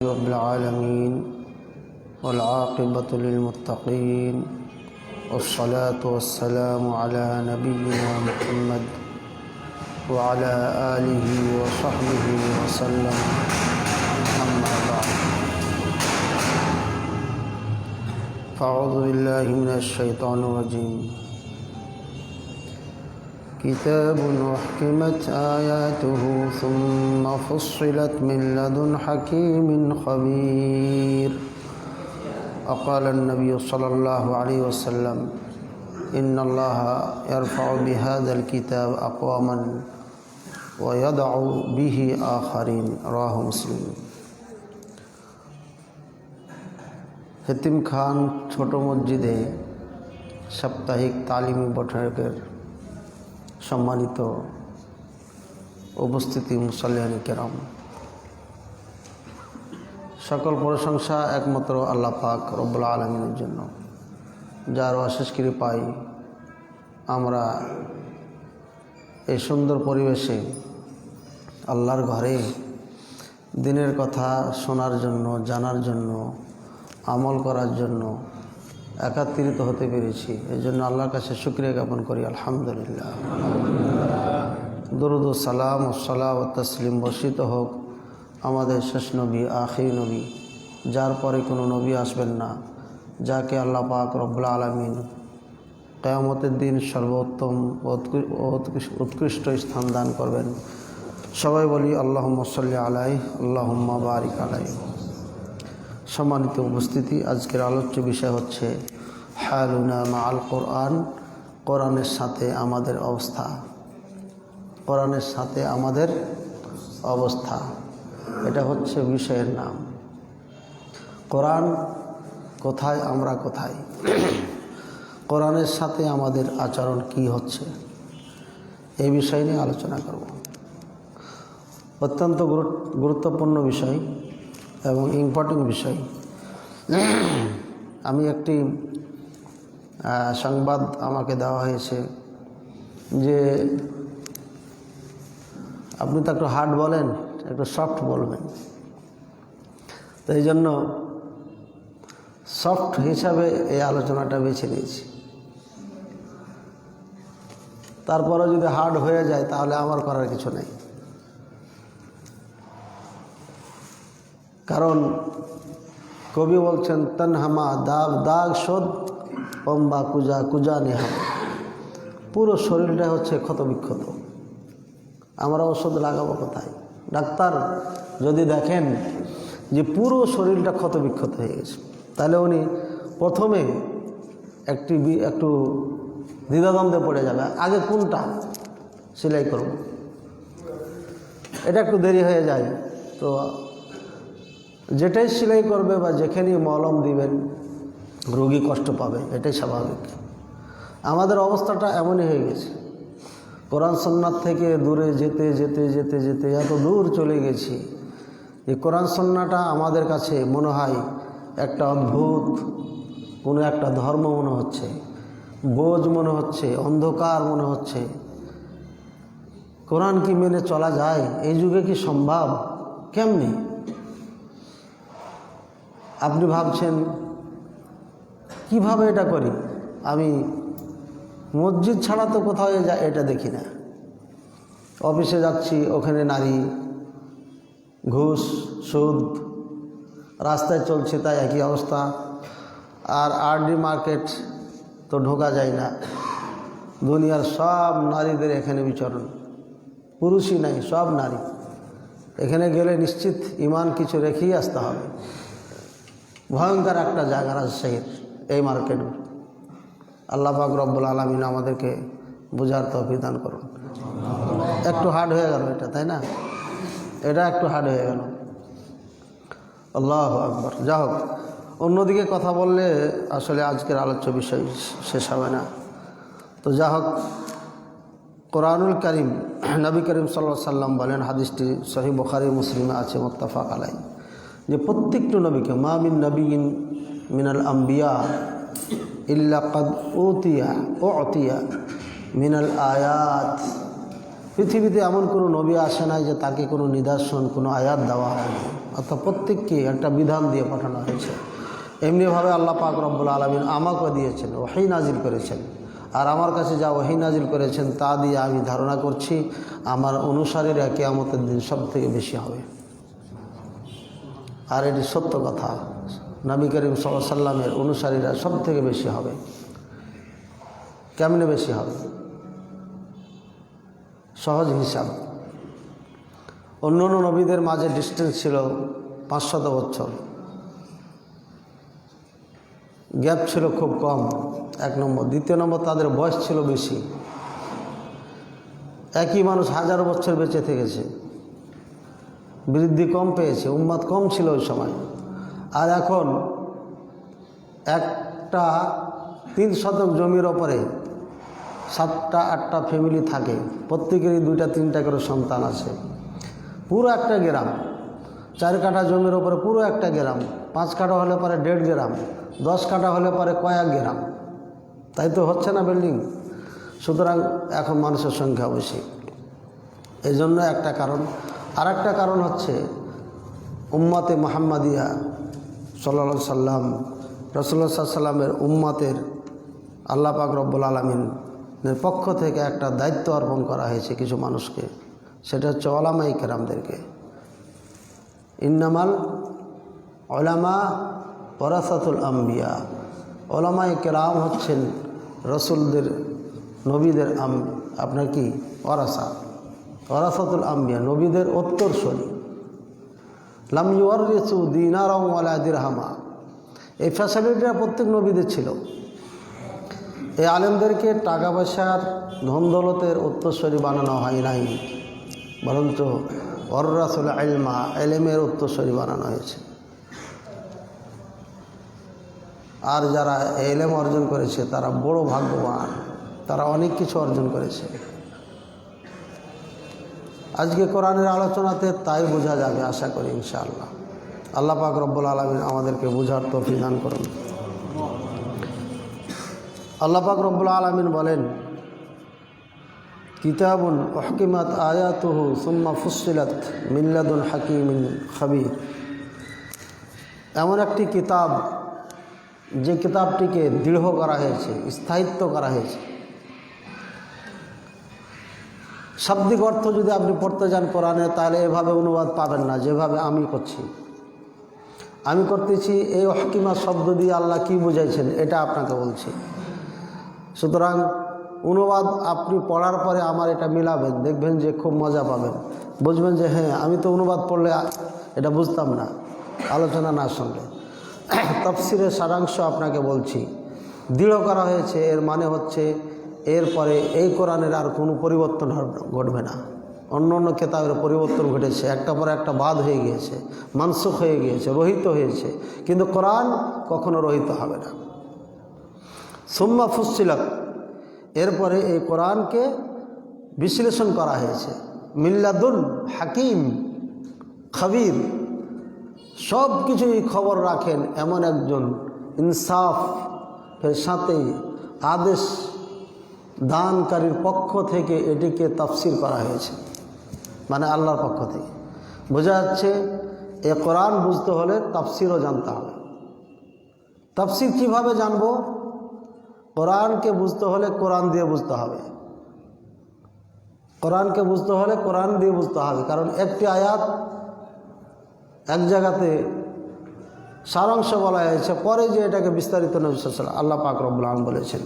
رب العالمين والعاقبة للمتقين والصلاة والسلام على نبينا محمد وعلى آله وصحبه وسلم أما بعد فأعوذ بالله من الشيطان الرجيم كتاب أحكمت آياته ثم فصلت من لدن حكيم خبير وقال النبي صلى الله عليه وسلم إن الله يرفع بهذا الكتاب أقواما ويضع به آخرين رواه مسلم। হেতিম খান ছোট মসজিদে সাপ্তাহিক তালিমি বৈঠকের সম্মানিত উপস্থিতি মুসল্লিয়ান কেরাম, সকল প্রশংসা একমাত্র আল্লাহ পাক রব্বুল আলামিনের জন্য, যার অশেষ কৃপায় আমরা এই সুন্দর পরিবেশে আল্লাহর ঘরে দিনের কথা শোনার জন্য, জানার জন্য, আমল করার জন্য একত্রিত হতে পেরেছি। এই জন্য আল্লাহর কাছে শুকরিয়া জ্ঞাপন করি, আলহামদুলিল্লাহ। দরুদ ও সালাম ও সালাম ও তসলিম বর্ষিত হোক আমাদের শেষ নবী, আখির নবী, যার পরে কোনো নবী আসবেন না, যাকে আল্লাহ পাক রব্বুল আলামিন কিয়ামতের দিন সর্বোত্তম উৎকৃষ্ট স্থান দান করবেন। সবাই বলি আল্লাহুম্মা সাল্লি আলাইহি আল্লাহুম্মা বারিক আলাইহি। সম্মানিত উপস্থিতি, আজকের আলোচ্য বিষয় হচ্ছে হালুনা মাআল কোরআন, কোরআনের সাথে আমাদের অবস্থা। কোরআনের সাথে আমাদের অবস্থা, এটা হচ্ছে বিষয়ের নাম। কোরআন কোথায়, আমরা কোথায়, কোরআনের সাথে আমাদের আচরণ কি হচ্ছে, এই বিষয় নিয়ে আলোচনা করব। অত্যন্ত গুরুত্বপূর্ণ বিষয় এবং ইম্পর্টেন্ট বিষয়। আমি একটি সংবাদ আমাকে দেওয়া হয়েছে যে আপনি তো একটু হার্ড বলেন, একটু সফট বলবেন, তো এই জন্য সফট হিসাবে এই আলোচনাটা বেছে নিয়েছি। তারপরে যদি হার্ড হয়ে যায় তাহলে আমার করার কিছু নেই, কারণ কবি বলছেন তনহামা দাগ দাগ শোধ অম্বা কুজা কুজা নেহা, পুরো শরীরটা হচ্ছে ক্ষত বিক্ষত। আমরা ওষুধ লাগাবো কোথায়? ডাক্তার যদি দেখেন যে পুরো শরীরটা ক্ষত বিক্ষত হয়ে গেছে, তাহলে উনি প্রথমে একটু দ্বিধাদ্বন্দ্বে পড়ে যাবে, আগে কোনটা সেলাই করব। এটা একটু দেরি হয়ে যায়, তো যেটাই সেলাই করবে বা যেখানেই মলম দিবেন রোগী কষ্ট পাবে, এটাই স্বাভাবিক। আমাদের অবস্থাটা এমনই হয়ে গেছে, কোরআন সুন্নাত থেকে দূরে যেতে যেতে যেতে যেতে এত দূর চলে গেছি যে কোরআন সুন্নাহটা আমাদের কাছে মনে হয় একটা অদ্ভুত কোনো একটা ধর্ম মনে হচ্ছে, বোঝ মনে হচ্ছে, অন্ধকার মনে হচ্ছে। কোরআন কি মেনে চলা যায়? এই যুগে কি সম্ভব? কেমনি? আপনি ভাবছেন কিভাবে এটা করি? আমি মসজিদ ছাড়া তো কোথাও এটা দেখি না। অফিসে যাচ্ছি, ওখানে নারী, ঘুষ, সুদ, রাস্তায় চলছে তাই একই অবস্থা। আর আরডি মার্কেট তো ঢোকা যায় না, দুনিয়ার সব নারীদের এখানে বিচরণ, পুরুষই নাই, সব নারী। এখানে গেলে নিশ্চিত ইমান কিছু রেখেই আসতে হবে। ভয়ঙ্কর একটা জায়গা রাজশাহীর এই মার্কেট। আল্লাহ পাক রব্বুল আলামিন আমাদেরকে বোঝার তৌফিক দান করুন। একটু হার্ড হয়ে গেল এটা, তাই না? এটা একটু হার্ড হয়ে গেল। আল্লাহু আকবার। যা হোক, অন্যদিকে কথা বললে আসলে আজকের আলোচ্য বিষয় শেষ হবে না। তো যা হোক, কোরআনুল কারীম, নবী করিম সাল্লাল্লাহু আলাইহি সাল্লাম বলেন, হাদিসটি সহিহ বুখারী মুসলিমে আছে, মুত্তাফাক আলাইহি, যে প্রত্যেকটা নবীকে মা মিন নবিয়িন মিনাল আম্বিয়া ইল্লা কাদ উতিয়া মিনাল আয়াত পৃথিবীতে এমন কোনো নবী আসে নাই যে তাকে কোনো নিদর্শন, কোনো আয়াত দেওয়া হয়নি, অর্থাৎ প্রত্যেককে একটা বিধান দিয়ে পাঠানো হয়েছে। এমনিভাবে আল্লাহ পাক রব্বুল আলামিন আমাকে দিয়েছেন, ওহী নাজিল করেছেন। আর আমার কাছে যা ওহী নাজিল করেছেন তা দিয়ে আমি ধারণা করছি আমার অনুসারীরা কিয়ামতের দিন সব থেকে বেশি হবে। আর এটি সত্য কথা, নবী করিম সাল্লাল্লাহু আলাইহি সাল্লামের অনুসারীরা সব থেকে বেশি হবে। কেমনে বেশি হবে? সহজ হিসাব, অন্য অন্য নবীদের মাঝে ডিস্টেন্স ছিল 500 বছর, গ্যাপ ছিল খুব কম, 1 নম্বর। দ্বিতীয় নম্বর, তাদের বয়স ছিল বেশি। একই মানুষ 1000 বছর বেঁচে থেকেছে, বৃদ্ধি কম পেয়েছে, উম্মত কম ছিল ওই সময়। আর এখন একটা 3 শতক জমির ওপরে 7টা-8টা ফ্যামিলি থাকে, প্রত্যেকেরই 2টা-3টা করে সন্তান আছে। পুরো একটা গ্রাম, 4 কাঠা জমির ওপরে পুরো একটা গ্রাম, 5 কাঠা হলে পরে 1.5 গ্রাম, 10 কাঠা হলে পরে কয়েক গ্রাম। তাই তো হচ্ছে না বিল্ডিং। সুতরাং এখন মানুষের সংখ্যা বেশি, এই জন্য একটা কারণ। আর একটা কারণ হচ্ছে উম্মতে মুহাম্মাদিয়া সাল্লাল্লাহু আলাইহি সাল্লাম, রাসূলুল্লাহ সাল্লাল্লাহু আলাইহি সাল্লামের উম্মতের আল্লাহ পাক রব্বুল আলামিনের পক্ষ থেকে একটা দায়িত্ব অর্পণ করা হয়েছে কিছু মানুষকে, সেটা হচ্ছে উলামায়ে কেরামদেরকে। ইন্নামাল উলামা ওয়ারাসাতুল আম্বিয়া, উলামায়ে কেরাম হচ্ছেন রসুলদের, নবীদের আপনার কি ওয়ারাসাতুল আম্বিয়া, নবীদের উত্তরসূরি। লাম ইউওয়ারিসু দিনারাও ওয়ালা দিরহামা, এই ফ্যাসিলিটিটা প্রত্যেক নবীদের ছিল। এই আলেমদেরকে টাকা পয়সার, ধন দৌলতের উত্তরসূরি বানানো হয় নাই, বরঞ্চ ওয়ারাসাতুল ইলমা, ইলমের উত্তরসূরি বানানো হয়েছে। আর যারা ইলম অর্জন করেছে তারা বড় ভাগ্যবান, তারা অনেক কিছু অর্জন করেছে। আজকে কোরআনের আলোচনাতে তাই বোঝা যাবে আশা করি ইনশাআল্লাহ। আল্লাহ পাক রব্বুল আলামিন আমাদেরকে বোঝার তৌফিক দান করুন। আল্লাহ পাক রব্বুল আলামিন বলেন, কিতাবুন উহকিমাত আয়াতুহু সুম্মা ফুসসিলাত মিন লাদুন হাকিমিন খাবীর, এমন একটি কিতাব যে কিতাবটিকে দৃঢ় করা হয়েছে, স্থায়িত্ব করা হয়েছে। শাব্দিক অর্থ যদি আপনি পড়তে যান কোরআনে, তাহলে এভাবে অনুবাদ পাবেন না যেভাবে আমি করছি। আমি করতেছি এই হকিমা শব্দ দিয়ে আল্লাহ কি বুঝাইছেন এটা আপনাকে বলছি। সুতরাং অনুবাদ আপনি পড়ার পরে আমার এটা মিলাবেন, দেখবেন যে খুব মজা পাবেন, বুঝবেন যে হ্যাঁ আমি তো অনুবাদ পড়লে এটা বুঝতাম না আলোচনা না শুনলে। তাফসীরের সারাংশ আপনাকে বলছি। দৃঢ় করা হয়েছে এর মানে হচ্ছে এরপরে এই কোরআনের আর কোনো পরিবর্তন ঘটবে না। অন্য অন্য কিতাবের পরিবর্তন ঘটেছে, একটা পরে একটা বাদ হয়ে গিয়েছে, মানসুখ হয়ে গিয়েছে, রহিত হয়েছে, কিন্তু কোরআন কখনো রহিত হবে না। সুম্মা ফুসসিলাত, এরপরে এই কোরআনকে বিশ্লেষণ করা হয়েছে। মিল্লাদুন হাকিম খাবীর, সব কিছুই খবর রাখেন এমন একজন ইনসাফের সাথে আদেশ দানকারীর পক্ষ থেকে এটিকে তাফসীর করা হয়েছে, মানে আল্লাহর পক্ষ থেকে। বোঝা যাচ্ছে এ কোরআন বুঝতে হলে তাফসীরও জানতে হবে। তাফসীর কিভাবে জানবো? কোরআনকে বুঝতে হলে কোরআন দিয়ে বুঝতে হবে। কোরআনকে বুঝতে হলে কোরআন দিয়ে বুঝতে হবে, কারণ একটি আয়াত এক জায়গাতে সারাংশ বলা হয়েছে, পরে যে এটাকে বিস্তারিত নবী সাল্লাল্লাহু আলাইহি ওয়াসাল্লাম আল্লাহ পাক রব্বুল আলামিন বলেছেন।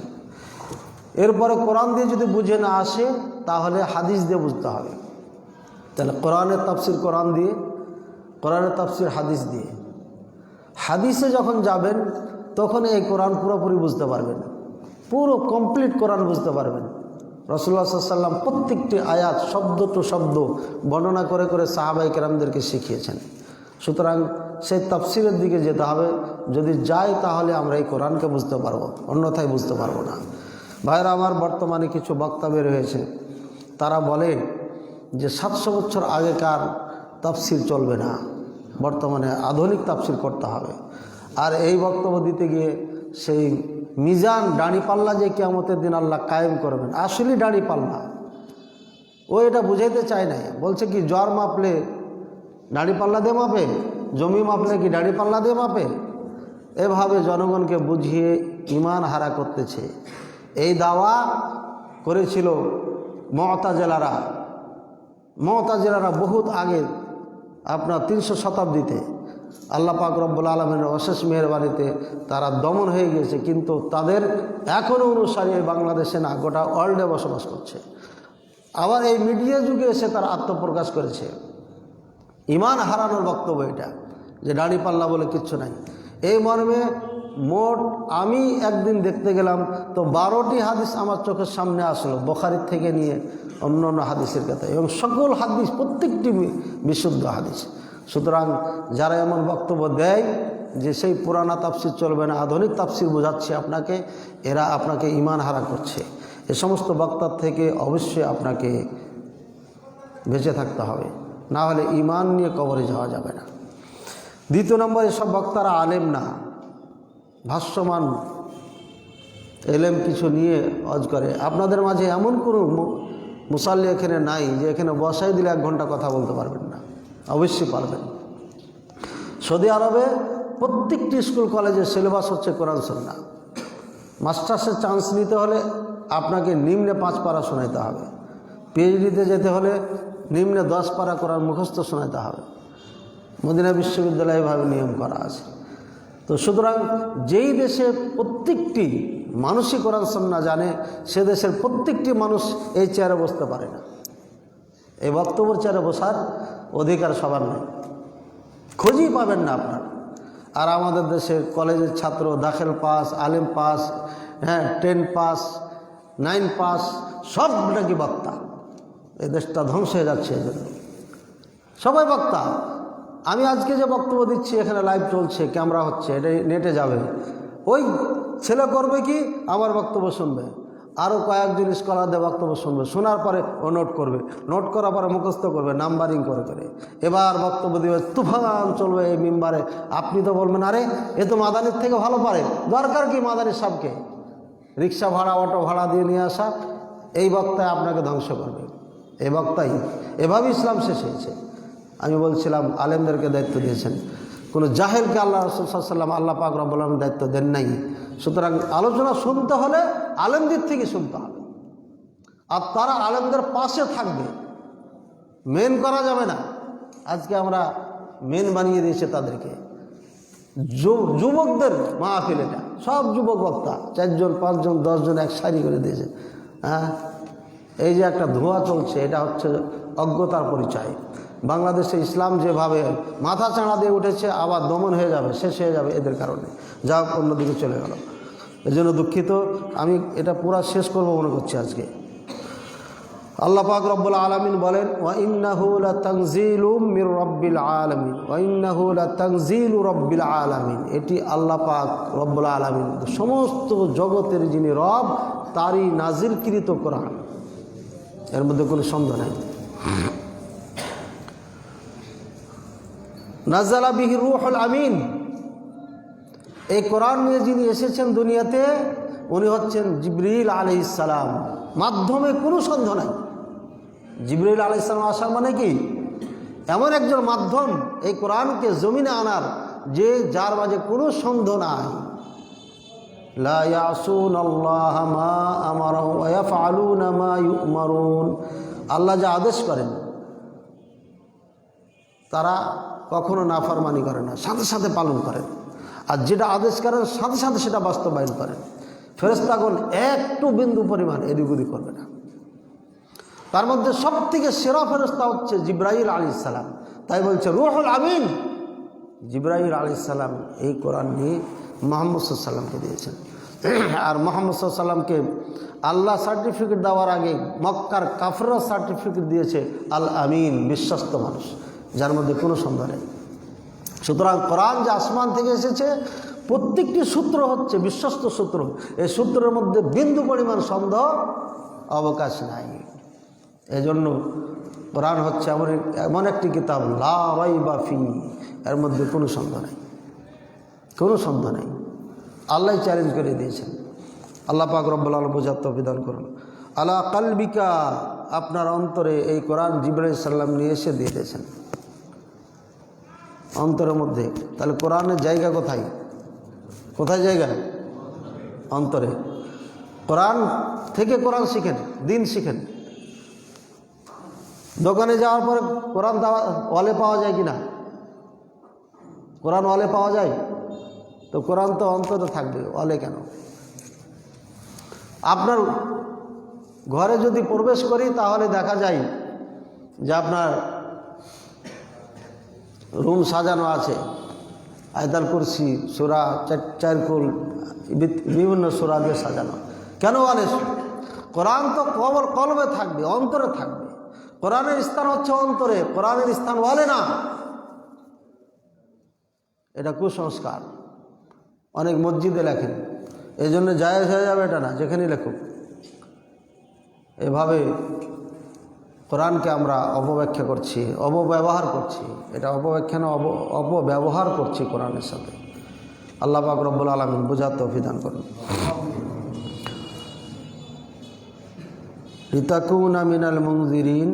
এরপরে কোরআন দিয়ে যদি বুঝে না আসে তাহলে হাদিস দিয়ে বুঝতে হবে। তাহলে কোরআনের তাফসীর কোরআন দিয়ে, কোরআনের তাফসীর হাদিস দিয়ে। হাদিসে যখন যাবেন তখন এই কোরআন পুরোপুরি বুঝতে পারবেন, পুরো কমপ্লিট কোরআন বুঝতে পারবেন। রাসূলুল্লাহ সাল্লাল্লাহু আলাইহি ওয়াসাল্লাম প্রত্যেকটি আয়াত শব্দ টু শব্দ বর্ণনা করে করে সাহাবায়ে কেরামদেরকে শিখিয়েছেন। সুতরাং সেই তাফসীরের দিকে যেতে হবে। যদি যাই তাহলে আমরা এই কোরআনকে বুঝতে পারবো, অন্যথায় বুঝতে পারবো না। ভাইরা আমার, বর্তমানে কিছু বক্তা বের হয়েছে, তারা বলে যে 700 বছর আগেকার তাফসীর চলবে না, বর্তমানে আধুনিক তাফসীর করতে হবে। আর এই বক্তব্য দিতে গিয়ে সেই মিজান, দাঁড়িপাল্লা যে কিয়ামতের দিন আল্লাহ কায়েম করবেন, আসলেই দাঁড়িপাল্লা, ও এটা বুঝাইতে চায় না, বলছে কি জ্বর মাপলে দাড়ি পাল্লা দিয়ে মাপে, জমি মাপলে কি দাড়ি পাল্লা দিয়ে মাপে। এভাবে জনগণকে বুঝিয়ে ঈমান হারা করতেছে। এই দাওয়া করেছিল মুতাজিলারা বহুত আগে, আপনার 300 শতাব্দীতে। আল্লাহ পাক রব্বুল আলামিনের অশেষ মেহেরবানিতে তারা দমন হয়ে গিয়েছে, কিন্তু তাদের এখনও অনুসারী বাংলাদেশে না, গোটা ওয়ার্ল্ডে বসবাস করছে। আবার এই মিডিয়া যুগে এসে তারা আত্মপ্রকাশ করেছে। ঈমান হারানোর বক্তব্য এটা, যে দাড়ি পাল্লা বলে কিচ্ছু নাই। এই মর্মে মোট আমি একদিন দেখতে গেলাম তো 12টি হাদিস আমার চোখের সামনে আসলো, বুখারী থেকে নিয়ে অন্য অন্য হাদিসের কথা, এবং সকল হাদিস প্রত্যেকটি বিশুদ্ধ হাদিস। সুতরাং যারা এমন বক্তব্য দেয় যে সেই পুরানা তাফসির চলবে না, আধুনিক তাফসির বোঝাচ্ছে আপনাকে, এরা আপনাকে ঈমান হারা করছে। এ সমস্ত বক্তার থেকে অবশ্যই আপনাকে বেঁচে থাকতে হবে, না হলে ঈমান নিয়ে কবরে যাওয়া যাবে না। দ্বিতীয় নম্বর, এসব বক্তারা আলেম না, ভাষ্যমান এলেম কিছু নিয়ে অজ করে। আপনাদের মাঝে এমন কোনো মুসাল্লি এখানে নাই যে এখানে বসাই দিলে 1 ঘন্টা কথা বলতে পারবেন না, অবশ্যই পারবেন। সৌদি আরবে প্রত্যেকটি স্কুল কলেজের সিলেবাস হচ্ছে কোরআন সুন্নাহ। মাস্টার্সের চান্স নিতে হলে আপনাকে নিম্নে 5 পারা শোনাইতে হবে, পিএইচডিতে যেতে হলে নিম্নে 10 পারা কোরআন মুখস্থ শোনাইতে হবে। মদিনা বিশ্ববিদ্যালয়ে এভাবে নিয়ম করা আছে। তো সুতরাং যেই দেশে প্রত্যেকটি মানুষই কোরআন সুন্নাহ জানে, সে দেশের প্রত্যেকটি মানুষ এই চেয়ারে বসতে পারে না। এই বক্তব্যের চেয়ারে বসার অধিকার সবার নেই, খোঁজই পাবেন না আপনার। আর আমাদের দেশের কলেজের ছাত্র দাখিল পাস, আলিম পাস, 10 পাস, 9 পাস, সব নাকি বক্তা। এই দেশটা ধ্বংস হয়ে যাচ্ছে এই জন্য সবাই বক্তা। আমি আজকে যে বক্তব্য দিচ্ছি, এখানে লাইভ চলছে, ক্যামেরা হচ্ছে, এটা নেটে যাবে। ওই ছেলে করবে কি, আমার বক্তব্য শুনবে, আরও কয়েকজন স্কলারদের বক্তব্য শুনবে, শোনার পরে ও নোট করবে, নোট করার পরে মুখস্থ করবে, নাম্বারিং করে করে এবার বক্তব্য দিবে, তুফান চলবে এই মিম্বারে। আপনি তো বলবেন, আরে এ তো মাদানির থেকে ভালো পারে, দরকার কি মাদানির সাহেবকে রিক্সা ভাড়া, অটো ভাড়া দিয়ে নিয়ে আসা। এই বক্তায় আপনাকে ধ্বংস করবে। এই বক্তাই এভাবে ইসলাম শেষ হয়েছে। আমি বলছিলাম আলেমদেরকে দায়িত্ব দিয়েছেন, কোনো জাহেলকে আল্লাহ রাসূল সাল্লাল্লাহু আলাইহি ওয়াসাল্লাম, আল্লাহ পাক রব্বুল আলামিন দায়িত্ব দেন নাই। সুতরাং আলোচনা শুনতে হলে আলেমদের থেকে শুনতে হবে, আর তারা আলেমদের পাশে থাকবে, মেন করা যাবে না। আজকে আমরা মেন বানিয়ে দিয়েছে তাদেরকে। যুবকদের মাহফিল, এটা সব যুবক বক্তা, 4 জন 5 জন 10 জন এক সারি করে দিয়েছে। এই যে একটা ধোঁয়া চলছে, এটা হচ্ছে অজ্ঞতার পরিচয়। বাংলাদেশে ইসলাম যেভাবে মাথা চাঁড়া দিয়ে উঠেছে, আবার দমন হয়ে যাবে, শেষ হয়ে যাবে এদের কারণে, যা অন্যদিকে চলে গেল। এই জন্য দুঃখিত। আমি এটা পুরা শেষ করব মনে করছি আজকে। আল্লাহ পাক রব্বুল আলামিন বলেন, ওয়া ইন্নাহু লাতানজিলুম মির রাব্বিল আলামিন, ওয়া ইন্নাহু লাতানজিলু রাব্বিল আলামিন। এটি আল্লাহ পাক রব্বুল আলামিন, সমস্ত জগতের যিনি রব, তারই নাজিলকৃত কোরআন, এর মধ্যে কোনো সন্দেহ নেই। নাযালা বিহি রূহুল আমিন। এই কোরআন নিয়ে যিনি এসেছেন দুনিয়াতে, উনি হচ্ছেন জিবরিল আলাইহিস সালাম। মাধ্যমে কোনো সন্দেহ নাই। জিবরিল আলাইহিস সালাম আসা মানে কি, এমন একজন মাধ্যম এই কোরআনকে জমিনে আনার, যে যার মাঝে কোনো সন্দেহ নাই। লা ইয়াসুনাল্লাহা মা আমারাহু ওয়া ইয়াফআলুনা মা ইউমারুন। আল্লাহ যা আদেশ করেন তারা কখনো নাফরমানি করে না, সাথে সাথে পালন করেন। আর যেটা আদেশ করেন সাথে সাথে সেটা বাস্তবায়ন করেন। ফেরেশতাগণ একটু বিন্দু পরিমাণ এদিক ওদিক করবে না। তার মধ্যে সবথেকে সেরা ফেরেশতা হচ্ছে জিবরাইল আলাইহিস সালাম। তাই বলছে রূহুল আমিন। জিবরাইল আলাইহিস সালাম এই কোরআন নিয়ে মুহাম্মদ সাল্লাল্লাহু আলাইহি ওয়াসাল্লামকে দিয়েছেন। আর মুহাম্মদ সাল্লাল্লাহু আলাইহি ওয়াসাল্লামকে আল্লাহ সার্টিফিকেট দেওয়ার আগে মক্কার কাফেররা সার্টিফিকেট দিয়েছে আল আমিন, বিশ্বস্ত মানুষ, যার মধ্যে কোনো সন্দেহ নেই। সুতরাং কোরআন যে আসমান থেকে এসেছে, প্রত্যেকটি সূত্র হচ্ছে বিশ্বস্ত সূত্র। এই সূত্রের মধ্যে বিন্দু পরিমাণ সন্দেহ অবকাশ নাই। এজন্য কোরআন হচ্ছে এমন একটি কিতাব, লা রাইবা ফি, এর মধ্যে কোনো সন্দেহ নেই, কোনো সন্দেহ নেই। আল্লাহ চ্যালেঞ্জ করে দিয়েছেন। আল্লাহ পাক রব্বুল আলামিন বোঝার তৌফিক দান করুন। আলা কালবিকা আপনার অন্তরে এই কোরআন জিবরাইল সাল্লাম নিয়ে এসে দিয়ে দিয়েছেন অন্তরের মধ্যে। তাহলে কোরআনের জায়গা কোথায়? কোথায় জায়গা? অন্তরে। কোরআন থেকে কোরআন শিখেন, দিন শিখেন। দোকানে যাওয়ার পরে কোরআন ওয়ালে পাওয়া যায় কি না? কোরআন ওয়ালে পাওয়া যায়? তো কোরআন তো অন্তরে থাকবে, ওয়ালে কেন? আপনার ঘরে যদি প্রবেশ করি তাহলে দেখা যায় যে আপনার রুম সাজানো আছে, আয়াতুল কুরসি, সূরা চারকুল, বিভিন্ন সূরা দিয়ে সাজানো। কেন ওয়ালে? কোরআন তো কলবে থাকবে, অন্তরে থাকবে। কোরআনের স্থান হচ্ছে অন্তরে, কোরআনের স্থান ওয়ালে না। এটা কুসংস্কার। অনেক মসজিদে লেখেন, এই জন্য জায়েজ হয়ে যাবে এটা না, যেখানেই লেখুক। এভাবে কোরআনকে আমরা অপব্যাখ্যা করছি, অপব্যবহার করছি। এটা অপব্যাখ্যা না, অপব্যবহার করছি কোরআনের সাথে। আল্লাহ পাক রব্বুল আলামিন বুঝার তৌফিক দান করুন। লিতাকুনা মিনাল মুনজিরিন,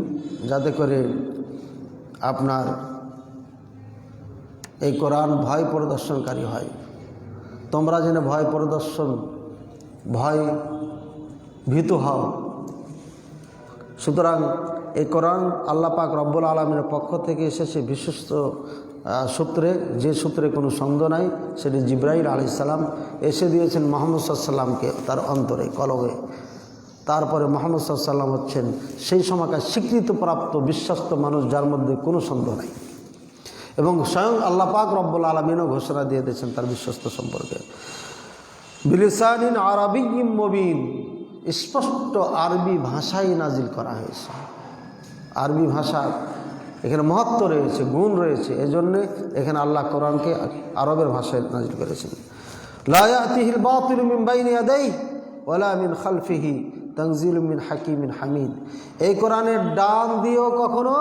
যাতে করে আপনার এই কোরআন ভয় প্রদর্শনকারী হয়। তোমরা যেন ভয় ভীতু হও। সুতরাং এই কোরআন আল্লাহ পাক রব্বুল আলামিনের পক্ষ থেকে এসেছে বিশ্বস্ত সূত্রে, যে সূত্রে কোনো সন্দেহ নাই। সেটি জিবরাইল আলাইহিস সালাম এসে দিয়েছেন মুহাম্মদ সাল্লাল্লাহু আলাইহি ওয়াসাল্লামকে তার অন্তরে, কলবে। তারপরে মুহাম্মদ সাল্লাল্লাহু আলাইহি ওয়াসাল্লাম হচ্ছেন সেই সময়কার স্বীকৃতিপ্রাপ্ত বিশ্বস্ত মানুষ, যার মধ্যে কোনো সন্দেহ নাই। এবং স্বয়ং আল্লাহ পাক রব্বুল আলামিনও ঘোষণা দিয়ে দিয়েছেন তার বিশ্বস্ত সম্পর্কে, বিলিসানিন আরাবিয়্যিম মুবিন, স্পষ্ট আরবি ভাষায় নাজিল করা হয়েছে। আরবি ভাষা এখানে মহত্ব রয়েছে, গুণ রয়েছে। এজন্য এখানে আল্লাহ কোরআনকে আরবের ভাষায় নাজিল করেছেন। লা ইয়াতিহিল বাতিলু মিন বাইনি ইয়াদাইহি ওয়ালা মিন খালফিহি তানজিলুম মিন হাকিমিন হামিদ। এই কোরআনের ডান দিয়েও কখনো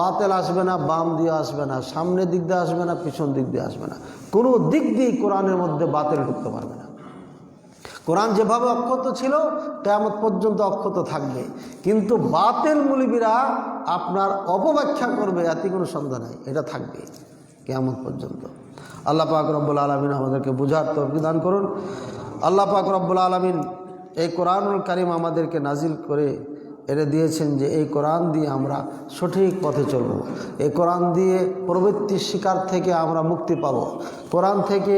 বাতিল আসবে না, বাম দিয়ে আসবে না, সামনের দিক দিয়ে আসবে না, পিছন দিক দিয়ে আসবে না। কোনো দিক দিয়ে কোরআনের মধ্যে বাতিল ঢুকতে পারবে না। কোরআন যেভাবে অক্ষত ছিল কিয়ামত পর্যন্ত অক্ষত থাকবে। কিন্তু বাতিল মুলবিরা আপনার অপব্যাখ্যা করবে, এতে কোনো সন্দেহ নাই, এটা থাকবে কিয়ামত পর্যন্ত। আল্লাহ পাক রব্বুল আলামিন আমাদেরকে বুঝার তৌফিক দান করুন। আল্লাহ পাক রব্বুল আলামিন এই কোরআনুল কারীম আমাদেরকে নাজিল করে এনে দিয়েছেন যে এই কোরআন দিয়ে আমরা সঠিক পথে চলব। এই কোরআন দিয়ে প্রবৃত্তির শিকার থেকে আমরা মুক্তি পাব, কোরআন থেকে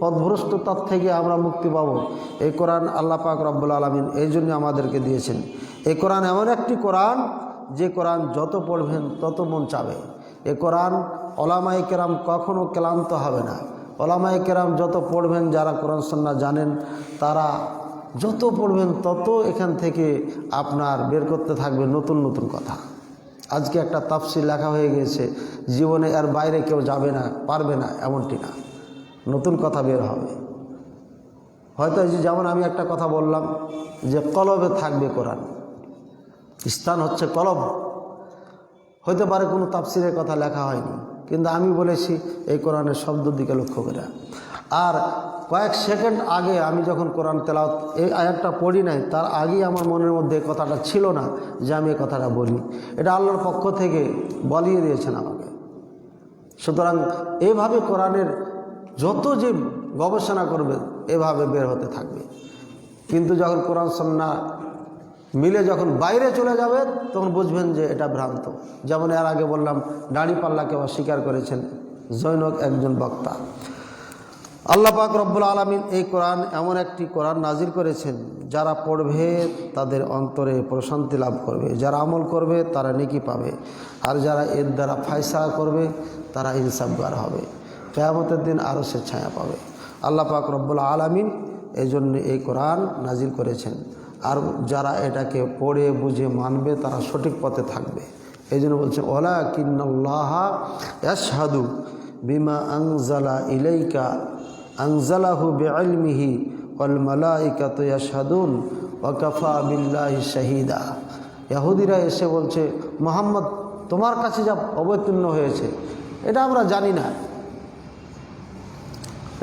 পথভ্রষ্টতার থেকে আমরা মুক্তি পাব। এই কোরআন আল্লাহ পাক রব্বুল আলামিন এই জন্য আমাদেরকে দিয়েছেন। এই কোরআন এমন একটি কোরআন, যে কোরআন যত পড়বেন তত মন চাবে। এই কোরআন ওলামায়ে কেরাম কখনো ক্লান্ত হবে না। ওলামায়ে কেরাম যত পড়বেন, যারা কোরআন সুন্নাহ জানেন, তারা যত পড়বেন তত এখান থেকে আপনার বের করতে থাকবে নতুন নতুন কথা। আজকে একটা তাফসীর লেখা হয়ে গেছে, জীবনে এর বাইরে কেউ যাবে না, পারবে না, এমনটি না, নতুন কথা বের হবে। হয়তো যেমন আমি একটা কথা বললাম যে কলবে থাকবে কোরআন, স্থান হচ্ছে কলব। হতে পারে কোনো তাফসীরের কথা লেখা হয়নি, কিন্তু আমি বলেছি এই কোরআনের শব্দের দিকে লক্ষ্য করে। আর কয়েক সেকেন্ড আগে আমি যখন কোরআন তেলাওয়াত এই আয়াতটা পড়ি নাই, তার আগেই আমার মনের মধ্যে এই কথাটা ছিল না যে আমি এই কথাটা বলি। এটা আল্লাহর পক্ষ থেকে বলিয়ে দিয়েছেন আমাকে। সুতরাং এইভাবে কোরআনের যত যে গবেষণা করবে এভাবে বের হতে থাকবে। কিন্তু যখন কোরআন সুন্নাহ মিলে যখন বাইরে চলে যাবে, তখন বুঝবেন যে এটা ভ্রান্ত। যেমন এর আগে বললাম, দাড়িপাল্লাকে অস্বীকার করেছেন জৈনক একজন বক্তা। আল্লাহ পাক রব্বুল আলামিন এই কোরআন এমন একটি কোরআন নাজিল করেছেন, যারা পড়বে তাদের অন্তরে প্রশান্তি লাভ করবে, যারা আমল করবে তারা নেকি পাবে, আর যারা এর দ্বারা ফায়সালা করবে তারা ইনসাফগার হবে, কিয়ামতের দিন আরও সে ছায়া পাবে। আল্লাহ পাক রব্বুল আলামিন এই জন্য এই কোরআন নাজিল করেছেন। আর যারা এটাকে পড়ে বুঝে মানবে তারা সঠিক পথে থাকবে। এই জন্য বলছে ওয়ালাকিন্নাল্লাহা ইয়াশহাদু বিমা আনজালা ইলাইকা আনজালাহু বিইলমিহি ওয়াল মালাইকাতু ইয়াশহাদুন ওয়া কাফা বিল্লাহি শাহিদা। ইহুদিরা এসে বলছে, মুহাম্মদ তোমার কাছে যা অবতীর্ণ হয়েছে এটা আমরা জানি না,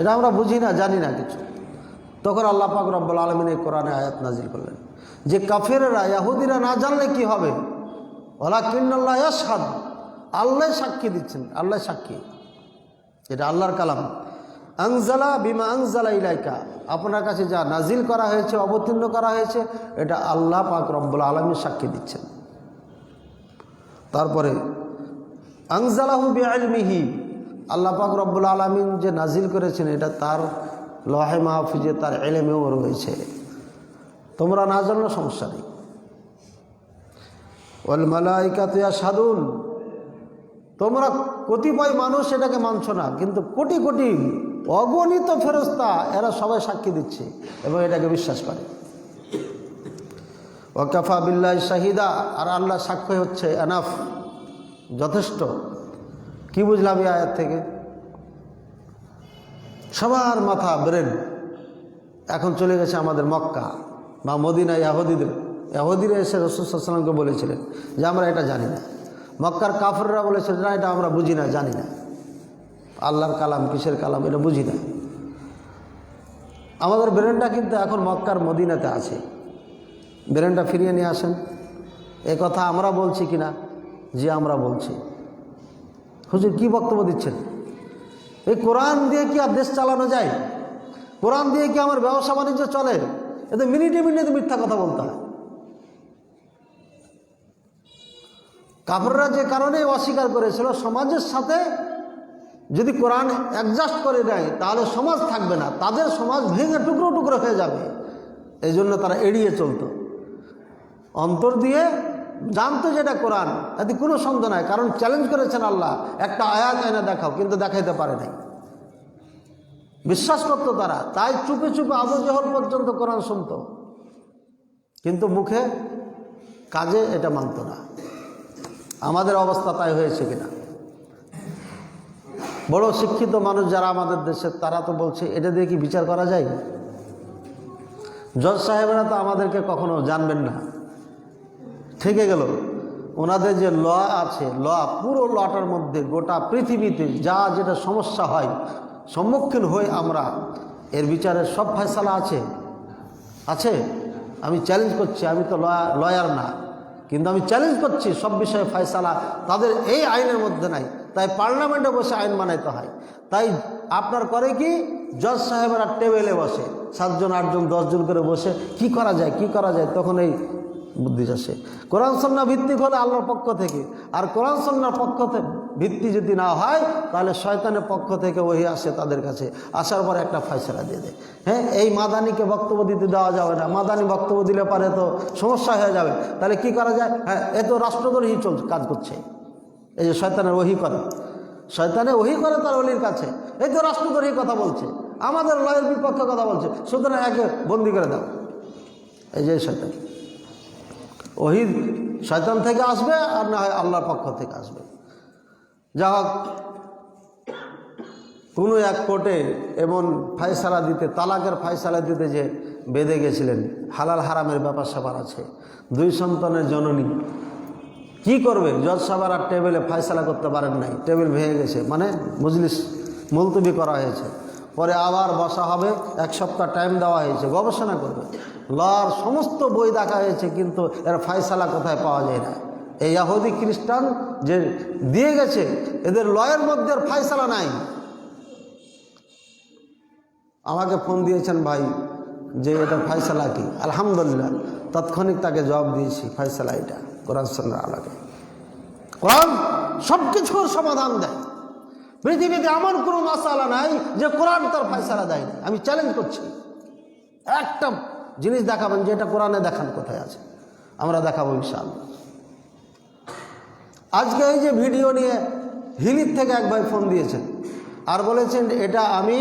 এটা আমরা বুঝি না, জানি না কিছু। তখন আল্লাহ পাক রব্বুল আলামিন এই কোরআনে আয়াত নাজিল করলেন যে কাফেররা ইহুদিরা না জানলে কি হবে, ওয়ালাকিন্নাল্লাহ ইয়াশহাদ, আল্লাহ সাক্ষী দিচ্ছেন, আল্লাহ সাক্ষী, এটা আল্লাহর কালাম। আনজালা বিমা আনজালা ইলাইকা, আপনার কাছে যা নাজিল করা হয়েছে, অবতীর্ণ করা হয়েছে, এটা আল্লাহ পাক রব্বুল আলামিন সাক্ষী দিচ্ছেন। তারপরে আনজালাহু বিইলমিহি, আল্লাহ পাক রব্বুল আলামিন যে নাজিল করেছেন এটা তার লহে মাহফুজে, তার ইলমেও রয়েছে, তোমরা না জানলে সমস্যা নেই। ওয়াল মালাইকাতু ইয়াশহাদুন, তোমরা কতিপয় মানুষ এটাকে মানছো না, কিন্তু কোটি কোটি অগণিত ফেরেশতা এরা সবাই সাক্ষী দিচ্ছে এবং এটাকে বিশ্বাস করে। ওয়াকাফা বিল্লাহি শাহিদা, আর আল্লাহ সাক্ষ্য হচ্ছে এনাফ, যথেষ্ট। কি বুঝলাম এই আয়াত থেকে? সবার মাথা ব্রেন এখন চলে গেছে আমাদের মক্কা বা মদিনা। ইহুদিরা এসে রাসূল সাল্লাল্লাহু আলাইহি ওয়াসাল্লামকে বলেছিলেন যে আমরা এটা জানি না। মক্কার কাফেররা বলেছিল না, এটা আমরা বুঝি না, জানি না, আল্লাহর কালাম কিসের কালাম এটা বুঝি না। আমাদের ব্রেনটা কিন্তু এখন মক্কার মদিনাতে আছে, ব্রেনটা ফিরিয়ে নিয়ে আসেন। এ কথা আমরা বলছি কিনা? যে আমরা বলছি। হুজুর কি বক্তব্য দিচ্ছেন? এই কোরআন দিয়ে কি আর দেশ চালানো যায়? কোরআন দিয়ে কি আমার ব্যবসা বাণিজ্য চলে? এতে মিনিটে মিনিটে মিথ্যা কথা বলতে হয়। কাফেররা যে কারণে অস্বীকার করেছিল, সমাজের সাথে যদি কোরআন অ্যাডজাস্ট করে দেয় তাহলে সমাজ থাকবে না, তাদের সমাজ ভেঙে টুকরো টুকরো হয়ে যাবে। এই জন্য তারা এড়িয়ে চলতো, অন্তর দিয়ে জানতো যেটা কোরআন, এতে কোনো সন্দেহ নাই। কারণ চ্যালেঞ্জ করেছেন আল্লাহ, একটা আয়াত এনে দেখাও, কিন্তু দেখাইতে পারে নাই, বিশ্বাস করতো তারা। তাই চুপে চুপে আবু জহল পর্যন্ত কোরআন শুনতো, কিন্তু মুখে কাজে এটা মানত না। আমাদের অবস্থা তাই হয়েছে কিনা? বড় শিক্ষিত মানুষ যারা আমাদের দেশের, তারা তো বলছে এটা দিয়ে কি বিচার করা যায়? জজ সাহেবরা তো আমাদেরকে কখনো জানবেন না, থেকে গেল ওনাদের যে ল আছে, ল, পুরো লটার মধ্যে গোটা পৃথিবীতে যা যেটা সমস্যা হয়, সম্মুখীন হই আমরা, এর বিচারের সব ফয়সালা আছে। আছে, আমি চ্যালেঞ্জ করছি, আমি তো লয়ার না, কিন্তু আমি চ্যালেঞ্জ করছি সব বিষয়ে ফয়সালা তাদের এই আইনের মধ্যে নাই। তাই পার্লামেন্টে বসে আইন বানাইতে হয়। তাই আপনার করে কি, জজ সাহেবরা টেবিলে বসে 7 জন 8 জন 10 জন করে বসে কি করা যায়, কি করা যায়, তখন এই বুদ্ধি আসে। কোরআন সুন্নাহ ভিত্তিক হলে আল্লাহর পক্ষ থেকে, আর কোরআন সুন্নাহর পক্ষ ভিত্তি যদি না হয় তাহলে শয়তানের পক্ষ থেকে ওহি আসে তাদের কাছে, আসার পর একটা ফয়সালা দিয়ে দেয়। হ্যাঁ, এই মাদানিকে বক্তব্য দিতে দেওয়া যাবে না, মাদানি বক্তব্য দিলে পারে তো সমস্যা হয়ে যাবে। তাহলে কি করা যায়? হ্যাঁ, এ তো রাষ্ট্রদ্রোহী কাজ করছে, এই যে শয়তানের ওহি করে, শয়তানে ওহি করে তার ওলির কাছে, এই তো রাষ্ট্রদ্রোহী কথা বলছে, আমাদের লয়ের বিপক্ষে কথা বলছে, সুতরাং একে বন্দি করে দাও। এই যে শয়তান, ওহি শয়তান থেকে আসবে আর না হয় আল্লাহর পক্ষ থেকে আসবে। যা হোক, কোনো এক কোর্টে এমন ফয়সালা দিতে, তালাকের ফয়সালা দিতে যে বেঁধে গেছিলেন, হালাল হারামের ব্যাপার স্যাপার আছে, 2 সন্তানের জননী, কি করবে? জজ সাহেব আর টেবিলে ফয়সালা করতে পারেন নাই, টেবিল ভেঙে গেছে, মানে মজলিস মুলতবি করা হয়েছে। পরে আবার বসা হবে, 1 সপ্তাহ টাইম দেওয়া হয়েছে, গবেষণা করবে। লর সমস্ত বই দেখা হয়েছে, কিন্তু এর ফয়সালা কোথায় পাওয়া যায় না। এই ইহুদি খ্রিস্টান যে দিয়ে গেছে, এদের লয়ের মধ্যে ফয়সালা নাই। আমাকে ফোন দিয়েছেন ভাই যে এটা ফয়সালা কি? আলহামদুলিল্লাহ, তাৎক্ষণিক তাকে জবাব দিয়েছি, ফয়সালা এটা কোরআন সুন্নাহর আলোকে। কোরআন সব কিছুর সমাধান দেয়। পৃথিবীতে এমন কোনো মাসালা নাই যে কোরআন তার ফয়সালা দেয়নি। আমি চ্যালেঞ্জ করছি, একটা জিনিস দেখাবেন যে এটা কোরআনে দেখান কোথায় আছে, আমরা দেখাবো ইনশাআল্লাহ। আজকে এই যে ভিডিও নিয়ে হিলির থেকে এক ভাই ফোন দিয়েছেন আর বলেছেন এটা আমি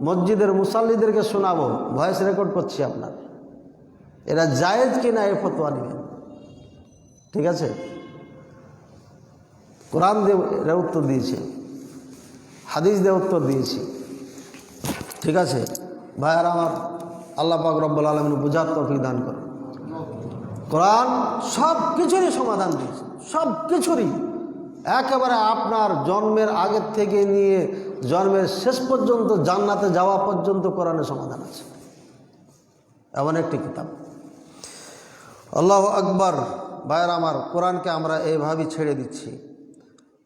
মসজিদের মুসাল্লিদেরকে শোনাবো, ভয়েস রেকর্ড করছি আপনার, এরা জায়েজ কিনা এ ফতোয়া নেবেন। ঠিক আছে, কোরআন দিয়ে এরা উত্তর দিয়েছে, হাদিস দিয়ে উত্তর দিয়েছি। ঠিক আছে ভাইয়ার আমার, আল্লাহ পাক রব্বুল আলামিন বুঝার তৌফিক দান করে। কোরআন সব কিছুরই সমাধান দিয়েছে, সব কিছুরই, একেবারে আপনার জন্মের আগের থেকে নিয়ে জন্মের শেষ পর্যন্ত, জান্নাতে যাওয়া পর্যন্ত কোরআনের সমাধান আছে। এমন একটি কিতাব। আল্লাহু আকবার। ভাইয়ের আমার, কোরআনকে আমরা এইভাবেই ছেড়ে দিচ্ছি,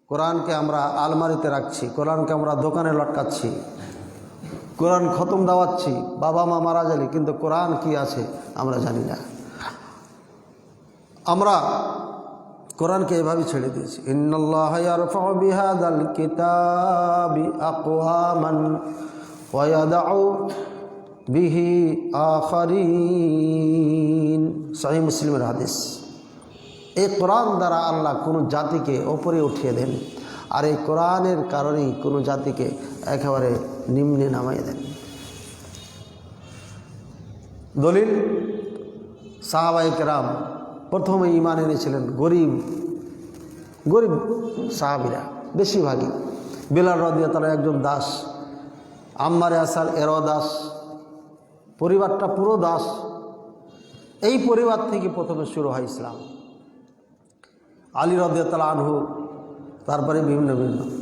কোরআনকে আমরা আলমারিতে রাখছি, কোরআনকে আমরা দোকানে লটকাচ্ছি, কোরআন খতম দাওয়াচ্ছি, বাবা মা মারা গেলে কিন্তু কোরআন কি আছে আমরা জানি না। আমরা কোরআনকে এভাবে ছেড়ে দিয়েছি। ইন্নাল্লাহা ইয়ারফাউ বিহাযাল কিতাবি আকওয়ামান ওয়া ইয়াদউ বিহি আখারিন। সহিহ মুসলিমের হাদিস। এই কোরআন দ্বারা আল্লাহ কোনো জাতিকে ওপরে উঠিয়ে দেন, আর এই কোরআনের কারণেই কোনো জাতিকে একেবারে নিম্নে নামাই দেন। দলিল, সাহাবায়ে কেরাম প্রথমে ঈমান এনেছিলেন গরিব সাহাবীরা বেশিরভাগই। বিলাল রাদিয়াল্লাহু তাআলা একজন দাস, আম্মার ইয়াসার এরও দাস, পরিবারটা পুরো দাস। এই পরিবার থেকে প্রথমে শুরু হয় ইসলাম। আলী রাদিয়াল্লাহু আনহু, তারপরে বিভিন্ন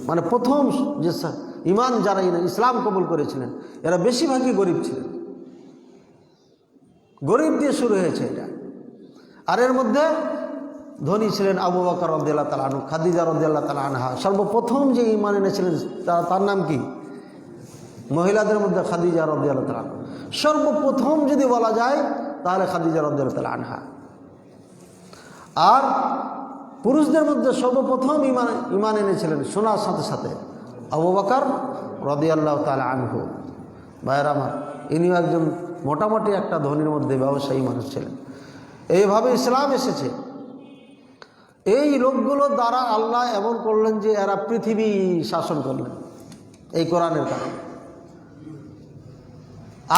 মানে প্রথম যে ঈমান যারা ইসলাম কবুল করেছিলেন এরা বেশিরভাগই গরিব ছিলেন। গরিব দিয়ে শুরু হয়েছে এটা। আর এর মধ্যে ধনী ছিলেন আবু বকর রাদিয়াল্লাহু তাআলা আনহু, খাদিজা রাদিয়াল্লাহু তাআলা আনহা। সর্বপ্রথম যে ঈমান এনেছিলেন তার নাম কি? মহিলাদের মধ্যে খাদিজা রাদিয়াল্লাহু তাআলা আনহা সর্বপ্রথম যদি বলা যায় তাহলে খাদিজা রাদিয়াল্লাহু তাআলা আনহা। আর পুরুষদের মধ্যে সর্বপ্রথম ঈমান এনেছিলেন শোনার সাথে সাথে আবু বকর রাদিয়াল্লাহু তাআলা আনহু। ভাইয়ের আমার, ইনিও একজন মোটামুটি একটা ধনীর মধ্যে ব্যবসায়ী মানুষ ছিলেন। এইভাবে ইসলাম এসেছে। এই লোকগুলো দ্বারা আল্লাহ এমন করলেন যে এরা পৃথিবী শাসন করলেন এই কোরআনের কারণে।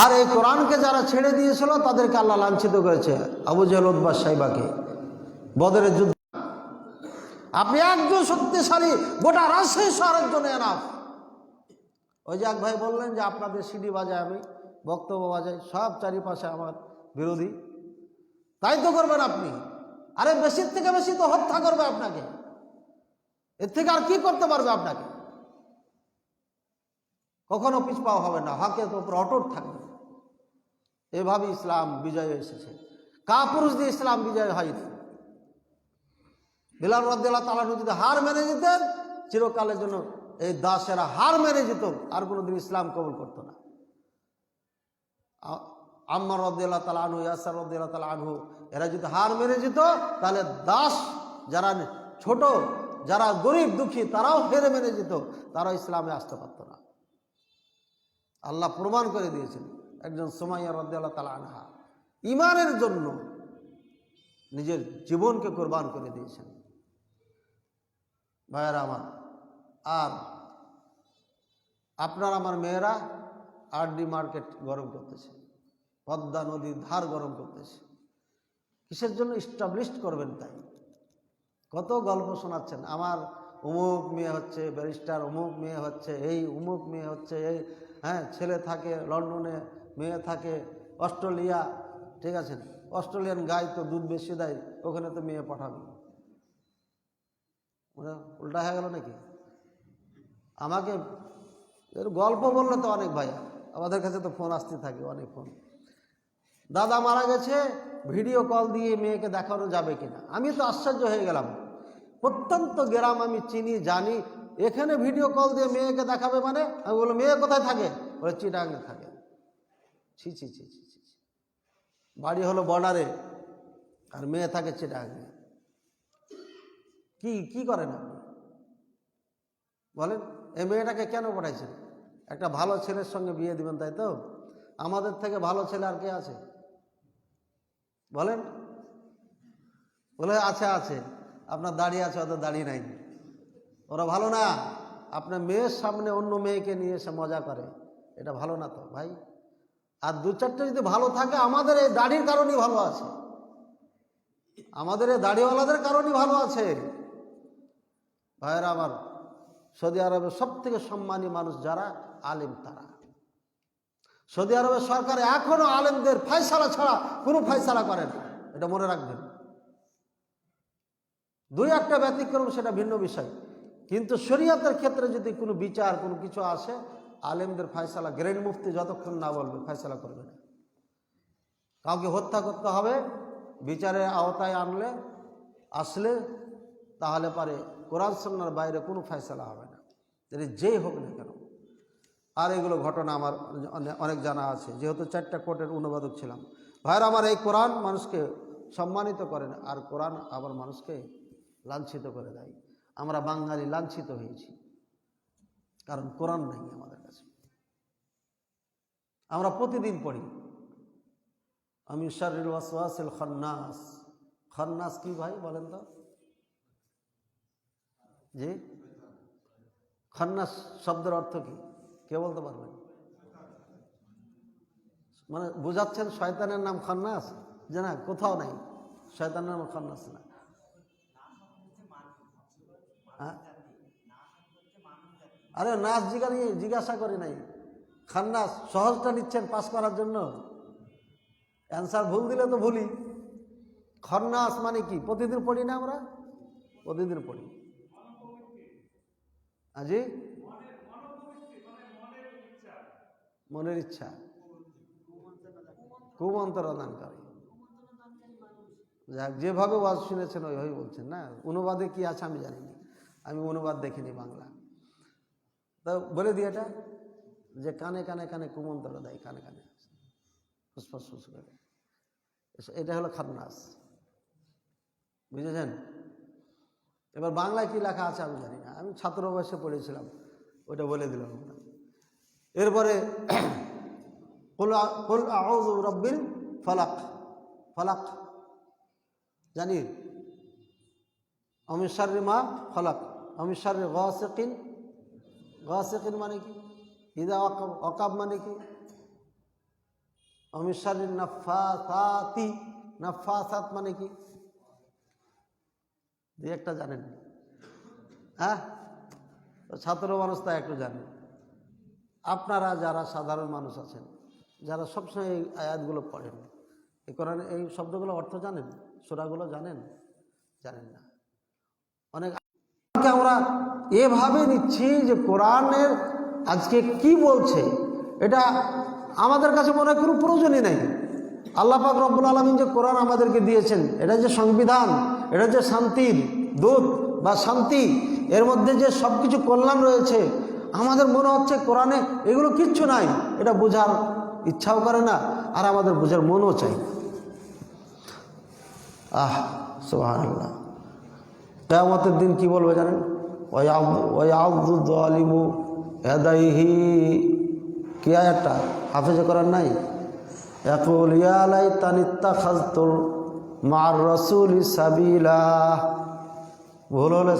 আর এই কোরআনকে যারা ছেড়ে দিয়েছিল তাদেরকে আল্লাহ লাঞ্ছিত করেছে। আবু জেহেল, উতবা, সাইবাকে বদরের যুদ্ধ। আপনি একজন শক্তিশালী গোটা রাজশাহী শহরের জন্য এনাফ। ওই যে এক ভাই বললেন যে আপনাদের সিডি বাজায়, আমি বক্তব্য বাজাই, সব চারিপাশে আমার বিরোধী। তাই তো করবেন আপনি। আরে বেশির থেকে বেশি তো হত্যা করবে আপনাকে, এর থেকে আর কি করতে পারবে আপনাকে? কখনো পিছপা হবে না, হকের উপর অটুট থাকবে। এভাবে ইসলাম বিজয় এসেছে। কাপুরুষ দিয়ে ইসলাম বিজয় হয়নি। বিলাল রাদিয়াল্লাহু তাআলা যদি হার মেনে যেতেন, চিরকালের জন্য এই দাসেরা হার মেনে যেত, আর কোনোদিন ইসলাম কবুল করতো না। আম্মার রাদিয়াল্লাহু তাআলা আনহু, ইয়াসার রাদিয়াল্লাহু তাআলা আনহু, এরা যদি হার মেনে যেত তাহলে দাস যারা ছোট, যারা গরিব দুঃখী, তারাও হেরে মেনে যেত, তারাও ইসলামে আসতে পারত না। আল্লাহ প্রমাণ করে দিয়েছেন। একজন সুমাইয়া রাদিয়াল্লাহু তাআলা আনহা ঈমানের জন্য নিজের জীবনকে কোরবান করে দিয়েছেন। ভাইয়েরা আমার, আর আপনার আমার মেয়েরা আরডি মার্কেট গরম করতেছে, পদ্মা নদীর ধার গরম করতেছে। কিসের জন্য? ইস্টাবলিশড করবেন তাই। কত গল্প শোনাচ্ছেন, আমার অমুক মেয়ে হচ্ছে ব্যারিস্টার, অমুক মেয়ে হচ্ছে এই, অমুক মেয়ে হচ্ছে এই। হ্যাঁ, ছেলে থাকে লন্ডনে, মেয়ে থাকে অস্ট্রেলিয়া। ঠিক আছে, অস্ট্রেলিয়ান গাই তো দুধ বেশি দেয়, ওখানে তো মেয়ে পাঠাবে। উল্টা হয়ে গেল নাকি? আমাকে এর গল্প বললে তো অনেক ভাই, আমাদের কাছে তো ফোন আসতে থাকে, অনেক ফোন। দাদা মারা গেছে, ভিডিও কল দিয়ে মেয়েকে দেখানো যাবে কিনা। আমি তো আশ্চর্য হয়ে গেলাম। প্রত্যন্ত গ্রাম আমি চিনি, জানি, এখানে ভিডিও কল দিয়ে মেয়েকে দেখাবে মানে? আমি বললাম মেয়ে কোথায় থাকে? বলে চিটাগাঙে থাকে। ছি ছি ছি ছি ছি, বাড়ি হলো বর্ডারে আর মেয়ে থাকে চিটাগাঙে। কি কি করেন আপনি বলেন? এই মেয়েটাকে কেন পাঠাইছেন? একটা ভালো ছেলের সঙ্গে বিয়ে দিবেন, তাই তো? আমাদের থেকে ভালো ছেলে আর কে আছে বলেন? বলে আছে আছে, আপনার দাড়ি আছে, ওদের দাড়ি নাই। ওরা ভালো না। আপনার মেয়ের সামনে অন্য মেয়েকে নিয়ে এসে মজা করে, এটা ভালো না তো ভাই। আর দু চারটে যদি ভালো থাকে, আমাদের এই দাড়ির কারণেই ভালো আছে, আমাদের এই দাড়িওয়ালাদের কারণেই ভালো আছে। ভাইয়েরা আমার, সৌদি আরবের সব থেকে সম্মানী মানুষ যারা আলেম, তারা। সৌদি আরবের সরকার এখনো আলেমদের ফয়সালা ছাড়া কোনো ফয়সালা করে না, এটা মনে রাখবেন। দুই একটা ব্যতিক্রম, সেটা ভিন্ন বিষয়, কিন্তু শরীয়তের ক্ষেত্রে যদি কোনো বিচার কোনো কিছু আসে, আলেমদের ফয়সালা, গ্র্যান্ড মুফতি যতক্ষণ না বলবে ফয়সালা করবে না। কাউকে হত্যা করতে হবে, বিচারের আওতায় আসলে তাহলে পারে কোরআন সুন্নাহর বাইরে কোনো ফয়সালা হবে না, যেই হোক না কেন। আর এগুলো ঘটনা আমার অনেক জানা আছে, যেহেতু 4টা কোর্টের অনুবাদক ছিলাম। ভাইরা আমার, এই কোরআন মানুষকে সম্মানিত করে না, আর কোরআন আবার মানুষকে লাঞ্ছিত করে দেয়। আমরা বাঙালি লাঞ্ছিত হয়েছি, কারণ কোরআন নেই আমাদের কাছে। আমরা প্রতিদিন পড়ি আমি শাররিল ওয়াসওয়াসিল খান্নাস। খান্নাস কি ভাই বলেন তো? জি, খান্নাস শব্দের অর্থ কি কে বলতে পারবেন? মানে বুঝাচ্ছেন শয়তানের নাম খান্নাস? যে না, কোথাও নাই শয়তানের নাম খান্নাস না। হ্যাঁ, আরে নাচ জিজ্ঞাসা করি নাই, খান্নাস সহজটা নিচ্ছেন পাস করার জন্য। অ্যান্সার ভুল দিলে তো ভুলি। খান্নাস মানে কি? প্রতিদিন পড়ি না আমরা? প্রতিদিন পড়ি। আজি মনের ইচ্ছা কুমন্ত্রণাদানকারী। যাক, যেভাবে ওয়াজ শুনেছেন ওইভাবে বলছেন না। অনুবাদে কি আছে আমি জানি না, আমি অনুবাদ দেখিনি বাংলা। তা বলে দিই এটা, যে কানে কানে কানে কুমন্ত্র দেয়, কানে কানে ফুসফুস ফুস করে, এটা হলো খান্নাস। বুঝেছেন? এবার বাংলায় কি লেখা আছে আমি জানি না, আমি ছাত্র বয়সে পড়েছিলাম, ওইটা বলে দিলাম। এরপরে কুল আউযু বিরাব্বিল ফালাক, ফালাক জানি, মিন শাররি মা ফালাক, মিন শাররি গাসিকিন, গাসিকিন মানে কি? ইযা ওয়াকাব মানে কি? মিন শাররি নাফাসাতি, নাফাসাত মানে কি? দুই একটা জানেন? হ্যাঁ, ছাত্র মানুষ তা একটু জানেন। আপনারা যারা সাধারণ মানুষ আছেন, যারা সবসময় এই আয়াতগুলো পড়েন, এই কোরআন এই শব্দগুলো অর্থ জানেন? সূরাগুলো জানেন? জানেন না। অনেক আমরা এভাবে নিচ্ছি যে কোরআনের আজকে কি বলছে এটা আমাদের কাছে মনে হয় কোনো প্রয়োজনই নেই। আল্লাহ পাক রব্বুল আলামিন যে কোরআন আমাদেরকে দিয়েছেন, এটা যে সংবিধান, এটা যে শান্তির দূত বা শান্তি, এর মধ্যে যে সব কিছু কল্যাণ রয়েছে, আমাদের মনে হচ্ছে কোরআনে এগুলো কিচ্ছু নাই। এটা বোঝার ইচ্ছাও করে না, আর আমাদের বোঝার মনও চাই। সুবহানাল্লাহ। কিয়ামতের দিন কি বলবে জানেন? ওয়ায়াযু যালিমু ইয়াদাইহি, কি আয়াতটা হাফেজে করার নাই? ইয়াকুল ইয়া লাইতানি ইত্তাখাযতু মা'আর রাসূলি সাবিলা। ভুল হলে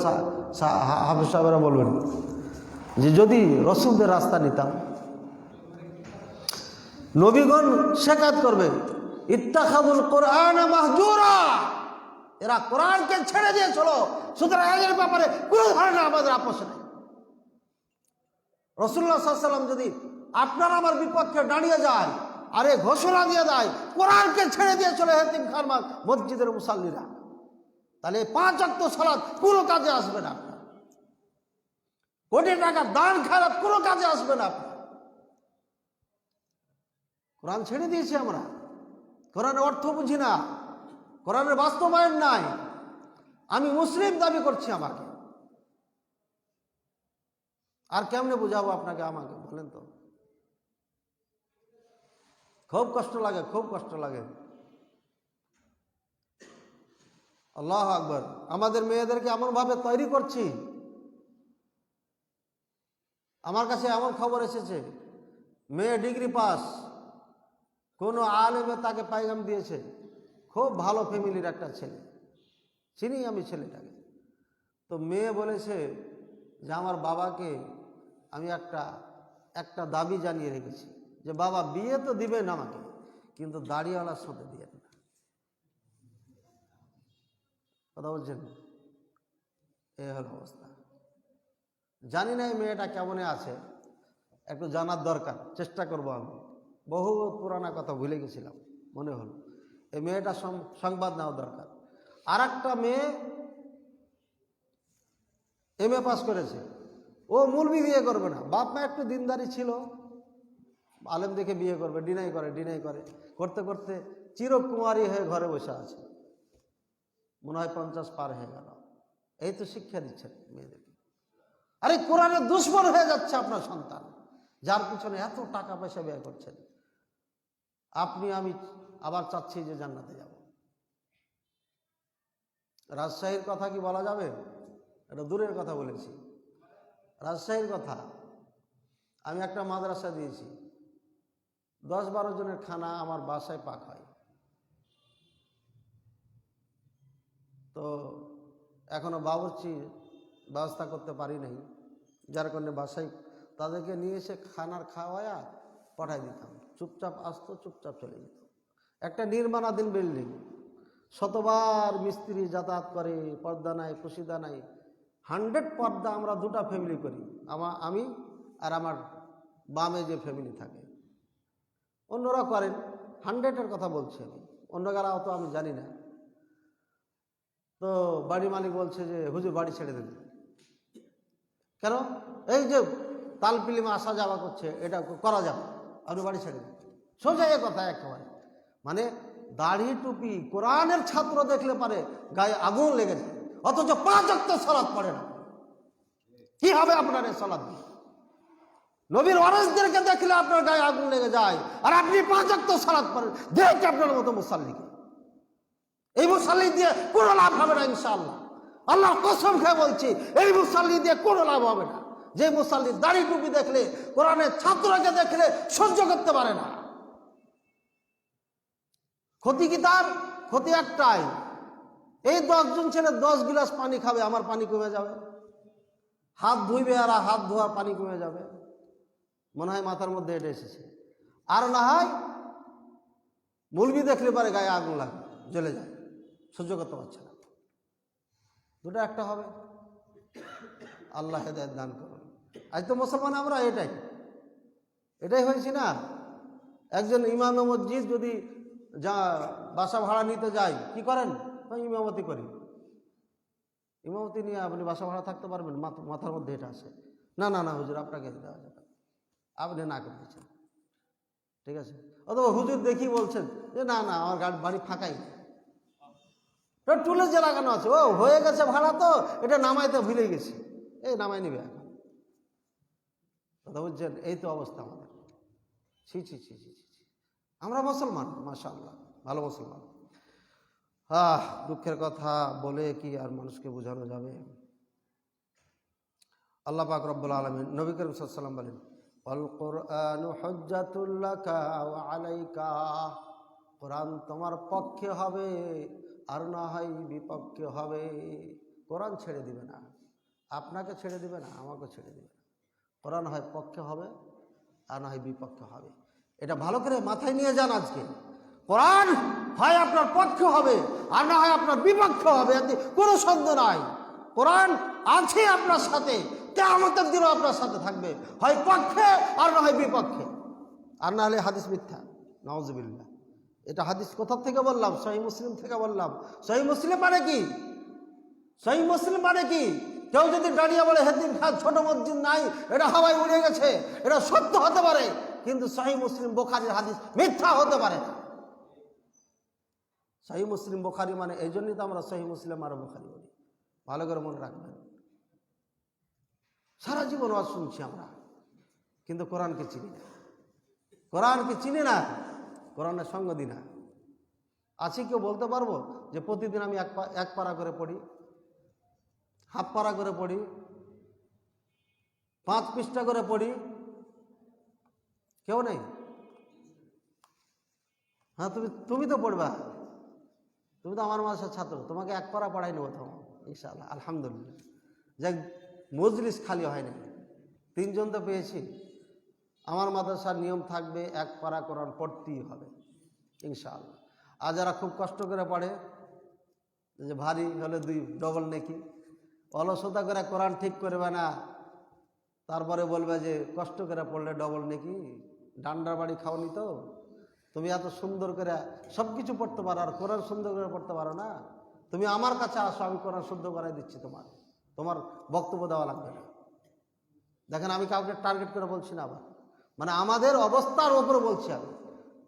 হাফেজ সাহেবরা বলবেন যে যদি রসুলদের রাস্তা নিতাম। নবীগণ শেখাত করবে ইত্তাখাযুল কোরআন মাহজুরা, এরা কোরআনকে ছেড়ে দিয়ে চলো, সুতরাং এর ব্যাপারে কোনো ধারণা আমাদের আপোষ নেই। রাসূলুল্লাহ সাল্লাল্লাহু আলাইহি ওয়াসাল্লাম যদি আপনার আমার বিপক্ষে দাঁড়িয়ে যায় আরে ঘোষণা দিয়ে দেয় কোরআনকে ছেড়ে দিয়ে চলে এতিমখানা মসজিদের মুসাল্লিরা, তাহলে 5 ওয়াক্ত সালাত কোনো কাজে আসবে না। কোটি টাকা দান খারাপ কোনো কাজে আসবে না। কোরআন ছেড়ে দিয়েছি আমরা, কোরআনের অর্থ বুঝি না, কোরআনের বাস্তবায়ন নাই। আমি মুসলিম দাবি করছি আমাকে, আর কেমনে বুঝাবো আপনাকে? আমাকে বলেন তো। খুব কষ্ট লাগে, খুব কষ্ট লাগে। আল্লাহু আকবার। আমাদের মেয়েদেরকে এমনভাবে তৈরি করছি, আমার কাছে এমন খবর এসেছে মেয়ে ডিগ্রি পাস, কোনো আলেমে তাকে পায়গাম দিয়েছে, খুব ভালো ফ্যামিলির একটা ছেলে, চিনি আমি ছেলেটাকে। তো মেয়ে বলেছে যে আমার বাবাকে আমি একটা দাবি জানিয়ে রেখেছি যে বাবা বিয়ে তো দিবেন আমাকে, কিন্তু দাড়িওয়ালার সাথে দিয়েন না। কথা বলছেন? এই হল অবস্থা। জানি না এই মেয়েটা কেমন আছে, একটু জানার দরকার, চেষ্টা করব আমি। বহু পুরানা কথা ভুলে গেছিলাম, মনে হলো এই মেয়েটা সংবাদ নেওয়া দরকার। আর একটা মেয়ে MA পাস করেছে, ও মৌলবি বিয়ে করবে না, বাপ মা একটু দিনদারি ছিল, আলেম দেখে বিয়ে করবে, ডিনাই করে করতে করতে চিরকুমারী হয়ে ঘরে বসে আছে, মনে হয় 50 পার হয়ে গেল। এই তো শিক্ষা দিচ্ছেন মেয়েদেরকে। আরে কোরআনের দুশ্মন হয়ে যাচ্ছে আপনার সন্তান, যার পিছনে এত টাকা পয়সা ব্যয় করছেন। আপনি আমি আবার চাচ্ছি যে জান্নাতে যাব। রাজশাহীর কথা কি বলা যাবে? এটা দূরের কথা বলেছি। রাজশাহীর কথা, আমি একটা মাদ্রাসা দিয়েছি, 10-12 জনের খানা আমার বাসায় পাক হয়। তো এখনো বাবুর্চি ব্যবস্থা করতে পারি নাই, যার কারণে বাসায় তাদেরকে নিয়ে এসে খানার খাওয়ায়া পাঠাই দিতাম। চুপচাপ আসতো, চুপচাপ চলে যেত। একটা নির্মাণাধীন বিল্ডিং, শতবার মিস্ত্রি যাতায়াত করে, পর্দা নাই, পুশিদা নাই, 100 পর্দা। আমরা 2টা ফ্যামিলি করি, আমি আর আমার বামে যে ফ্যামিলি থাকে। অন্যরা করেন, 100-এর কথা বলছি আমি, অন্য গারাও তো আমি জানি না। তো বাড়ি মালিক বলছে যে হুজুর বাড়ি ছেড়ে দেন। কেন? এই যে তালপিলিমে আসা যাওয়া করছে, এটা করা যাবে, আপনি বাড়ি ছেড়ে দেন। সোজা এ কথা একেবারে। মানে দাড়ি টুপি কোরআনের ছাত্র দেখলে পারে গায়ে আগুন লেগে যায়, অথচ 5 ওয়াক্ত সালাত পড়ে না। কি হবে আপনার এই সালাত দিয়ে? নবীর ওয়ারিসদেরকে দেখলে আপনার গায়ে আগুন লেগে যায়, আর আপনি 5 ওয়াক্ত সালাত পড়েন। দেখে আপনার মতো মুসাল্লিকে, এই মুসাল্লি দিয়ে কোনো লাভ হবে না ইনশাআল্লাহ। আল্লাহর কসম খেয়ে বলছি, এই মুসাল্লি দিয়ে কোনো লাভ হবে না। যে মুসাল্লি দাড়ি টুপি দেখলে, কোরআনের ছাত্রকে দেখলে সহ্য করতে পারে না। ক্ষতি কি তার? ক্ষতি একটাই, এই 10 জন ছেলে 10 গিলাস পানি খাবে, আমার পানি কমে যাবে। হাত ধুইবে আর হাত ধোয়ার পানি কমে যাবে। মনে হয় মাথার মধ্যে এটা এসেছে। আর না হয় মুলবি দেখলে পারে গায়ে আগুন লাগে, জ্বলে যায়, সহ্য করতে পারছে না। দুটো একটা হবে। আল্লাহ হেদায়েত দান করুন। আজ তো মুসলমান আমরা এটাই হয়েছি না। একজন ইমাম মসজিদ যদি যা বাসা ভাড়া নিতে যায়, কি করেন? ইমামতি করি। ইমামতি নিয়ে আপনি বাসা ভাড়া থাকতে পারবেন? মাথার মধ্যে এটা আসে, না না না হুজুর আপনাকে দেওয়া যাবে, আপনি না করে দিচ্ছেন, ঠিক আছে। অথবা হুজুর দেখি বলছেন যে না না আমার বাড়ি ফাঁকাই, টুলে যে লাগানো আছে, ও হয়ে গেছে ভাড়া, তো এটা নামাইতে ভুলে গেছি, এই নামাই নিবে এখন। কথা বুঝছেন? এই তো অবস্থা আমাদের। ছি ছি ছি ছি ছি। আমরা মুসলমান, মাশাআল্লাহ, ভালো মুসলমান। দুঃখের কথা বলে কি আর মানুষকে বোঝানো যাবে? আল্লাহ পাক রব্বুল আলামিন, নবী করিম সাল্লাল্লাহু আলাইহি ওয়াসাল্লাম বলেন, আল কুরআনু হুজ্জাতুল লাকা ওয়া আলাইকা। কোরআন তোমার পক্ষে হবে আর না হয় বিপক্ষে হবে। কোরআন ছেড়ে দিবে না, আপনাকে ছেড়ে দিবে না, আমাকে ছেড়ে দিবে না। কোরআন হয় পক্ষে হবে আর না হয় বিপক্ষে হবে। এটা ভালো করে মাথায় নিয়ে যান আজকে। কোরআন হয় আপনার পক্ষে হবে আর না হয় আপনার বিপক্ষে হবে, এতে কোনো সন্দেহ নাই। কোরআন আছে আপনার সাথে, কিয়ামতের দিনও আপনার সাথে থাকবে, হয় পক্ষে আর না হয় বিপক্ষে। আর না হলে হাদিস মিথ্যা, নাউজুবিল্লাহ। এটা হাদিস কোথা থেকে বললাম? সহিহ মুসলিম থেকে বললাম। সহিহ মুসলিম মানে কি? সহিহ মুসলিম মানে কি? কেউ যদি দাঁড়িয়ে বলে হেদিম খান ছোট মসজিদ নাই, এটা হাওয়ায় উড়ে গেছে, এটা সত্য হতে পারে, কিন্তু সহিহ মুসলিম বুখারীর হাদিস মিথ্যা হতে পারে না। সহিহ মুসলিম বুখারী মানে এই জন্যই তো আমরা সহিহ মুসলিম আর বুখারী বলি। ভালো করে মনে রাখবেন। সারা জীবন ওয়াজ শুনছি আমরা, কিন্তু কোরআনকে চিনি না। কোরআনকে চিনি না, কোরআনের সঙ্গ দিই না। আছে কেউ বলতে পারবো যে প্রতিদিন আমি এক পারা করে পড়ি, হাফ পারা করে পড়ি, 5 পৃষ্ঠা করে পড়ি? কেউ নেই। হ্যাঁ, তুমি তো পড়বা, তুমি তো আমার মাদ্রাসার ছাত্র, তোমাকে এক পারা পড়াই নেবো তো ইনশাআল্লাহ। আলহামদুলিল্লাহ, যাক মজলিস খালি হয় না, 3 জন তো পেয়েছি। আমার মাদ্রাসার নিয়ম থাকবে 1 পারা কোরআন পড়তেই হবে ইনশাআল্লাহ। আর যারা খুব কষ্ট করে পড়ে, যে ভারী হলে 2 ডবল নেকি, অলসতা করে কোরআন ঠিক করবে না, তারপরে বলবে যে কষ্ট করে পড়লে ডবল নেকি। ডান্ডার বাড়ি খাওনি তো, তুমি এত সুন্দর করে সব কিছু পড়তে পারো আর কোরআন সুন্দর করে পড়তে পারো না। তুমি আমার কাছে আসো, আমি কোরআন শুদ্ধ করাই দিচ্ছি, তোমার বক্তব্য দেওয়া লাগবে না। দেখেন, আমি কাউকে টার্গেট করে বলছি না, আবার মানে আমাদের অবস্থার ওপরে বলছি আমি।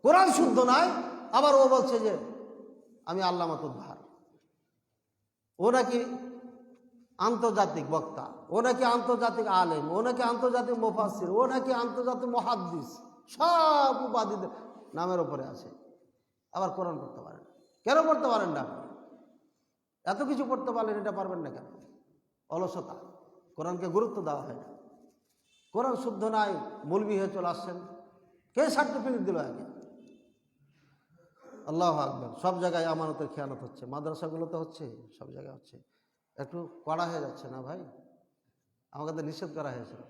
কোরআন শুদ্ধ নয়, আবার ও বলছে যে আমি আল্লামা তুদ্দার, ও নাকি আন্তর্জাতিক বক্তা, ও নাকি আন্তর্জাতিক আলেম, ও নাকি আন্তর্জাতিক মুফাসসির, ও নাকি আন্তর্জাতিক মুহাদ্দিস, সব উপাধিদের নামের উপরে আছে। আবার কোরআন পড়তে পারেন। কেন পড়তে পারেন না? এত কিছু পড়তে পারলেন, এটা পারবেন না কেন? অলসতা। কোরআনকে গুরুত্ব দেওয়া হয় না। কোরআন শুদ্ধ নাই, মৌলবি হয়ে চলে আসছেন। কে সার্টিফিকেট দিল আগে? আল্লাহু আকবার। সব জায়গায় আমানতের খেয়ানত হচ্ছে, মাদ্রাসাগুলোতে হচ্ছে, সব জায়গায় হচ্ছে। একটু কড়া হয়ে যাচ্ছে না ভাই? আমাকে তো নিষেধ করা হয়েছিল,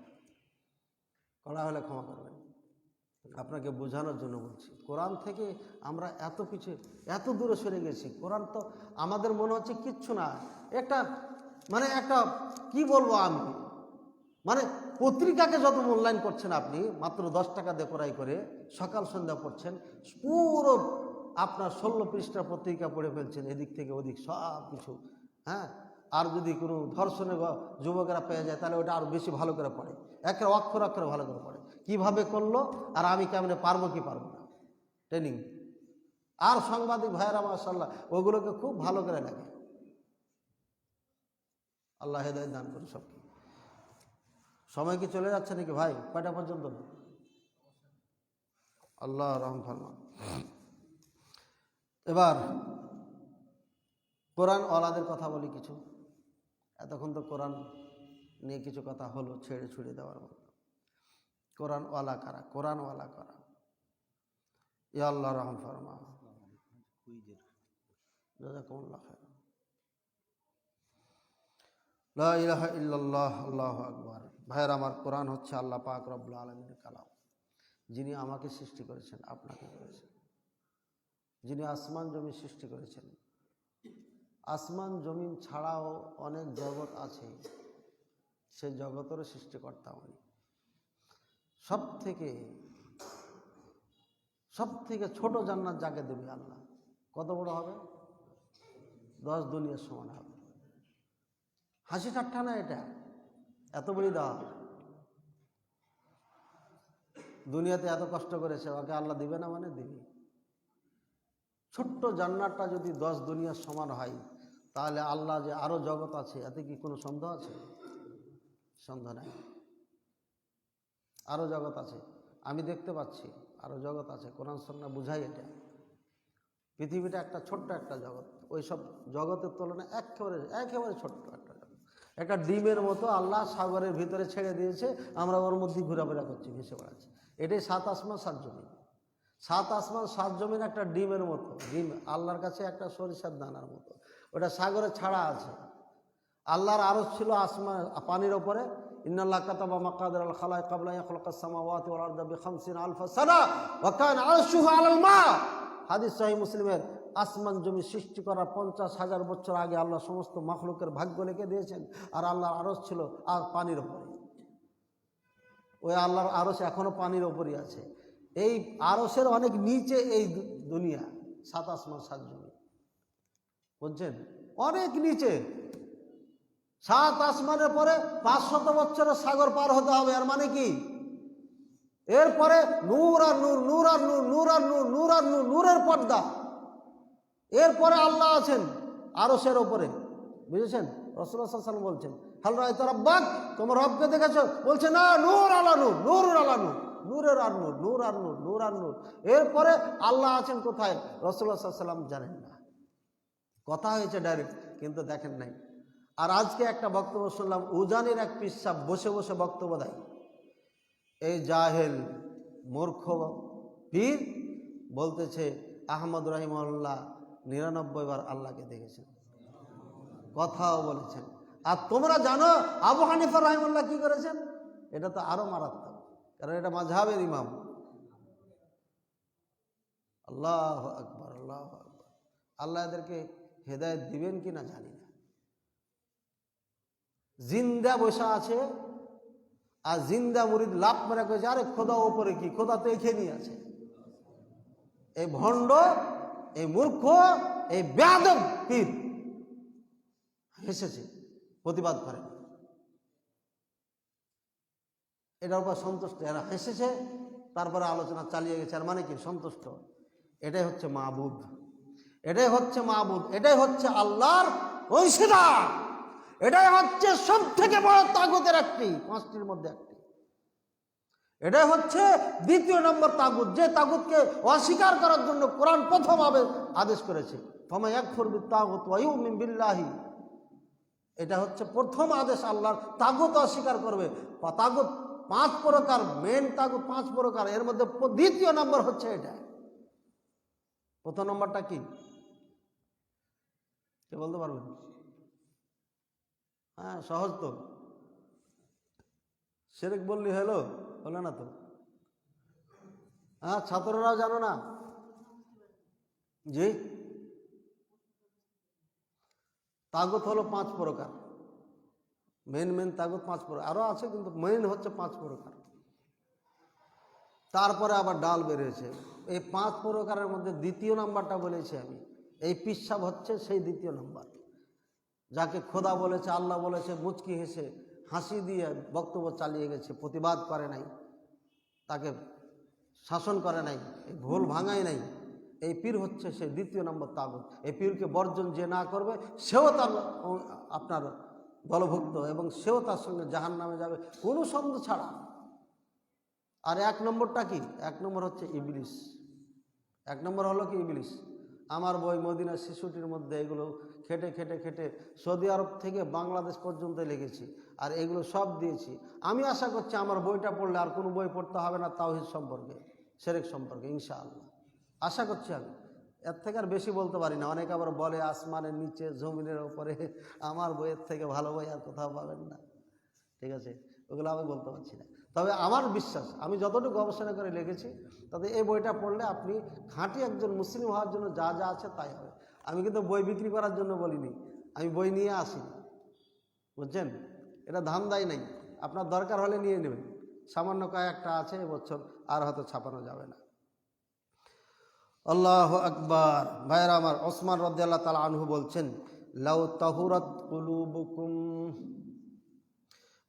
কড়া হলে ক্ষমা করবেন। আপনাকে বোঝানোর জন্য বলছি, কোরআন থেকে আমরা এত পিছিয়ে, এত দূরে সরে গেছি। কোরআন তো আমাদের মনে হচ্ছে কিচ্ছু না, একটা একটা কি বলবো আমি, পত্রিকাকে যত মূল্যায়ন করছেন আপনি, মাত্র 10 টাকা দিয়ে ক্রয় করে সকাল সন্ধ্যা পড়ছেন, পুরো আপনার 16 পৃষ্ঠা পত্রিকা পড়ে ফেলছেন, এদিক থেকে ওদিক সব কিছু। হ্যাঁ, আর যদি কোনো ধর্ষণের যুবকেরা পেয়ে যায় তাহলে ওটা আরও বেশি ভালো করে পড়ে, একের অক্ষর অক্ষরে ভালো করে পড়ে, কিভাবে করলো আর আমি কেমনে পারবো কি পারবো না, ট্রেনিং। আর সাংবাদিক ভাইয়েরা মাশাআল্লাহ ওগুলোকে খুব ভালো করে লাগে। আল্লাহ হেদায়েত দান করে সবকে। সময় কি চলে যাচ্ছে নাকি ভাই? কয়টা পর্যন্ত? আল্লাহ রহম ফরমান। এবার কোরআন ওয়ালাদের কথা বলি কিছু। এতক্ষণ তো কোরআন নিয়ে কিছু কথা হলো, ছেড়ে ছুড়ে দেওয়ার মতো। কোরআন ওয়ালা কারা? কোরআন ওয়ালা কারা? ইয়া আল্লাহ রহম ফরমা। জাযাকুমুল্লাহ খায়র। লা ইলাহা ইল্লাল্লাহ, আল্লাহু আকবার। ভাইয়ের আমার, কোরআন হচ্ছে আল্লাহ পাক রব্বুল আলামিনের কালাম। যিনি আমাকে সৃষ্টি করেছেন, আপনাকে করেছেন, যিনি আসমান জমিন সৃষ্টি করেছেন। আসমান জমিন ছাড়াও অনেক জগৎ আছে, সেই জগতেরও সৃষ্টিকর্তা উনি। সব থেকে ছোট জান্নাত যাকে দেবে আল্লাহ, কত বড় হবে? 10 দুনিয়ার সমান হবে। হাসি ঠাট্টা না এটা, এত বড়ই দেওয়া। দুনিয়াতে এত কষ্ট করেছে, ওকে আল্লাহ দিবে না? মানে দিবে। ছোট্ট জান্নাতটা যদি 10 দুনিয়ার সমান হয়, তাহলে আল্লাহ যে আরো জগৎ আছে, এতে কি কোনো সন্দেহ আছে? সন্দেহ নাই। আরো জগৎ আছে, আমি দেখতে পাচ্ছি আরো জগৎ আছে। কোরআন সুন্নাহ বুঝাই এটা। পৃথিবীটা একটা ছোট্ট একটা জগৎ, ওই সব জগতের তুলনায় একেবারে ছোট্ট একটা জগৎ। একটা ডিমের মতো আল্লাহ সাগরের ভিতরে ছেড়ে দিয়েছে, আমরা ওর মধ্যে ঘোরাফেরা করছি, ভেসে বেড়াচ্ছি। এটাই 7 আসমান 7 জমিন। 7 আসমান 7 জমিন একটা ডিমের মতো। ডিম আল্লাহর কাছে একটা সরিষার দানার মতো, ওটা সাগরে ছাড়া আছে। আল্লাহর আরশ ছিল আসমান পানির ওপরে। ইন্নাল্লাহ কাতাবা মাকাদিরাল খালাইক ক্বাবলা ইয়াখলুকাস সামাওয়াতি ওয়াল আরদা বি50 আলফা সানা ওয়া কানা আরশুহু আলাল মা। হাদিস সহিহ মুসলিমের। আসমান জমি সৃষ্টি করার 50,000 বছর আগে আল্লাহ সমস্ত মাখলুকের ভাগ্য লিখে দিয়েছেন, আর আল্লাহর আরশ ছিল আর পানির ওপরে। ওই আল্লাহর আরশ এখনো পানির ওপরই আছে। এই আরশের অনেক নিচে এই দুনিয়া, 7 আসমান 7 জমি, বুঝছেন? অনেক নিচে। 7 আসমানের পরে 500 বছরের সাগর পার হতে হবে। আর মানে কি? এরপরে নূর আর নূর, নূর আর নূর, নূর আর নূর, নূর আর নূর, নূরের পর্দা। এরপরে আল্লাহ আছেন আরশের ওপরে, বুঝেছেন? রাসূলুল্লাহ সাল্লাল্লাহু আলাইহি ওয়াসাল্লাম বলছেন, হাল রাআইতা রাব্বাক, তোমার রবকে দেখেছো? বলছে না, নূর আলা নূর, নূর আলা নূর, নূরের আর নূর, নূর আর নূর, নূর আর নূর। এরপরে আল্লাহ আছেন কোথায়? রাসূলুল্লাহ সাল্লাল্লাহু আলাইহি ওয়াসাল্লাম জানেন না। কথা হয়েছে ডাইরেক্ট, কিন্তু দেখেন নাই। আর আজকে একটা বক্তব্য শুনলাম, উজানির এক পিসাব বসে বসে বক্তব্য দেয়। এই জাহেল মূর্খ পীর বলতেছে আহমদ রাহিমাহুল্লাহ 99 বার আল্লাহকে দেখেছেন, কথাও বলেছেন। আর তোমরা জানো আবু হানিফা রাহিমাহুল্লাহ কি করেছেন? এটা তো আরো মারাত্মক, কারণ এটা মাযহাবের ইমাম। আল্লাহু আকবার, আল্লাহু আকবার। আল্লাহ এদেরকে হেদায়েত দিবেন কিনা জানি না। জিন্দা বসা আছে, আর জিন্দা মুরিদ লাভ মেরে কয়েছে আরে খোদা ওপরে কি, খোদা তো এখানেই আছে। এই ভণ্ড, এই মূর্খ, এই বেয়াদব পীর হেসেছে, প্রতিবাদ করে, এটার উপর সন্তুষ্ট। এরা হেসেছে, তারপরে আলোচনা চালিয়ে গেছে। আর মানে কি? সন্তুষ্ট। এটাই হচ্ছে মাবুদ, এটাই হচ্ছে মাবুদ, এটাই হচ্ছে আল্লাহর অংশীদার, এটাই হচ্ছে সব থেকে বড় তাগুতের একটি, পাঁচটির মধ্যে একটি। এটাই হচ্ছে দ্বিতীয় নম্বর তাগুত, যে তাগুতকে অস্বীকার করার জন্য কোরআন প্রথম আদেশ করেছে, ফামান ইয়াকফুর বিত-তাগুত ওয়া ইউমিন বিল্লাহি। এটা হচ্ছে প্রথম আদেশ আল্লাহর, তাগুত অস্বীকার করবে। তাগুত 5 প্রকার, মেন তাগুত 5 প্রকার, এর মধ্যে দ্বিতীয় নম্বর হচ্ছে এটা। প্রথম নম্বরটা কি কে বলতে পারবেন? হ্যাঁ, সহজ তো, শিরক বললি হলো, হলো না তো? হ্যাঁ, ছাত্ররাও জানো না? জি, তাগুত হলো 5 প্রকার, মেন তাগুত 5 প্রকার, আরো আছে কিন্তু মেন হচ্ছে 5 প্রকার। তারপরে আবার ডাল বেরিয়েছে। এই 5 প্রকারের মধ্যে দ্বিতীয় নাম্বারটা বলেছি আমি, এই পিসাব হচ্ছে সেই দ্বিতীয় নাম্বার, যাকে খোদা বলেছে, আল্লাহ বলেছে, মুচকি হেসে হাসি দিয়ে বক্তব্য চালিয়ে গেছে, প্রতিবাদ করে নাই, তাকে শাসন করে নাই, এই ভুল ভাঙাই নাই। এই পীর হচ্ছে সেই দ্বিতীয় নম্বর তাগুত। এই পীরকে বর্জন যে না করবে সেও তার আপনার দলভুক্ত, এবং সেও তার সঙ্গে জাহান্নামে যাবে কোনো সন্দেহ ছাড়া। আর 1 নম্বরটা কি? 1 নম্বর হচ্ছে ইবলিস। 1 নম্বর হলো কি? ইবলিস। আমার বই মদিনা শিশুটির মধ্যে এগুলো খেটে খেটে খেটে সৌদি আরব থেকে বাংলাদেশ পর্যন্ত লিখেছি, আর এগুলো সব দিয়েছি। আমি আশা করছি আমার বইটা পড়লে আর কোনো বই পড়তে হবে না তাওহীদ সম্পর্কে, শিরক সম্পর্কে, ইনশাআল্লাহ আশা করছি। আমি এর থেকে আর বেশি বলতে পারি না। অনেকে আবার বলে আসমানের নিচে, জমিনের ওপরে, আমার বইয়ের থেকে ভালো বই আর কোথাও পাবেন না। ঠিক আছে, ওগুলো আমি বলতে পারছি না। তবে আমার বিশ্বাস, আমি যতটুকু গবেষণা করে লিখেছি, তাতে এই বইটা পড়লে আপনি খাঁটি একজন মুসলিম হওয়ার জন্য যা যা আছে তাই হবে। আমি কিন্তু বই বিক্রি করার জন্য বলিনি, আমি বই নিয়ে আসি, বুঝছেন? এটা ধান্দাই নাই, আপনার দরকার হলে নিয়ে নেবেন। সামান্য কয়েকটা আছে, এবছর আর হয়তো ছাপানো যাবে না। আল্লাহু আকবার। ভাইরা আমার, ওসমান রাদিয়াল্লাহু তাআলা আনহু বলছেন, লাউ তাহুরাত কুলুবুকুম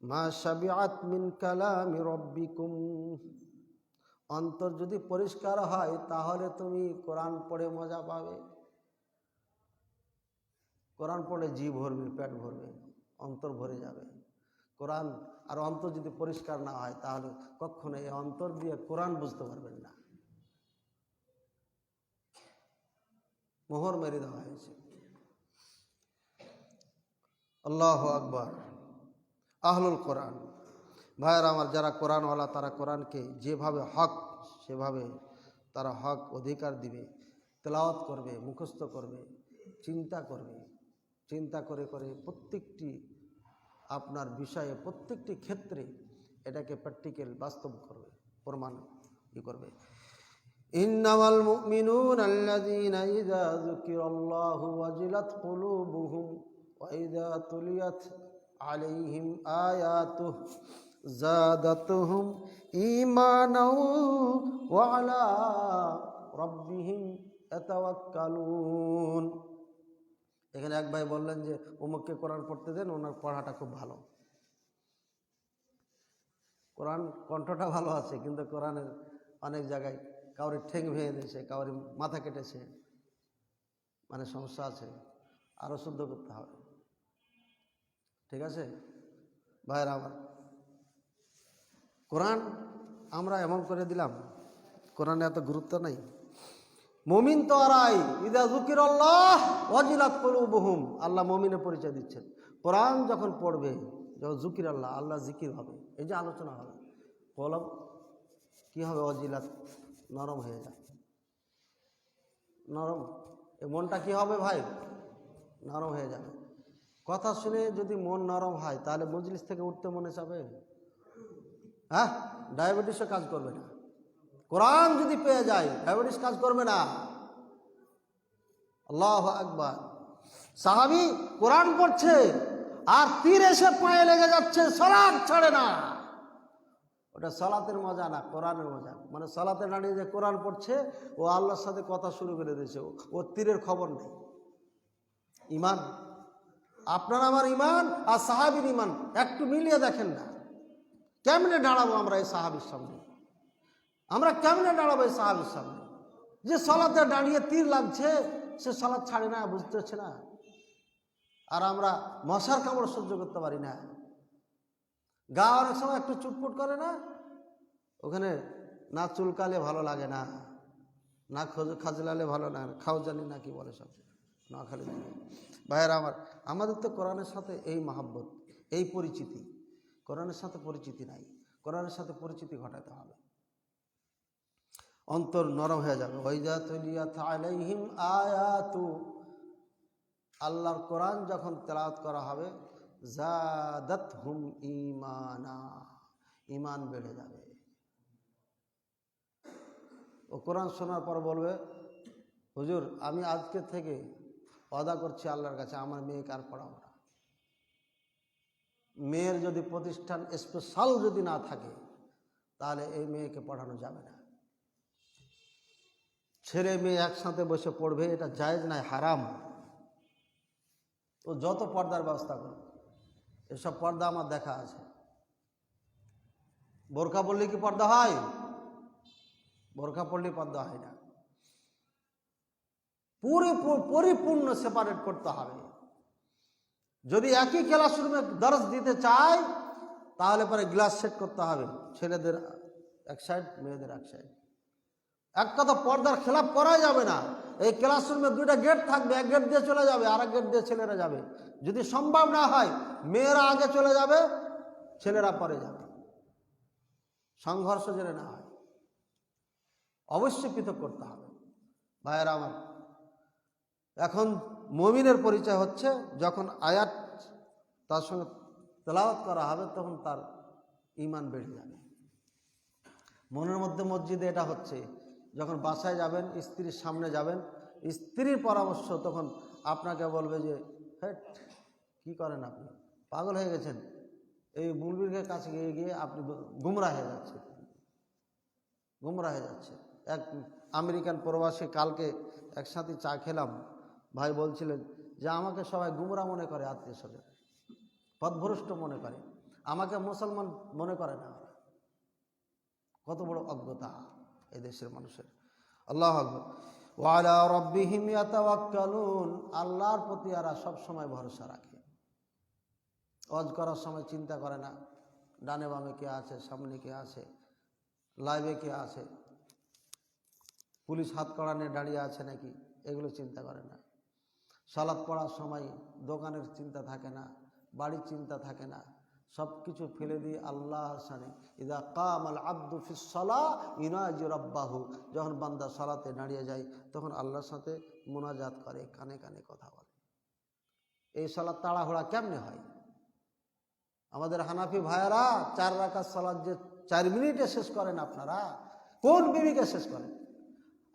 মা শাবিআত মিন কালামি রাব্বিকুম। অন্তর যদি পরিষ্কার হয় তাহলে তুমি কোরআন পড়ে মজা পাবে। কোরআন পড়ে জি ভরবে, পেট ভরবে, অন্তর ভরে যাবে। কোরআন আর অন্তর যদি পরিষ্কার না হয় তাহলে কখনো এই অন্তর দিয়ে কোরআন বুঝতে পারবেন না। মোহর মেরে দেওয়া হয়েছে। আল্লাহু আকবার। আহলুল কোরআন, ভাইয়েরা আমার, যারা কোরআনওয়ালা তারা কোরআনকে যেভাবে হক সেভাবে তারা হক অধিকার দিবে, তেলাওয়াত করবে, মুখস্থ করবে, চিন্তা করবে, চিন্তা করে করে প্রত্যেকটি আপনার বিষয়ে, প্রত্যেকটি ক্ষেত্রে এটাকে প্র্যাকটিক্যাল বাস্তব করবে, প্রমাণ করবে। ইন্নামাল মুমিনুনা আল্লাযীনা ইযা যুকিরাল্লাহু ওয়াজিলাত কুলুবুহুম ওয়া ইযা তুলিয়াত আলাইহিম আয়াতুহু যাদাতুহুম ঈমানাও ওয়া আলা রাব্বিহিম ইয়াতাওয়াক্কালুন। এখানে এক ভাই বললেন যে অমুককে কোরআন পড়তে দেন, ওনার পড়াটা খুব ভালো, কোরআন কণ্ঠটা ভালো আছে, কিন্তু কোরআনের অনেক জায়গায় কাউরি ঠ্যাং ভেঙে দিয়েছে, কাউরি মাথা কেটেছে, মানে সমস্যা আছে, আরও শুদ্ধ করতে হবে। ঠিক আছে ভাইরা আমার, কোরআন আমরা এমন করে দিলাম, কোরআনে এত গুরুত্ব নাই। মুমিন তো আরাই ইযা যুকিরাল্লাহ ওয়াজিলাত কুলুবুহুম, আল্লাহ মুমিনের পরিচয় দিচ্ছেন। কোরআন যখন পড়বে, যখন যুকিরাল্লাহ, আল্লাহ জিকির হবে, এই যে আলোচনা হবে, কলব কি হবে? ওয়াজিলাত, নরম হয়ে যায়, নরম। এই মনটা কি হবে ভাই? নরম হয়ে যাবে। কথা শুনে যদি মন নরম হয় তাহলে মজলিস থেকে উঠতে মনে চাবে? হ্যাঁ, ডায়াবেটিসও কাজ করবে না। কোরআন যদি পেয়ে যায় ডায়াবেটিস কাজ করবে না। আল্লাহু আকবার। সাহাবী কোরআন পড়ছে আর তীর এসে পায়ে লেগে যাচ্ছে, সালাত ছাড়ে না। ওটা সালাতের মজা না, কোরআনের মজা। মানে সালাতে দাঁড়িয়ে যে কোরআন পড়ছে, ও আল্লাহর সাথে কথা শুরু করে দিয়েছে, ও তীরের খবর নেই। ইমান, আপনার আমার ইমান আর সাহাবীর ইমান একটু মিলিয়ে দেখেন না। কেমনে দাঁড়াবো আমরা এই সাহাবীর সামনে? আমরা কেমনে দাঁড়াবো এই সাহাবীর সামনে? যে সালাতে দাঁড়িয়ে তীর লাগছে সে সালাত ছাড়ে না, বুঝতে হচ্ছে না। আর আমরা মশার কামড় সহ্য করতে পারি না, গা অনেক সময় একটু চুটপুট করে না, ওখানে না চুলকালে ভালো লাগে না, না খাজলালে ভালো না, খাও জানি না কি বলে সব, না খালি ভাইয়েরা আমার, আমাদের তো কোরআনের সাথে এই মহাব্বত, এই পরিচিতি, কোরআনের সাথে পরিচিতি নাই। কোরআনের সাথে পরিচিতি ঘটাতে হবে, অন্তর নরম হয়ে যাবে। ওয়াইজা তুলিয়াত আলাইহিম আয়াতু, আল্লাহর কোরআন যখন তেলাওয়াত করা হবে, জাদাতহুম ঈমানা, ঈমান বেড়ে যাবে। ও কোরআন শোনার পর বলবে, হুজুর আমি আজকে থেকে ওয়াদা করছি আল্লাহর কাছে আমার মেয়েকে আর পড়াবো না। মেয়ের যদি প্রতিষ্ঠান স্পেশাল যদি না থাকে তাহলে এই মেয়েকে পড়ানো যাবে না। ছেলে মেয়ে একসাথে বসে পড়বে, এটা জায়েজ নাই, হারাম। তো যত পর্দার ব্যবস্থা করো, এসব পর্দা আমার দেখা আছে। বোরকা পড়লে কি পর্দা হয়? বোরকা পড়লে পর্দা হয় না। পরিপূর্ণ সেপারেট করতে হবে। যদি একই ক্লাসরুমে দরস দিতে চায় তাহলে পরে গ্লাস সেট করতে হবে, ছেলেদের এক সাইড, মেয়েদের এক সাইড। এক কথা, পর্দার খেলাপ করা যাবে না। এই ক্লাসরুমে দুইটা গেট থাকবে, এক গেট দিয়ে চলে যাবে, আর এক গেট দিয়ে ছেলেরা যাবে। যদি সম্ভব না হয় মেয়েরা আগে চলে যাবে, ছেলেরা পরে যাবে, সংঘর্ষ যেন না হয়। অবশ্যই পৃথক করতে হবে। ভাইয়েরা আমার, এখন মুমিনের পরিচয় হচ্ছে যখন আয়াত তার সঙ্গে তেলাওয়াত করা হবে তখন তার ঈমান বেড়ে যাবে। মনের মধ্যে মসজিদে এটা হচ্ছে, যখন বাসায় যাবেন, স্ত্রীর সামনে যাবেন, স্ত্রীর পরামর্শ তখন আপনাকে বলবে যে হেট, কি করেন আপনি, পাগল হয়ে গেছেন, এই মুলবির কাছে গিয়ে গিয়ে আপনি গুমরা হয়ে যাচ্ছে, গুমরা হয়ে যাচ্ছে। এক আমেরিকান প্রবাসী, কালকে একসাথে চা খেলাম, ভাই বলছিলেন যে আমাকে সবাই গুমরা মনে করে, আত্মীয় স্বজন পথভ্রষ্ট মনে করে, আমাকে মুসলমান মনে করে না। কত বড় অজ্ঞতা এই দেশের মানুষের। আল্লাহু আকবার। ওয়া আলা রাব্বিহিম ইয়াতাওয়াক্কালুন, আল্লাহর প্রতি এরা সব সময় ভরসা রাখে। ওয়াজ করার সময় চিন্তা করে না ডানে বামে কে আছে, সামনে কে আছে, লাইভে কে আছে, পুলিশ হাত কড়া নিয়ে দাঁড়িয়ে আছে নাকি, এগুলো চিন্তা করে না। সালাত পড়ার সময় দোকানের চিন্তা থাকে না, বাড়ির চিন্তা থাকে না, সব কিছু ফেলে দিয়ে আল্লাহর সামনে, ইযা কামাল আব্দু ফিস সালাহ ইউনাজি রাব্বাহু, যখন বান্দা সালাতে দাঁড়িয়ে যায় তখন আল্লাহর সাথে মুনাজাত করে, কানে কানে কথা বলে। এই সালাত তাড়াহুড়া কেমনে হয়? আমাদের হানাফি ভাইয়েরা 4 রাকাত সালাত যে 4 মিনিটে শেষ করেন, আপনারা কোন বিবিকে শেষ করেন?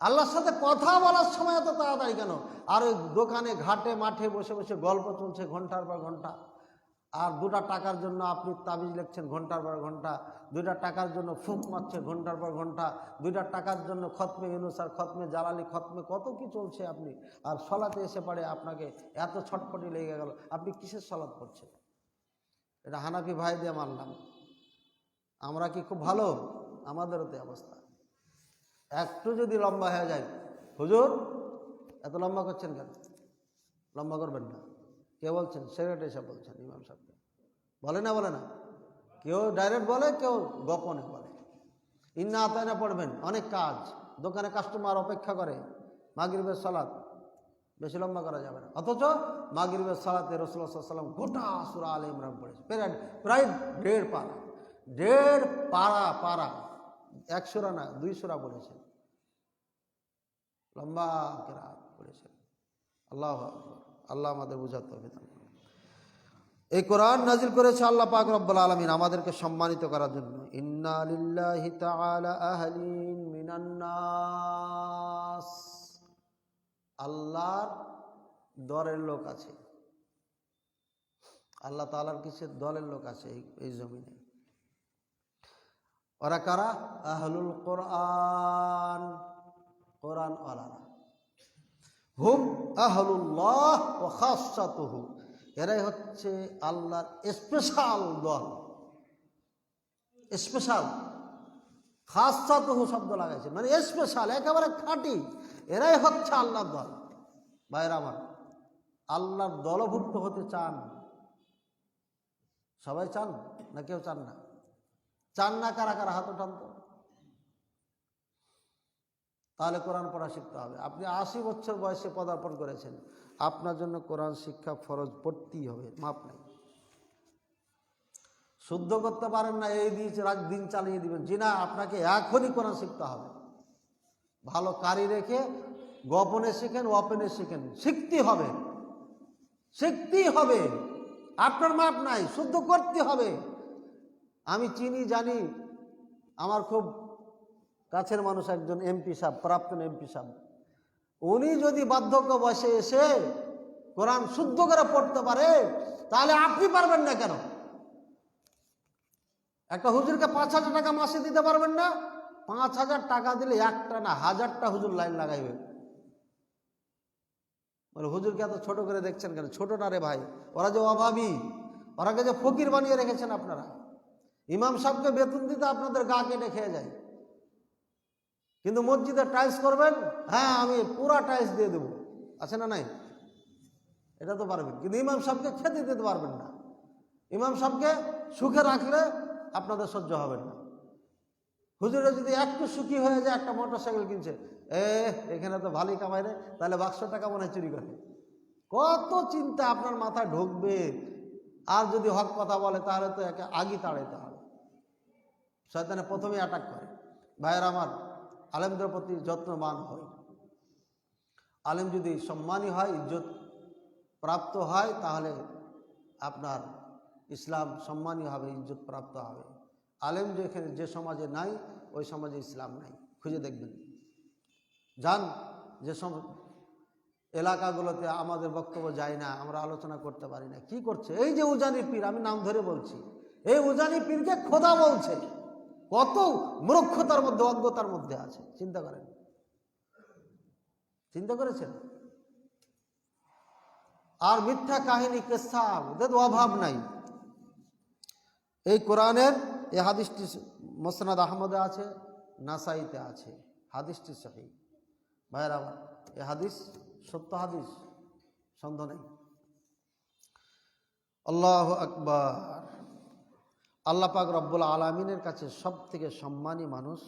আল্লাহর সাথে কথা বলার সময় এত তাড়াতাড়ি কেন? আর ওই দোকানে ঘাটে মাঠে বসে বসে গল্প চলছে ঘন্টার পর ঘন্টা, আর 2টা টাকার জন্য আপনি তাবিজ লিখছেন ঘন্টার পর ঘন্টা, 2টা টাকার জন্য ফুঁক মারছে ঘন্টার পর ঘন্টা, 2টা টাকার জন্য খতমে ইউনুস আর খতমে জালালি, খতমে কত কি চলছে আপনি, আর সলাতে এসে পড়ে আপনাকে এত ছটপটি লেগে গেল, আপনি কিসের সলাত করছেন? এটা হানাফি ভাই দিয়ে মানলাম। আমরা কি খুব ভালো? আমাদেরও তো অবস্থা। একটু যদি লম্বা হয়ে যায়, হুজুর এত লম্বা করছেন কেন? লম্বা করবেন না। কে বলছেন? সেক্রেটারি সাহেব বলছেন, ইমাম সাহেবকে বলে না, বলে না, কেউ ডাইরেক্ট বলে, কেউ গোপনে বলে। ইন্না আতায়না পড়বেন, অনেক কাজ, দোকানে কাস্টমার অপেক্ষা করে, মাগরিবের সালাত বেশি লম্বা করা যাবে না। অথচ মাগরিবের সালাতে রাসূলুল্লাহ সাল্লাল্লাহু আলাইহি ওয়াসাল্লাম গোটা সূরা আলে ইমরান পড়েছে, প্রায় 1.5 পারা, 1.5 পারা, 1 সূরা না 2 সূরা পড়েছেন, লম্বা কিরাত পড়েছেন। আল্লাহু আকবার। আল্লাহ আমাদের বুঝার তৌফিক দান করুন। এই কোরআন নাজিল করেছে আল্লাহ পাক রব্বুল আলামিন আমাদেরকে সম্মানিত করার জন্য। ইন্না লিল্লাহি তাআলা আহলিন মিনান নাস, আল্লাহর দলের লোক আছে, আল্লাহ তাআলার কিসের দলের লোক আছে এই জমিনে। ওরা কারা? আহলুল কোরআন, কোরআন ওয়ালারা। হুম আহলুল্লাহ ওয়া খাসসাতুহু, এরাই হচ্ছে আল্লাহর স্পেশাল দল। স্পেশাল খাসাতুহু শব্দ লাগাইছে, মানে স্পেশাল, একেবারে খাঁটি। এরাই হচ্ছে আল্লাহর দল। ভাইরা আমার, আল্লাহর দলভুক্ত হতে চান? সবাই চান না কেউ চান না? চান না কারা কারা? হাত উঠান তো। তাহলে কোরআন পড়া শিখতে হবে। আপনি 80 বছর বয়সে পদার্পণ করেছেন, আপনার জন্য কোরআন শিক্ষা ফরজ, পড়তেই হবে, মাপ নাই। শুদ্ধ করতে পারেন না, এই দিন চালিয়ে দিবেন, জি না, আপনাকে এখনই কোরআন শিখতে হবে। ভালো কারি রেখে গোপনে শিখেন, ওপেনে শিখেন, শিখতে হবে, শিখতেই হবে। আপনার মাপ নাই, শুদ্ধ করতে হবে। আমি চিনি, জানি, আমার খুব কাছের মানুষ একজন এমপি সাহেব, প্রাক্তন এমপি সাহেব, উনি যদি বার্ধক্য বয়সে এসে কোরআন শুদ্ধ করে পড়তে পারে, তাহলে আপনি পারবেন না কেন? একটা হুজুরকে 5,000 টাকা মাসে দিতে পারবেন না? 5,000 টাকা দিলে একটা না 1000টা হুজুর লাইন লাগাইবে। বলে হুজুরকে এত ছোট করে দেখছেন কেন? ছোট না রে ভাই, ওরা যে অভাবী, ওরাকে যে ফকির বানিয়ে রেখেছেন আপনারা। ইমাম সাহেবকে বেতন দিতে আপনাদের গা কেটে খেয়ে যায়, কিন্তু মসজিদে টাইলস করবেন, হ্যাঁ আমি পুরা টাইলস দিয়ে দেবো, আছে না নাই? এটা তো পারবেন, কিন্তু ইমাম সাহেবকে খেতে দিতে পারবেন না। ইমাম সাহেবকে সুখে রাখলে আপনাদের সহ্য হবে না। হুজুরে যদি একটু সুখী হয়ে যায়, একটা মোটরসাইকেল কিনছে, এখানে তো ভালোই কামাই রে, তাহলে 500 টাকা মনে হয় চুরি করে। কত চিন্তা আপনার মাথায় ঢুকবে। আর যদি হক কথা বলে, তাহলে তো একে আগেই তাড়াইতে হবে। শয়তানে প্রথমেই অ্যাটাক করে। ভাইয়ের আমার, আলেমদের প্রতি যত্নবান হয়। আলেম যদি সম্মানী হয়, ইজ্জত প্রাপ্ত হয়, তাহলে আপনার ইসলাম সম্মানী হবে, ইজ্জত প্রাপ্ত হবে। আলেম যেখানে, যে সমাজে নাই, ওই সমাজে ইসলাম নাই। খুঁজে দেখবেন, যান যে এলাকাগুলোতে আমাদের বক্তব্য যায় না, আমরা আলোচনা করতে পারি না। কি করছে? এই যে উজানি পীর, আমি নাম ধরে বলছি, এই উজানি পীরকে খোদা বলছে। কত মূর্খতার মধ্যে, অজ্ঞতার মধ্যে আছে, চিন্তা করেন, চিন্তা করেছেন? আর মিথ্যা কাহিনী, কেসা, ওদের অভাব নাই। এই কোরআনের এই হাদিসটি মুসনাদ আহমদে আছে, নাসাইতে আছে, হাদিসটি সহিহ। ভাইয়েরা আমার, এই হাদিস সত্য হাদিস, সন্দেহ নেই। আল্লাহু আকবার। আল্লাহ পাক রব্বুল আলামিনের কাছে সব থেকে সম্মানী মানুষ,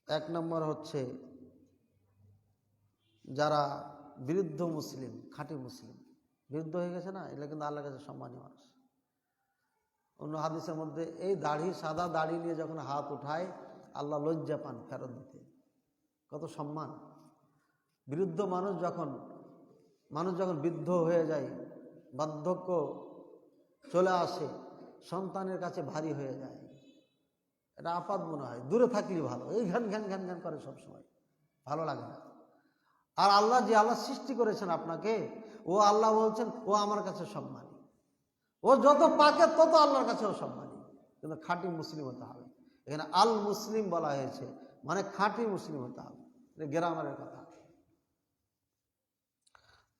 1 নম্বর হচ্ছে যারা বিরুদ্ধ মুসলিম, খাঁটি মুসলিম, বিরুদ্ধ হয়ে গেছে না, এগুলো কিন্তু আল্লাহর কাছে সম্মানী মানুষ। অন্য হাদিসের মধ্যে এই দাড়ি, সাদা দাড়ি নিয়ে যখন হাত উঠায়, আল্লাহ লজ্জা পান ফেরত দিতে। কত সম্মান! বিরুদ্ধ মানুষ যখন বৃদ্ধ হয়ে যায়, বার্ধক্য চলে আসে, সন্তানের কাছে ভারী হয়ে যায়, এটা আপাত মনে হয়, দূরে থাকলে ভালো। এই ঘ্যান ঘ্যান ঘ্যান ঘ্যান করে সবসময়, ভালো লাগে না। আর আল্লাহ, যে আল্লাহ সৃষ্টি করেছেন আপনাকে, ও আল্লাহ বলছেন ও আমার কাছে সম্মানী। ও যত পাকে তত আল্লাহর কাছেও সম্মানী। কিন্তু খাঁটি মুসলিম হতে হবে। এখানে আল মুসলিম বলা হয়েছে, মানে খাঁটি মুসলিম হতে হবে, গ্রামারের কথা।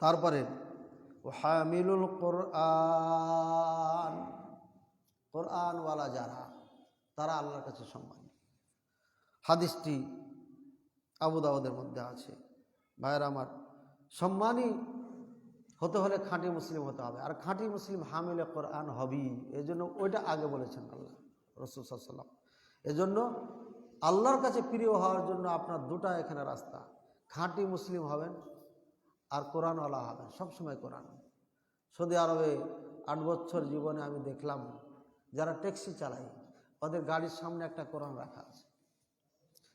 তারপরে হামিলুল কোরআন, কোরআনওয়ালা যারা, তারা আল্লাহর কাছে সম্মানী। হাদিসটি আবু দাউদের মধ্যে আছে। ভাইয়ের আমার, সম্মানী হতে হলে খাঁটি মুসলিম হতে হবে। আর খাঁটি মুসলিম হামিলে কোরআন হবি, এই জন্য ওইটা আগে বলেছেন আল্লাহ রাসূল সাল্লাল্লাহু আলাইহি ওয়াসাল্লাম। এজন্য আল্লাহর কাছে প্রিয় হওয়ার জন্য আপনার দুটা এখানে রাস্তা, খাঁটি মুসলিম হবেন আর কোরআনওয়ালা হবেন, সবসময় কোরআন। সৌদি আরবে 8 বছর জীবনে আমি দেখলাম, যারা ট্যাক্সি চালায়, ওদের গাড়ির সামনে একটা কোরআন রাখা আছে।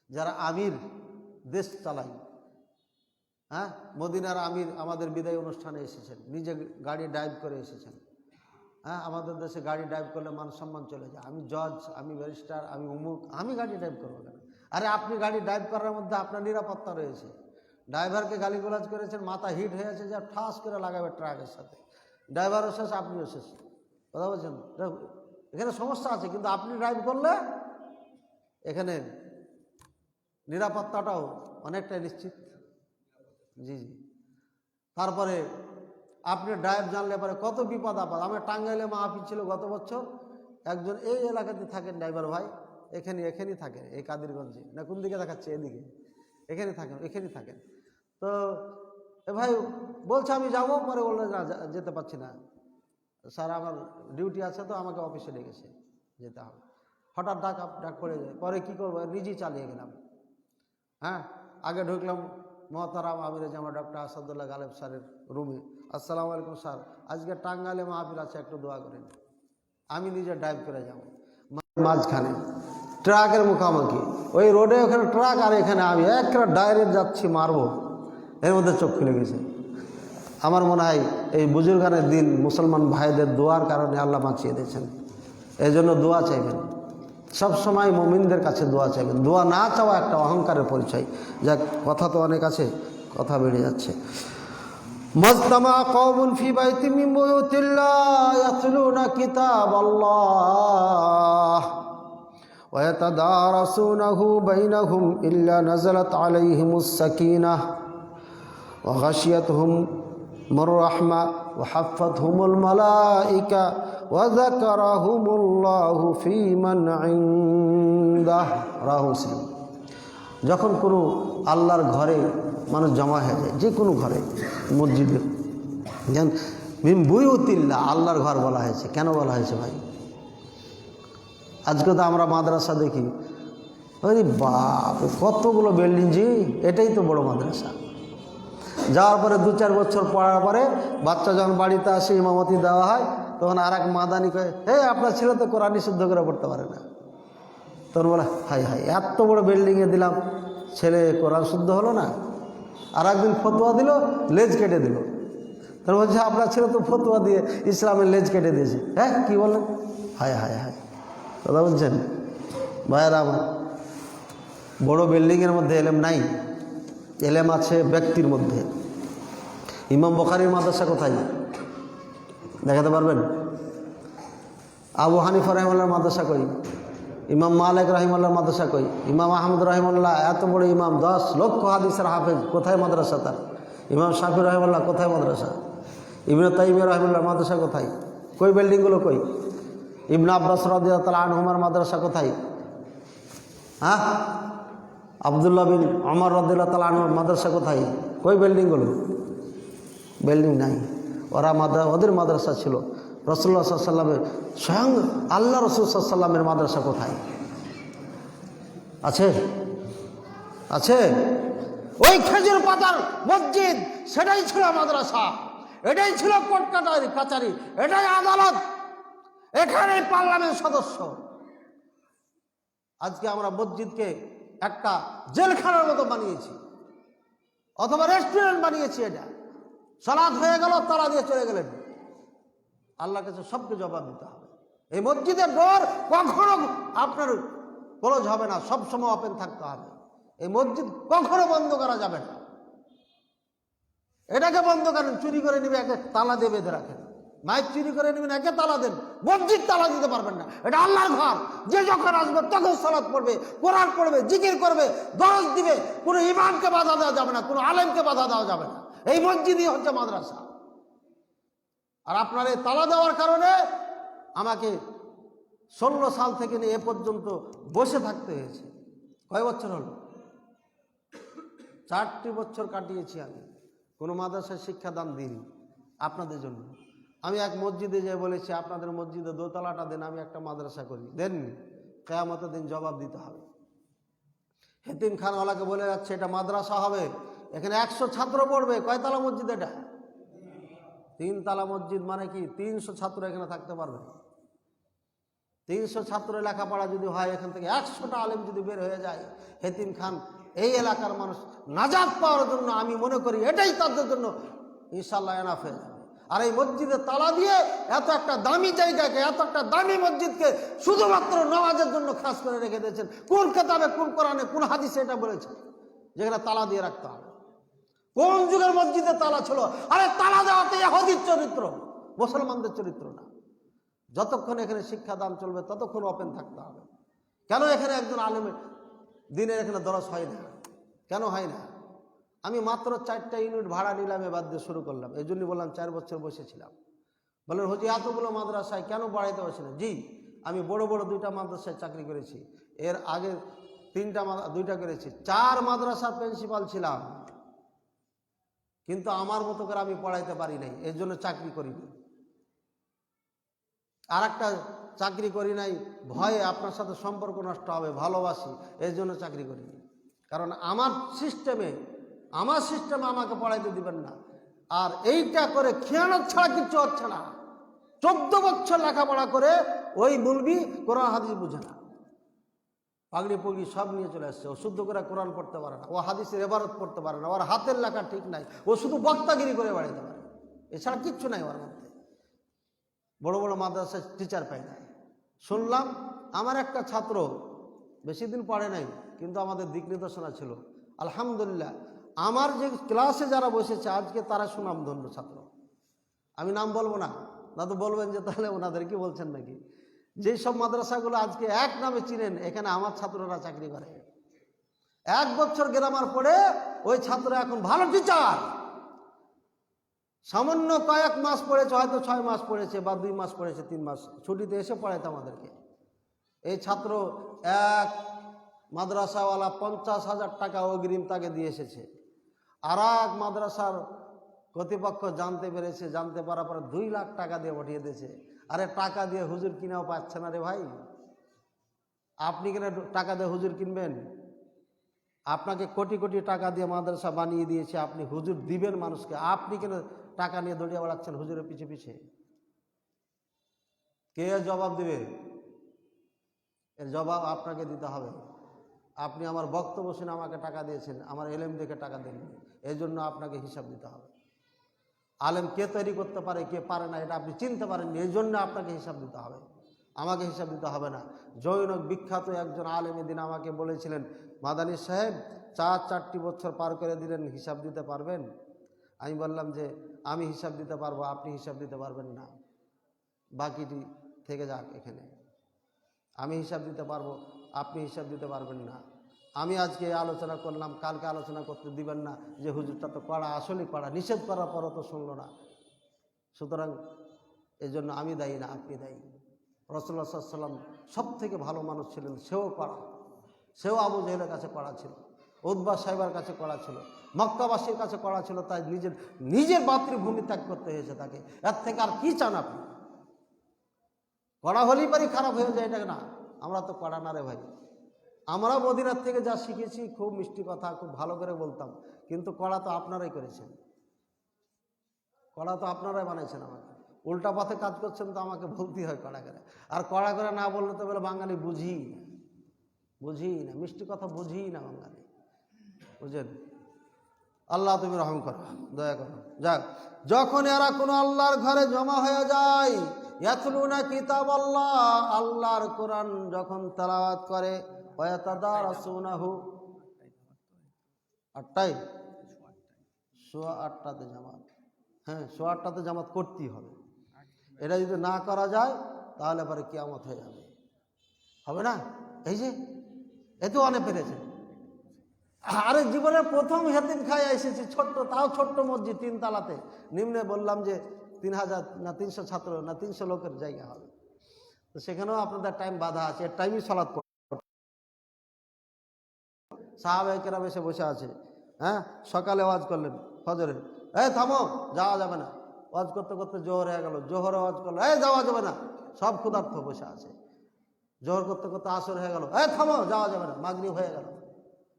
যারা আমির, দেশ চালায়, হ্যাঁ, মদিনার আমির আমাদের বিদায় অনুষ্ঠানে এসেছেন, নিজে গাড়ি ড্রাইভ করে এসেছেন। হ্যাঁ, আমাদের দেশে গাড়ি ড্রাইভ করলে মান সম্মান চলে যায়। আমি জজ, আমি ব্যারিস্টার, আমি অমুক, আমি গাড়ি ড্রাইভ করবো কেন? আরে আপনি গাড়ি ড্রাইভ করার মধ্যে আপনার নিরাপত্তা রয়েছে। ড্রাইভারকে গালিগালাজ করেছেন, মাথা হিট হয়েছে, যা ঠাস করে লাগাবে ট্রাকের সাথে, ড্রাইভারও শেষ, আপনিও শেষ। কথা বলছেন? এখানে সমস্যা আছে, কিন্তু আপনি ড্রাইভ করলে এখানে নিরাপত্তাটাও অনেকটাই নিশ্চিত। জি জি। তারপরে আপনি ড্রাইভ জানলে পরে কত বিপদ আপদ। আমার টাঙ্গাইলে মাহফিল ছিল গত বছর, একজন এই এলাকাতে থাকেন ড্রাইভার ভাই, এখানেই থাকেন, এই কাদিরগঞ্জে না কোন দিকে দেখাচ্ছে, এদিকে, এখানেই থাকেন। তো এ ভাই বলছে আমি যাবো, পরে বললো না যেতে পারছি না স্যার, আমার ডিউটি আছে, তো আমাকে অফিসে ডেকেছে, যেতে হবে। হঠাৎ ডাক পড়ে যায়, পরে কি করবো, নিজেই চালিয়ে গেলাম। হ্যাঁ, আগে ঢুকলাম মহতারাম আমিরে জামা ডক্টর আসাদুল্লাহ গালেব স্যারের রুমে। আসসালামু আলাইকুম স্যার, আজকে টাঙ্গাইলে মাহফিল আছে, একটু দোয়া করেন। আমি নিজে ড্রাইভ করে যাব, মাঝখানে ট্রাকের মুখোমুখি, ওই রোডে ওখানে ট্রাক, আর এখানে আমি একটা ডাইরেক্ট যাচ্ছি, মারবো, এর মধ্যে চোখ খুলে গেছে। আমার মনে হয় এই বুজুর্গানের দিন মুসলমান ভাইদের দোয়ার কারণে আল্লাহ বাঁচিয়ে দিয়েছেন। এই জন্য দোয়া চাইবেন, সবসময় মুমিনদের কাছে দোয়া চাইবেন। দোয়া না চাওয়া একটা অহংকারের পরিচয়। যাক, কথা তো অনেক আছে, কথা বেড়ে যাচ্ছে। মাজতামা কওমুন ফি বাইতিন মিন বুয়ুতিল্লাহ ইয়াতলুনা কিতাবাল্লাহ ওয়া ইয়াতাদারাসুনাহু বাইনাহুম ইল্লা নাযালাত আলাইহিমুস সাকিনাহ ওয়া গাশিয়াতহুমুর রাহমাহ ওয়া হাফফাতহুমুল মালায়েকা ওয়া যাকারাহুমুল্লাহু ফী মান ইনদাহ। রাওয়াহু মুসলিম। যখন কোনো আল্লাহর ঘরে মানুষ জমা হয়ে যায়, যে কোনো ঘরে, মসজিদে, যেন মিন বুয়ুতিল্লাহ, আল্লাহর ঘর বলা হয়েছে। কেন বলা হয়েছে ভাই? আজকে তো আমরা মাদ্রাসা দেখি, ওই বাপ কতগুলো বিল্ডিং, জি এটাই তো বড় মাদ্রাসা। যাওয়ার পরে 2-4 বছর পড়ার পরে বাচ্চা যখন বাড়িতে আসে, ইমামতি দেওয়া হয়, তখন আর এক মাদানি কয়ে, হে আপনার ছেলে তো কোরআন শুদ্ধ করে পড়তে পারে না। তখন বলে, হাই এত বড় বিল্ডিংয়ে দিলাম, ছেলে কোরআন শুদ্ধ হলো না। আর একদিন ফতোয়া দিল, লেজ কেটে দিল। তখন বলছে আপনার ছেলে তো ফতোয়া দিয়ে ইসলামের লেজ কেটে দিয়েছে। হ্যাঁ, কী বললেন? হাই কথা বলছেন ভাইয়েরা আমার। বড় বিল্ডিংয়ের মধ্যে এলেম নাই, এলেম আছে ব্যক্তির মধ্যে। ইমাম বুখারীর মাদ্রাসা কোথায় দেখাতে পারবেন? আবু হানিফা রাহিমাহুল্লাহর মাদ্রাসা কই? ইমাম মালিক রাহিমাহুল্লাহর মাদ্রাসা কই? ইমাম আহমদ রাহিমাহুল্লাহ এত বড় ইমাম, 10 লক্ষ হাদিসের হাফেজ, কোথায় মাদ্রাসা তার? ইমাম শাফি রাহিমাহুল্লাহ কোথায় মাদ্রাসা? ইবনে তাইমিয়া রাহিমাহুল্লাহর মাদ্রাসা কোথায়? কই বিল্ডিংগুলো কই? ইবনে আব্বাস রাদিয়াল্লাহু তাআলা আনহুমার মাদ্রাসা কোথায়? হ্যাঁ, আব্দুল্লাহ বিন ওমর রাদিয়াল্লাহু তাআলা আনহুর মাদ্রাসা কোথায়? কই বিল্ডিংগুলো? বিল্ডিং নাই। ওদের মাদ্রাসা ছিল রাসূলুল্লাহ সাল্লাল্লাহু আলাইহি ওয়াসাল্লামের, স্বয়ং আল্লাহ রাসূল সাল্লাল্লাহু আলাইহি ওয়াসাল্লামের মাদ্রাসা কোথায় আছে? ওই খেজুর পাতার মসজিদ, সেটাই ছিল মাদ্রাসা, এটাই ছিল কোর্ট কাচারি, এটাই আদালত, এখানেই পার্লামেন্ট সদস্য। আজকে আমরা মসজিদকে একটা জেলখানার মতো বানিয়েছি, অথবা রেস্টুরেন্ট বানিয়েছি। এটা সালাত হয়ে গেল, তালা দিয়ে চলে গেলেন। আল্লাহর কাছে সবকে জবাব দিতে হবে। এই মসজিদের ডোর কখনো আপনার ক্লোজ হবে না, সবসময় ওপেন থাকতে হবে। এই মসজিদ কখনো বন্ধ করা যাবে না। এটাকে বন্ধ করেন, চুরি করে নিবে, একে তালা দিয়ে বেঁধে রাখেন। মাইক চুরি করে নেবেন, একে তালা দেন, মসজিদ তালা দিতে পারবেন না। এটা আল্লাহর ঘর, যে যখন আসবে তখন সালাত পড়বে, কোরআন পড়বে, জিকির করবে, দরজ দিবে। কোনো ইমামকে বাধা দেওয়া যাবে না, কোনো আলেমকে বাধা দেওয়া যাবে না। এই মসজিদই হচ্ছে মাদ্রাসা। আর আপনার এই তালা দেওয়ার কারণে আমাকে 16 সাল থেকে নিয়ে এ পর্যন্ত বসে থাকতে হয়েছে। কয় বছর হলো? 4টি বছর কাটিয়েছি আমি। কোনো মাদ্রাসায় শিক্ষাদান দিইনি আপনাদের জন্য। আমি এক মসজিদে যেয়ে বলেছি, আপনাদের মসজিদে দোতলাটা দেন, আমি একটা মাদ্রাসা করি। দেননি। কিয়ামতের দিন জবাব দিতে হবে। হেতিমখানাওয়ালাকে বলে যাচ্ছে এটা মাদ্রাসা হবে, এখানে 100 ছাত্র পড়বে। কয়তলা মসজিদ এটা? 3 তলা মসজিদ। মানে কি 300 ছাত্র এখানে থাকতে পারবে? 300 ছাত্র লেখাপড়া যদি হয়, এখান থেকে 100টা আলেম যদি বের হয়ে যায়, হেতিমখান এই এলাকার মানুষ নাজাত পাওয়ার জন্য আমি মনে করি এটাই তাদের জন্য ইনশাআল্লাহ এনাফ হয়ে যাবে। আর এই মসজিদে তালা দিয়ে এত একটা দামি জায়গাকে, এত একটা দামি মসজিদকে শুধুমাত্র নামাজের জন্য খাস করে রেখে দিয়েছেন। কোন কিতাবে, কোন কোরআনে, কোন হাদিসে এটা বলেছে যেখানে তালা দিয়ে রাখতে হবে? কোন যুগের মসজিদে তালা ছিল? আরে তালা দেওয়াতে ইহুদির চরিত্র, মুসলমানদের চরিত্র না। যতক্ষণ এখানে শিক্ষাদান চলবে ততক্ষণ ওপেন থাকতে হবে। কেন এখানে একজন আলেমের দিনের এখানে দরস হয় না? কেন হয় না? আমি মাত্র 4টা ইউনিট ভাড়া নিলাম, এবার দিয়ে শুরু করলাম। এই জন্যই বললাম 4 বছর বসেছিলাম। বললেন হুজুর এতগুলো মাদ্রাসায় কেন বাড়াইতে পারছি না? জি, আমি বড় বড় 2টা মাদ্রাসায় চাকরি করেছি। এর আগে দুইটা করেছি, 4 মাদ্রাসার প্রিন্সিপাল ছিলাম, কিন্তু আমার মতো করে আমি পড়াইতে পারি নাই, এর জন্য চাকরি করিনি। আর একটা চাকরি করি নাই ভয়ে আপনার সাথে সম্পর্ক নষ্ট হবে, ভালোবাসি, এর জন্য চাকরি করিনি। কারণ আমার সিস্টেমে আমাকে পড়াইতে দিবেন না। আর এইটা করে খেয়ানত ছাড়া কিচ্ছু হচ্ছে না। 14 বছর লেখাপড়া করে ওই বলবি কোরআন হাদিস বুঝে না, পাগড়ি পুগড়ি সব নিয়ে চলে আসছে। ও শুদ্ধ করে কোরআন পড়তে পারে না, ও হাদিসের ইবারত পড়তে পারে না, ওর হাতের লেখা ঠিক নাই, ও শুধু বক্তাগিরি করে বাড়াইতে পারে, এছাড়া কিচ্ছু নাই ওর মধ্যে। বড় বড় মাদ্রাসায় টিচার পায় না। শুনলাম আমার একটা ছাত্র বেশি দিন পড়ে নাই, কিন্তু আমাদের দিক নির্দেশনা ছিল। আলহামদুলিল্লাহ, আমার যে ক্লাসে যারা বসেছে আজকে তারা সুনামধন্য ছাত্র। আমি নাম বলবো না, না তো বলবেন যে তাহলে ওনাদের কি বলছেন নাকি। যেই সব মাদ্রাসাগুলো আজকে এক নামে চিনেন, এখানে আমার ছাত্ররা চাকরি করে। 1 বছর গ্রামার পড়ে ওই ছাত্র এখন ভালো টিচার। সামান্য কয়েক মাস পড়েছে, হয়তো 6 মাস পড়েছে বা 2 মাস পড়েছে, 3 মাস ছুটিতে এসে পড়াইতো আমাদেরকে। এই ছাত্র এক মাদ্রাসাওয়ালা 50,000 টাকা অগ্রিম তাকে দিয়ে এসেছে। আর এক মাদ্রাসার কর্তৃপক্ষ জানতে পারার পরে 2 লাখ টাকা দিয়ে পাঠিয়ে দিয়েছে। আরে টাকা দিয়ে হুজুর কিনাও পাচ্ছে না রে ভাই। আপনি কেন টাকা দিয়ে হুজুর কিনবেন? আপনাকে কোটি কোটি টাকা দিয়ে মাদ্রাসা বানিয়ে দিয়েছে, আপনি হুজুর দিবেন মানুষকে, আপনি কেন টাকা নিয়ে দৌড়িয়ে বেড়াচ্ছেন হুজুরের পিছে পিছে? কে জবাব দিবে? এর জবাব আপনাকে দিতে হবে। আপনি আমার বক্তব্য শুনে আমাকে টাকা দিয়েছেন, আমার এলেম দেখে টাকা দেন, এই জন্য আপনাকে হিসাব দিতে হবে। আলেম কে তৈরি করতে পারে কে পারে না এটা আপনি চিনতে পারেননি, এই জন্য আপনাকে হিসাব দিতে হবে, আমাকে হিসাব দিতে হবে না। জৈনক বিখ্যাত একজন আলেম এদিন আমাকে বলেছিলেন, মাদানী সাহেব 4টি বছর পার করে দিলেন, হিসাব দিতে পারবেন? আমি বললাম যে আমি হিসাব দিতে পারবো, আপনি হিসাব দিতে পারবেন না, বাকিটি থেকে যাক এখানে। আমি হিসাব দিতে পারবো, আপনি হিসাব দিতে পারবেন না। আমি আজকে আলোচনা করলাম, কালকে আলোচনা করতে দিবেন না যে হুজুরটা তো কড়া, আসলেই কড়া, নিষেধ করার পরও তো শুনলো না। সুতরাং এই জন্য আমি দায়ী না, আপনি দায়ী। রাসূলুল্লাহ সাল্লাল্লাহু আলাইহি ওয়াসাল্লাম সব থেকে ভালো মানুষ ছিলেন, সেও কড়া, সেও আবু জেহেলের কাছে কড়া ছিল, উতবা সাহেবের কাছে কড়া ছিল, মক্কাবাসীর কাছে কড়া ছিল। তাই নিজের মাতৃভূমি ত্যাগ করতে হয়েছে তাকে। এর থেকে আর কি চান আপনি? কড়া হলেই পারি খারাপ হয়ে যায়, এটা না। আমরা তো কড়া না রে ভাই। আমরা মদিনার থেকে যা শিখেছি, খুব মিষ্টি কথা, খুব ভালো করে বলতাম, কিন্তু কড়া তো আপনারাই করেছেন, কড়া তো আপনারাই বানাইছেন আমাকে। উল্টা পথে কাজ করছেন তো আমাকে বলতেই হয় কড়া করে। আর কড়া করে না বললে তো বলে বাঙালি বুঝি না, মিষ্টি কথা বুঝি না বাঙালি, বুঝেন? আল্লাহ তুমি রহম করো, দয়া করো। যাক, যখন এরা কোনো আল্লাহর ঘরে জমা হয়ে যায়, ইয়াতলুনা কিতাবাল্লাহ, আল্লাহর কোরআন যখন তেলাওয়াত করে, ওয়াতাদারাসুনাহু, 8টায় 8:15 জামাত, হ্যাঁ 8:15 জামাত করতেই হবে। এটা যদি না করা যায় তাহলে পরে কিয়ামত হয়ে যাবে, হবে না? এই যে এত অনেক পেরেছে। আরে জীবনের প্রথম হেতিম খায় এসেছি, ছোট্ট, তাও ছোট্ট মসজিদ, 3 তালাতে। নিম্নে বললাম যে 3000 না 300 ছাত্র না 300 লোকের জায়গা হবে, তো সেখানেও আপনাদের টাইম বাধা আছে, এর টাইমই সালাত করতে। সাহাবায়ে কেরাম এসে বসে আছে, হ্যাঁ সকালে ওয়াজ করলেন ফজরে, এই থামো, যাওয়া যাবে না। ওয়াজ করতে করতে জোহর হয়ে গেল, জোহরে ওয়াজ করলো, এই যাওয়া যাবে না, সব ক্ষুধার্ত বসে আছে। জোহর করতে করতে আসর হয়ে গেল, এই থামো, যাওয়া যাবে না, মাগরিব হয়ে গেল।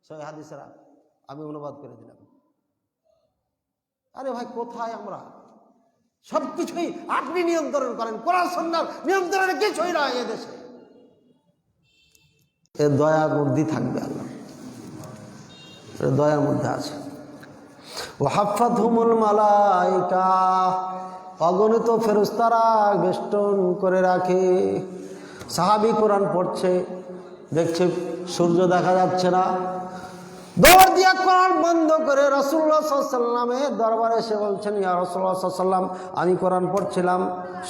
সহি হাদিসেরা আমি অনুবাদ করে দিলাম। আরে ভাই কোথায় আমরা? সব কিছুই আপনি নিয়ন্ত্রণ করেন, কোরআন সুন্নাহর নিয়ন্ত্রণে কিছুই না এদেশে। এর দয়ার মধ্যে থাকবে আল্লাহ, এর দয়ার মধ্যে আছে। ওয়াহাফাতহুমুল মালাইকা, অগণিত ফেরেশতারা বেষ্টন করে রাখে। সাহাবী কোরআন পড়ছে, দেখছে সূর্য দেখা যাচ্ছে না, দৌড় দিয়া কোরআন বন্ধ করে রাসূলুল্লাহ সাল্লাল্লাহু আলাইহি ওয়াসাল্লামের দরবারে এসে বলছেন, ইয়া রাসূলুল্লাহ সাল্লাল্লাহু আলাইহি ওয়াসাল্লাম, আমি কোরআন পড়ছিলাম,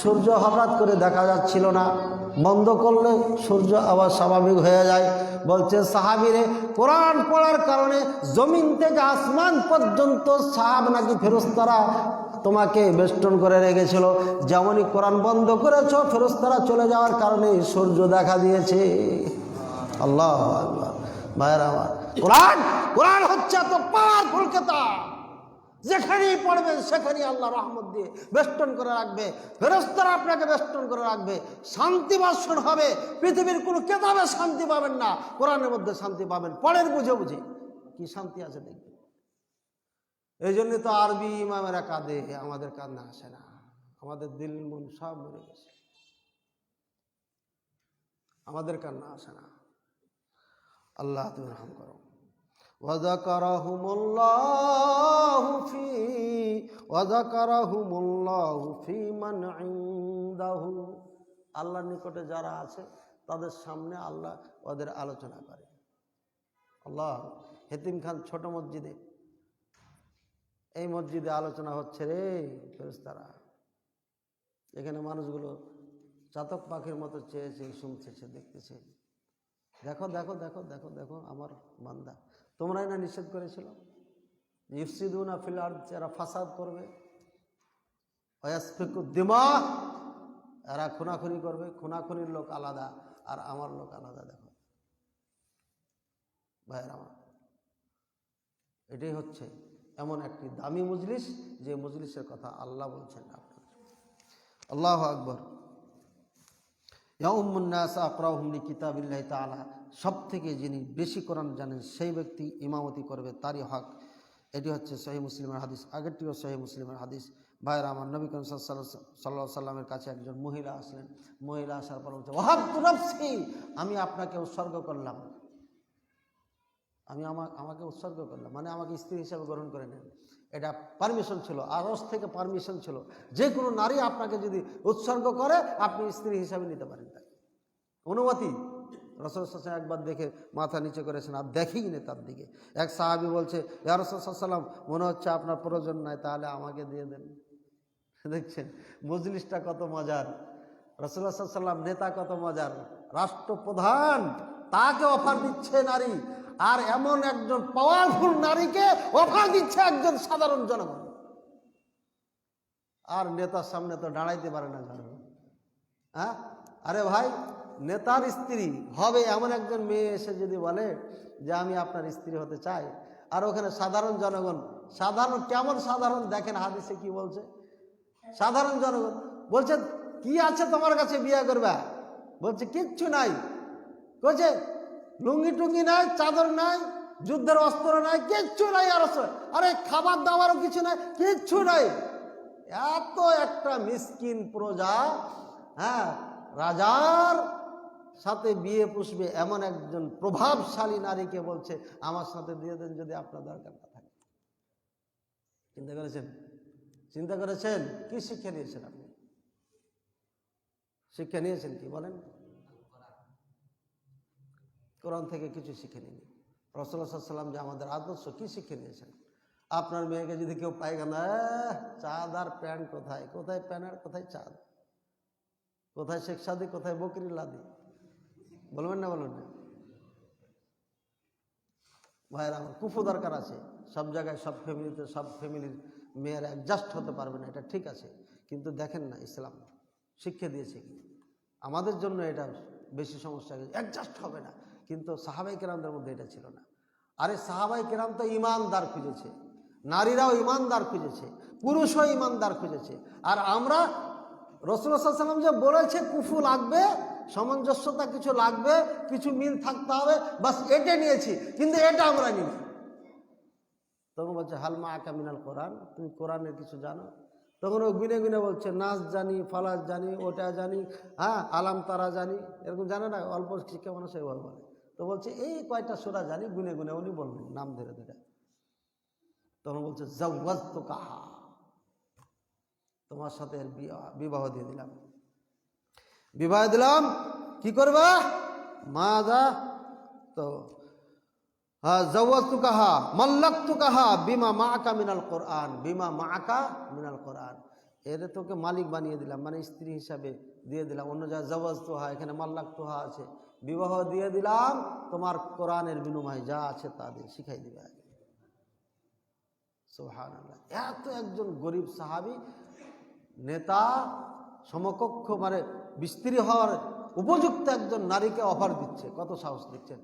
সূর্য হঠাৎ করে দেখা যাচ্ছিল না, বন্ধ করলে সূর্য আবার স্বাভাবিক হয়ে যায়। বলছে সাহাবীরে, কোরআন পড়ার কারণে জমিন থেকে আসমান পর্যন্ত সাহাব নাকি ফেরেশতারা তোমাকে বেষ্টন করে রেখেছিল, যেমনই কোরআন বন্ধ করেছো ফেরেশতারা চলে যাওয়ার কারণে সূর্য দেখা দিয়েছে। আল্লাহু আকবার। ভাইরা আমার, কোরআন কোরআন হচ্ছে এত পাওয়ারফুল কিতাব, যেখানেই পড়বেন সেখানেই আল্লাহ রহমত দিয়ে বেষ্টন করে রাখবে, ফেরেশতারা আপনাকে বেষ্টন করে রাখবে, শান্তি বর্ষণ হবে। পৃথিবীর কোনো কেতাবে শান্তি পাবেন না, কোরআনের মধ্যে শান্তি পাবেন। পড়েন বুঝে বুঝে, কি শান্তি আছে দেখবেন। এই জন্য তো আরবি ইমামেরা কাঁদে, আমাদের কান্না আসে না, আমাদের দিল মন সব মরে গেছে, আমাদের কান্না আসে না। আল্লাহ তুমি রহম করো। ওয়াযাকারাহুমুল্লাহু ফী মান ইনদাহু, আল্লাহর নিকটে যারা আছে তাদের সামনে আল্লাহ ওদের আলোচনা করে। আল্লাহ, হেতিমখান ছোট মসজিদে, এই মসজিদে আলোচনা হচ্ছে রে ফেরেশতারা, এখানে মানুষগুলো চাতক পাখির মতো চেয়েছে, শুনতেছে, দেখতেছে। দেখো দেখো দেখো দেখো দেখো আমার বান্দা, তোমরাই না নিষেধ করেছিল ইফসিদুনা ফিল আরদ, এরা ফাসাদ করবে, ওয়াসফিকু দিমা, এরা খুনাখুনি করবে। খুনাখুনির লোক আলাদা আর আমার লোক আলাদা। দেখো ভাইয়ের আমার, এটাই হচ্ছে এমন একটি দামি মজলিস, যে মজলিসের কথা আল্লাহ বলছেন আপনার। আল্লাহু আকবার। ইয়াউমুন নাস আকরাহুম লিকিতাবিল্লাহি তাআলা, সব থেকে যিনি বেশি কোরআন জানেন সেই ব্যক্তি ইমামতি করবে, তারই হক। এটি হচ্ছে সহিহ মুসলিমের হাদিস, আগেরটিও সহিহ মুসলিমের হাদিস। ভাইরা আমার, নবী করিম সাল্লাল্লাহু আলাইহি সাল্লামের কাছে একজন মহিলা আসলেন। মহিলা আসার পর বলছে, ওয়াহাবতু নাফসি, আমি আপনাকে উৎসর্গ করলাম, আমি আমাকে উৎসর্গ করলাম, মানে আমাকে স্ত্রী হিসাবে গ্রহণ করে নেন। এটা পারমিশন ছিল, আরশ থেকে পারমিশন ছিল, যে কোনো নারী আপনাকে যদি উৎসর্গ করে আপনি স্ত্রী হিসাবে নিতে পারেন, তাই অনুমতি। রাসূল সাল্লাল্লাহু আলাইহি ওয়াসাল্লাম একবার দেখে মাথা নিচে করেছেন, আর দেখেই নে তার দিকে। এক সাহাবী বলছে, ইয়া রাসূলুল্লাহ সাল্লাল্লাহু আলাইহি ওয়াসাল্লাম, মনে হচ্ছে আপনার প্রয়োজন নাই, তাহলে আমাকে দিয়ে দেন। দেখছেন মজলিসটা কত মজার, রাসূলুল্লাহ সাল্লাল্লাহু আলাইহি ওয়াসাল্লাম নেতা কত মজার, রাষ্ট্রপ্রধান, তাকে অফার দিচ্ছে নারী, আর এমন একজন পাওয়ারফুল নারীকে অফার দিচ্ছে একজন সাধারণ জনগণ। আর নেতার সামনে তো দাঁড়াইতে পারে না জনগণ। হ্যাঁ, আরে ভাই, নেতার স্ত্রী হবে এমন একজন মেয়ে এসে যদি বলে যে আমি আপনার স্ত্রী হতে চাই, আর ওখানে সাধারণ জনগণ, সাধারণ কেমন সাধারণ, দেখেন হাদিসে কি বলছে, সাধারণ জনগণ বলছে কি আছে তোমার কাছে বিয়ে করবা, বলছে কিচ্ছু নাই, বলছে লুঙ্গি টুঙ্গি নাই, চাদর নাই, যুদ্ধের অস্ত্র নাই, কিচ্ছু নাই, আরে খাবার দাবারও কিছু নাই, কিচ্ছু নাই। এত একটা মিসকিন প্রজা, হ্যাঁ, রাজার সাথে বিয়ে পুষবে এমন একজন প্রভাবশালী নারীকে বলছে আমার সাথে দিয়ে দেন যদি আপনার দরকার না থাকে। চিন্তা করেছেন? চিন্তা করেছেন? কি শিক্ষা নিয়েছেন আপনি? শিক্ষা নিয়েছেন কি বলেন? কোরআন থেকে কিছু শিখে নিন। রাসূলুল্লাহ সাল্লাল্লাহু আলাইহি ওয়াসাল্লাম যে আমাদের আদর্শ, কি শিখে নিয়েছেন? আপনার মেয়েকে যদি কেউ পায়খানা, চাঁদ আর প্যান্ট কোথায়, কোথায় প্যান্ট আর কোথায় চাঁদ, কোথায় শেখ সাদি, কোথায় বকরি লাদি, বলবেন না? বলবেন না ভাইয়েরা আমার, কুফু দরকার আছে সব জায়গায়, সব ফ্যামিলিতে, সব ফ্যামিলির মেয়েরা অ্যাডজাস্ট হতে পারবে না, এটা ঠিক আছে, কিন্তু দেখেন না ইসলাম শিক্ষা দিয়েছে কি আমাদের জন্য, এটা বেশি সমস্যা, অ্যাডজাস্ট হবে না, কিন্তু সাহাবাই কেরামদের মধ্যে এটা ছিল না। আরে সাহাবাই কেরাম তো ইমানদার খুঁজেছে, নারীরাও ইমানদার খুঁজেছে, পুরুষও ইমানদার খুঁজেছে, আর আমরা রাসূলুল্লাহ সাল্লাল্লাহু আলাইহি ওয়াসাল্লাম যে বলেছে কুফু লাগবে, সামঞ্জস্যতা কিছু লাগবে, কিছু মিল থাকতে হবে, বাস এটা নিয়েছি, কিন্তু এটা আমরা নিই। তখন বলছে হাল মাআকা মিনাল কোরআন, তুমি কোরআনের কিছু জানো? তখন ও গুনে গুনে বলছে নাচ জানি, ফালাস জানি, ওটা জানি, হ্যাঁ, আলাম তারা জানি, এরকম জানে না, অল্প শিক্ষা মানুষ এভাবে বলে। তো বলছে এই কয়টা সূরা জানি, গুনে গুনে উনি বললেন নাম ধরে ধরে। তখন বলছে যাওয়াজতুকাহা, তোমার সাথে এর বিবাহ দিয়ে দিলাম, বিবাহ দিলাম। কি করবা? মাযা, তো যাওয়াজতুকাহা মাল্লাকতুকাহা বিমা মাআকা মিনাল কোরআন, বিমা মাআকা মিনাল কোরআন, এর তোকে মালিক বানিয়ে দিলাম, মানে স্ত্রী হিসাবে দিয়ে দিলাম। অন্য জায়গায় যাওয়াজতুহা, এখানে মাল্লাকতুহা আছে, বিবাহ দিয়ে দিলাম তোমার কোরআনের বিনিময়ে যা আছে তা দিয়ে শিখাই দিবে। সুবহানাল্লাহ, এত একজন গরিব সাহাবী, নেতা সমকক্ষ, মানে স্ত্রী হওয়ার উপযুক্ত একজন নারীকে অফার দিচ্ছে, কত সাহস দিচ্ছেন।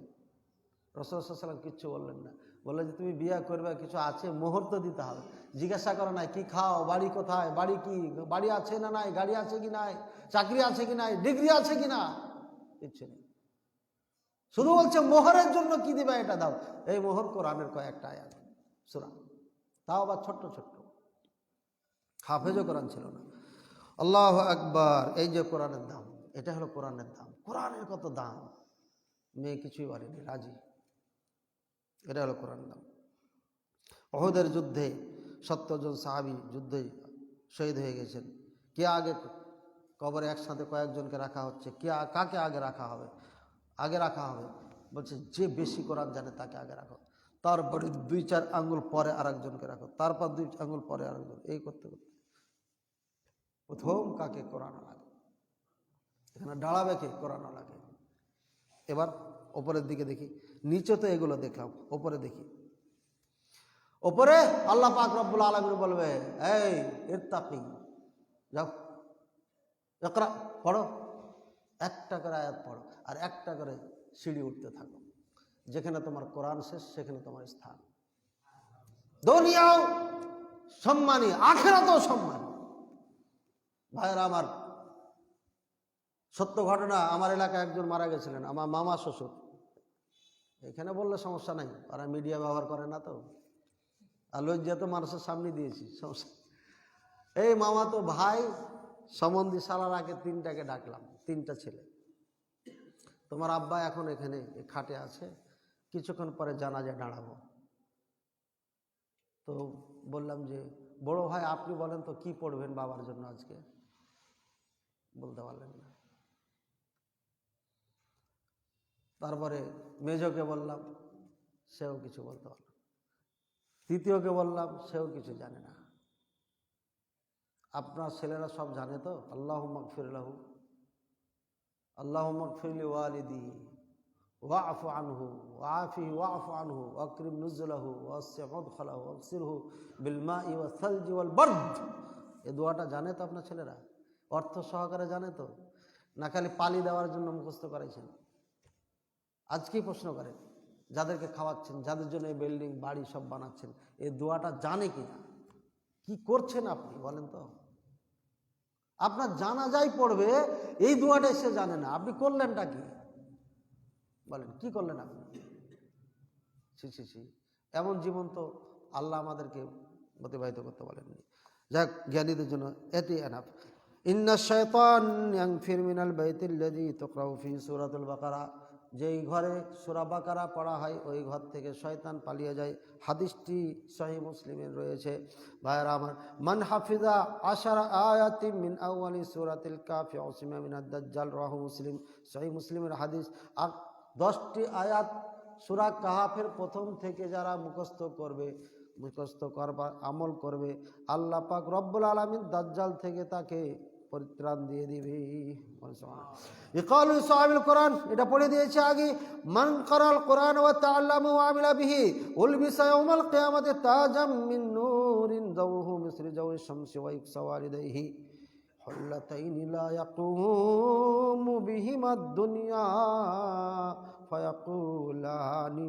রাসূলুল্লাহ সাল্লাল্লাহু আলাইহি ওয়াসাল্লাম কিচ্ছু বললেন না, বললেন যে তুমি বিয়ে করবে, কিছু আছে, মোহর তো দিতে হবে। জিজ্ঞাসা করো না কি খাও, বাড়ি কোথায়, বাড়ি কি, বাড়ি আছে না নাই, গাড়ি আছে কি নাই, চাকরি আছে কি নাই, ডিগ্রি আছে কি না, কিচ্ছু নেই। শুধু বলছে মোহরের জন্য কি দিবে এটা দাও। এই মোহর কোরআনের কয়েকটা আয়াত সূরা, তাও আবার ছোট্ট ছোট্ট, হাফেজও কোরআন ছিল না। আল্লাহু আকবার। এই যে কোরআনের দাম, এটা হলো কোরআনের দাম। কোরআনের কত দাম, মেয়ে কিছুই বলেনি, রাজি। এটা হলো কোরআনের দাম। উহুদের যুদ্ধে 70 জন সাহাবী যুদ্ধে শহীদ হয়ে গেছেন। কে আগে কবরে একসাথে কয়েকজনকে রাখা হচ্ছে, কে কাকে আগে রাখা হবে, আগে রাখা হবে বলছে যে বেশি কোরআন জানে তাকে আগে রাখো, তারপরে 2-4 আঙ্গুল পরে আরেকজনকে রাখো, তারপর 2 আঙ্গুল পরে আরেকজন, এই করতে করতে প্রথম কাকে কোরআন লাগে, এখানে দাঁড়াবে কে, কোরআন লাগে। এবার ওপরের দিকে দেখি, নিচে তো এগুলো দেখলাম, ওপরে দেখি। ওপরে আল্লাহ পাক রব্বুল আলামিন বলবে, এই ইত্তাকি, যাও ইকরা, পড়ো, একটা করে আয়াত পড়ো, আর একটা করে সিঁড়ি উঠতে থাকো। যেখানে তোমার কোরআন শেষ সেখানে তোমার স্থান। দুনিয়াও সম্মানী, আখিরাতেও সম্মানী। ভাইরা আমার, সত্য ঘটনা, আমার এলাকায় একজন মারা গেছিলেন, আমার মামা শ্বশুর। এখানে বললে সমস্যা নাই, ওরা মিডিয়া ব্যবহার করে না তো, আর লজ্জা তো মানুষের সামনে দিয়েছি, সমস্যা। এই মামা তো ভাই সম্বন্ধী সালার আগে 3টাকে ডাকলাম, 3টা ছেলে। তোমার আব্বা এখন এখানে খাটে আছে, কিছুক্ষণ পরে জানাজা দাঁড়াবো। তো বললাম যে বড় ভাই আপনি বলেন তো কি পড়বেন বাবার জন্য আজকে, বলতে পারলেন না। তারপরে মেজোকে বললাম, সেও কিছু বলতে পারল না। তৃতীয়কে বললাম, সেও কিছু জানে না। আপনার ছেলেরা সব জানে তো, আল্লাহুম্মা গফির লাহু, আল্লাহুম্মা গফির লিওয়ালিদি ওয়াফু আনহু ওয়াফিহি ওয়াফু আনহু ওয়াকরিম নুজুলাহু ওয়াসি মুদখালাহু ওয়াগসিলহু বিল মাই ওয়াস সালজি ওয়াল বারদ। এই দোয়াটা জানে তো আপনার ছেলেরা, অর্থ সহকারে জানে তো, না খালি পালি দেওয়ার জন্য মুখস্থ করাইছেন? আজকেই প্রশ্ন করেন, যাদেরকে খাওয়াচ্ছেন, যাদের জন্য এই বিল্ডিং বাড়ি সব বানাচ্ছেন, এই দোয়াটা জানে কিনা, কি করছেন আপনি বলেন তো? আপনার জানাজাই পড়বে, এই দোয়াটা সে জানে না, আপনি করলেনটা কি বলেন, কি করলেন আপনি? ছি ছি ছি, এমন জীবন তো আল্লাহ আমাদেরকে অতিবাহিত করতে বলেননি। যাক, জ্ঞানীদের জন্য এটি এনাফ। ইন্না শাইতান ইয়ানফির মিনাল বাইতিল্লাযী তুকরাউ ফি সূরাতুল বাকারা, যেই ঘরে সূরা বাকারা পড়া হয় ওই ঘর থেকে শয়তান পালিয়ে যায়। হাদিসটি সহিহ মুসলিমের রয়েছে। ভাইরা আমার, মান হাফিজা 10 আয়াতিন মিন আউয়ালি সূরাতিল কাফি উসিমা মিনাদ দাজ্জাল, রাহু মুসলিম। সহিহ মুসলিমের হাদিস। আর 10টি আয়াত সূরা কাহাফের প্রথম থেকে যারা মুখস্থ করবে, মুখস্থ করবার আমল করবে, আল্লাহ পাক রব্বুল আলামিন দাজ্জাল থেকে তাকে পরিত্রাণ দিয়ে দিবে। ইকালু সাহাবিল কোরআন, এটা পড়ে দিয়েছে আগে। মান কারাল কোরআন ওয়া তাআল্লামা ওয়া আমিলা বিহি উলবিসা ইয়াউমাল কিয়ামাতি তাজাম মিন নূরিন যাওহু মিসরি যাওই শামসি ওয়া ইকসাওয়ালিদাইহি হুল্লাতাইনি লা ইয়াকুমু বিহিমা দুনিয়া ফায়াকুলানি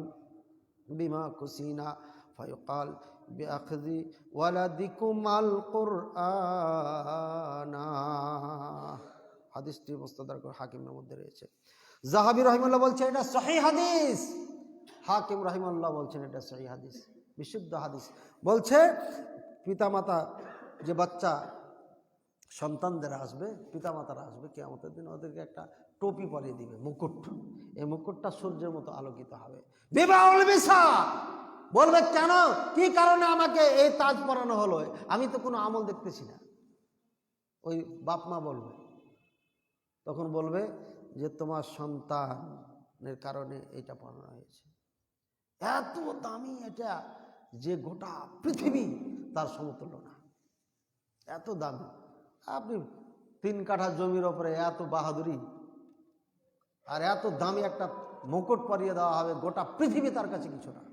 বিমা কুসিনা ফায়ুকাল বিআখযি ওয়ালাদিকুমাল কুরআনা। হাদিসটি মুস্তাদরাক হাকিমের মধ্যে রয়েছে। যাহাবী রাহিমাহুল্লাহ বলছেন এটা সহিহ হাদিস, হাকিম রাহিমাহুল্লাহ বলছেন এটা সহিহ হাদিস, বিশুদ্ধ হাদিস। বলছে পিতামাতা, যে বাচ্চা সন্তানদের আসবে, পিতামাতারা আসবে কিয়ামতের দিন, ওদেরকে একটা টুপি পরিয়ে দিবে, মুকুট। এই মুকুটটা সূর্যের মতো আলোকিত হবে। বিবাউল বিসা, বলবে কেন, কি কারণে আমাকে এই তাজ পরানো হলো, আমি তো কোনো আমল দেখতেছি না। ওই বাপ মা বলবে, তখন বলবে যে তোমার সন্তানের কারণে এটা পরানো হয়েছে। এত দামি এটা যে গোটা পৃথিবী তার সমতুল্য না, এত দামি। আপনি 3 কাঠা জমির ওপরে এত বাহাদুরি আর এত দামি একটা মুকুট পরিয়ে দেওয়া হবে, গোটা পৃথিবী তার কাছে কিছু না।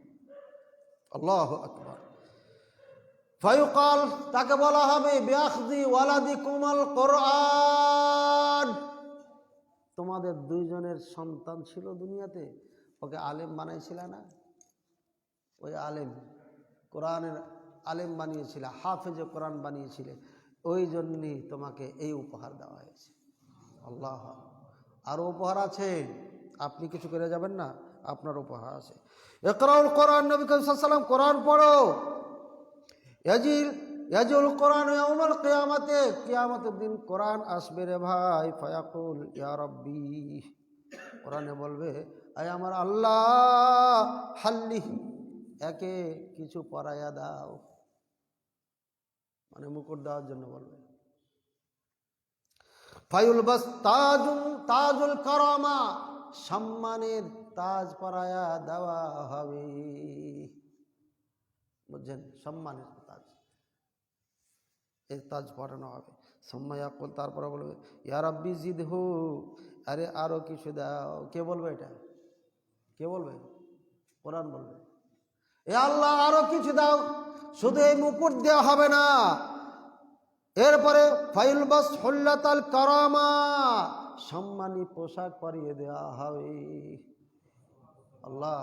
আল্লাহু আকবার। ফায়ুকাল, তাকে বলা হবে বিআখযি ওয়ালাদিকুমাল কুরআন, তোমাদের দুইজনের সন্তান ছিল দুনিয়াতে, ওকে আলেম বানাইছিল না? ওই আলেম, কোরআনের আলেম বানিয়েছিলে, হাফেজে কোরআন বানিয়েছিলে, ওই জন্যই তোমাকে এই উপহার দেওয়া হয়েছে। আল্লাহ, আরও উপহার আছে, আপনি কিছু করে যাবেন না, আপনার উপহার আছে। ইকরাউল কোরআন, নবী করিম সাল্লাল্লাহু আলাইহি ওয়াসাল্লাম কোরআন পড়ো। ইয়াজিউল কোরআন ইয়াউমাল কিয়ামাতে, কিয়ামতের দিন কোরআন আসবে রে ভাই। ফায়াকুল ইয়া রাব্বি, কোরআনে বলবে আয় আমার আল্লাহ, হাল্লিহি, একে কিছু পরাইয়া দাও, মানে মুকুট দেওয়ার জন্য বলবে। ফায়ুল বাস তাজুল কারামা, সম্মানের তাজ পরায়া দেওয়া হবে, বুঝছেন? সম্মানের তাজ, এই তাজ পরানো হবে। সম্মায়াকুল, তারপরে বলবে ইয়া রাব্বি জিদহু, আরে আরো কিছু দাও। কে বলবে এটা? কে বলবে? কোরআন বলবে, এ আল্লাহ আরো কিছু দাও। শুধু এই মুকুট দেওয়া হবে না, এরপরে ফাইল বাস হুল্লাতাল কারামা, সম্মানী পোশাক পরিয়ে দেওয়া হবে। আল্লাহ,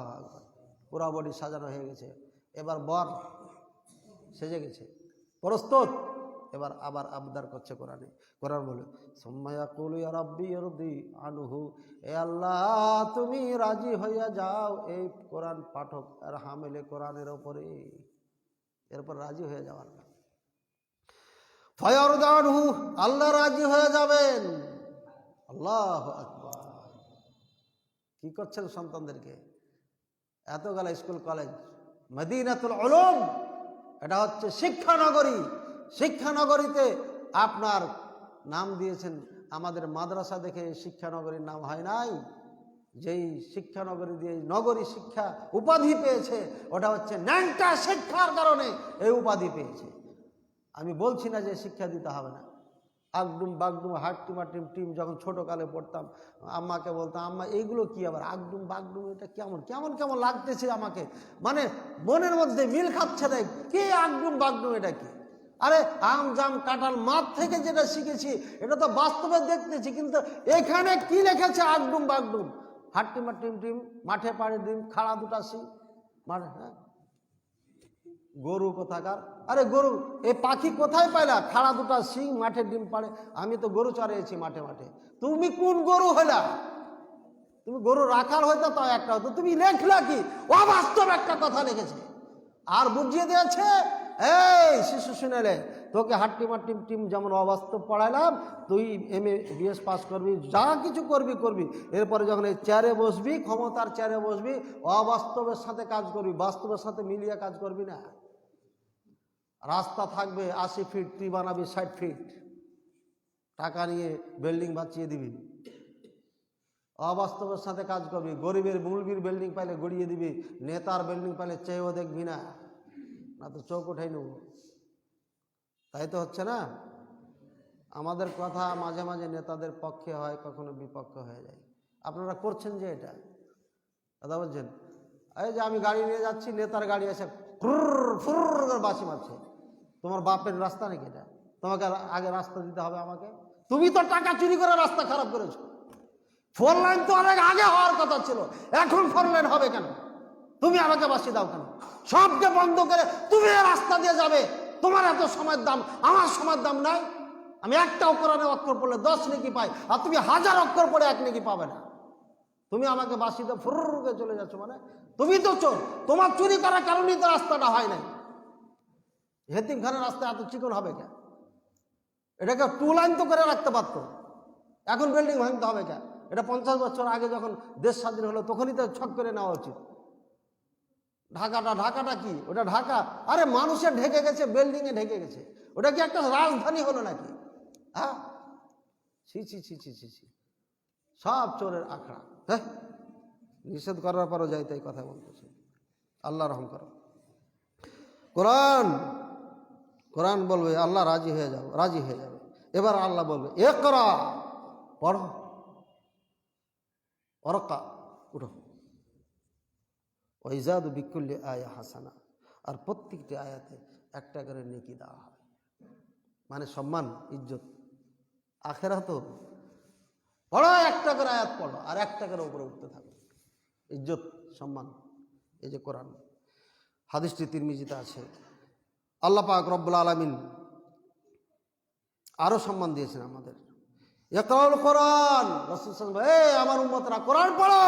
পুরা বডি সাজানো হয়ে গেছে, এবার বর সেজে গেছে, প্রস্তুত। এবার আবার আবদার করছে কোরআনে। কোরআন বলে সুম্মায়াকুলু ইয়া রাব্বি ইরদি আনহু, এ আল্লাহ তুমি রাজি হইয়া যাও এই কোরআন পাঠক আর হামেলে কোরআনের ওপরে, এরপর রাজি হয়ে যাওয়ার। ফায়ারদা আনহু, আল্লাহ রাজি হয়ে যাবেন। আল্লাহু আকবার। কি করছেন সন্তানদেরকে? এতগুলো স্কুল কলেজ, মদিনাতুল উলুম, এটা হচ্ছে শিক্ষানগরী। শিক্ষানগরীতে আপনার নাম দিয়েছেন, আমাদের মাদ্রাসা দেখে শিক্ষানগরীর নাম হয় নাই। যেই শিক্ষানগরী দিয়ে নগরী শিক্ষা উপাধি পেয়েছে, ওটা হচ্ছে ন্যাংটা শিক্ষার কারণে এই উপাধি পেয়েছে। আমি বলছি না যে শিক্ষা দিতে হবে না। আগডুম বাগডুম হাট্টিমাটিম টিম যখন ছোটোকালে পড়তাম, আম্মাকে বলতাম আম্মা এইগুলো কি আবার আগডুম বাগডুম, এটা কেমন কেমন কেমন লাগতেছে আমাকে, মানে মনের মধ্যে মিল খাচ্ছে না। কি আগডুম বাগডুম, এটা কি? আরে আম জাম কাঁঠাল মাঠ থেকে যেটা শিখেছি এটা তো বাস্তবে দেখতেছি, কিন্তু এখানে কি লেখেছে আগডুম বাগডুম, হাট্টিমাটিম টিম, মাঠে পাড়ে ডিম, খাড়া দুটা সি মাঠে। হ্যাঁ, গরু কোথাকার, আরে গরু এই পাখি কোথায় পাইলা? খাড়া দুটা সিং, মাঠে ডিম পাড়ে। আমি তো গরু চড়িয়েছি মাঠে মাঠে। তুমি কোন গরু হইলা? তুমি গরু রাখাল হইতো তাও একটা হতো, তুমি লেখলা কি? অবাস্তব একটা কথা লিখেছে আর বুঝিয়ে দিয়েছে, এই শিশু শুনেলে তোকে হাট্টিমাটিম টিম যেমন অবাস্তব পড়াইলাম, তুই MA BS পাস করবি, যা কিছু করবি করবি, এরপরে যখন এই চেয়ারে বসবি, ক্ষমতার চেয়ারে বসবি, অবাস্তবের সাথে কাজ করবি, বাস্তবের সাথে মিলিয়ে কাজ করবি না। রাস্তা থাকবে 80 ফিট, তুই বানাবি 60 ফিট, টাকা নিয়ে বিল্ডিং বাঁচিয়ে দিবি। অবাস্তবের সাথে কাজ করবি, গরিবের মুলবির বিল্ডিং পাইলে গড়িয়ে দিবি, নেতার বিল্ডিং পাইলে চেয়েও দেখবি না, না তো চোখ উঠাই নেব। তাই তো হচ্ছে না। আমাদের কথা মাঝে মাঝে নেতাদের পক্ষে হয়, কখনো বিপক্ষে হয়ে যায়। আপনারা করছেন যে এটা কথা বলছেন, এই যে আমি গাড়ি নিয়ে যাচ্ছি, নেতার গাড়ি এসে ফুর বাসি মারছে। তোমার বাপের রাস্তা নাকি এটা? তোমাকে আগে রাস্তা দিতে হবে আমাকে? তুমি তো টাকা চুরি করে রাস্তা খারাপ করেছো। 4 লাইন তো অনেক আগে হওয়ার কথা ছিল, এখন 4 লাইন হবে কেন? তুমি আমাকে বাসি দাও কেন? সবকে বন্ধ করে তুমি রাস্তা দিয়ে যাবে, তোমার এত সময়ের দাম, আমার সময়ের দাম নাই। আমি একটা কোরআনে অক্ষর পড়লে 10 নেকি পাই, আর তুমি 1000 অক্ষর পড়ে 1 নেকি পাবে না। তুমি আমাকে বাসি দাও ফুরুকে চলে যাচ্ছ, মানে তুমি তো চোর। তোমার চুরি করার কারণেই তো রাস্তাটা হয় নাই। হেতিমখানের রাস্তা এত চিকন হবে কেন? এটাকে 2 লাইন তো করে রাখতে পারতো, এখন বিল্ডিং ভাঙতে হবে কেন? এটা 50 বছর আগে যখন দেশ স্বাধীন হলো তখনই তো ছক করে নেওয়া উচিত। ঢাকাটা কি ওটা ঢাকা? আরে মানুষের ঢেকে গেছে, বিল্ডিংয়ে ঢেকে গেছে, ওটা কি একটা রাজধানী হলো নাকি? হ্যাঁ, ছি ছি ছি ছি ছি ছি, সব চোরের আখড়া। হ্যাঁ, নিষেধ করার পরও যাই তাই কথা বলতেছে। আল্লাহ রহম করো। কোরআন বলবে আল্লাহ রাজি হয়ে যাও, রাজি হয়ে যাবে। এবার আল্লাহ বলবে ইকরা, পড়ো, ওরকা, উঠো। ওয়াইজাদু বিকুল্লি আয়া হাসানা, আর প্রত্যেকটি আয়াতে একটা করে নেকি দেওয়া হয়, মানে সম্মান ইজ্জত। আখেরাতও পড়ো, একটা করে আয়াত পড়ো, আর একটা করে উপরে উঠতে থাকো। ইজ্জত সম্মান, এই যে কোরআন। হাদিসটি তিরমিজিতে আছে। আল্লাহ পাক রব্বুল আলামিন আরো সম্মান দিয়েছেন আমাদের। ইকরাউল কোরআন, রাসূল সাল্লাল্লাহু আলাইহি ওয়াসাল্লাম, আমার উম্মতরা কোরআন পড়ো,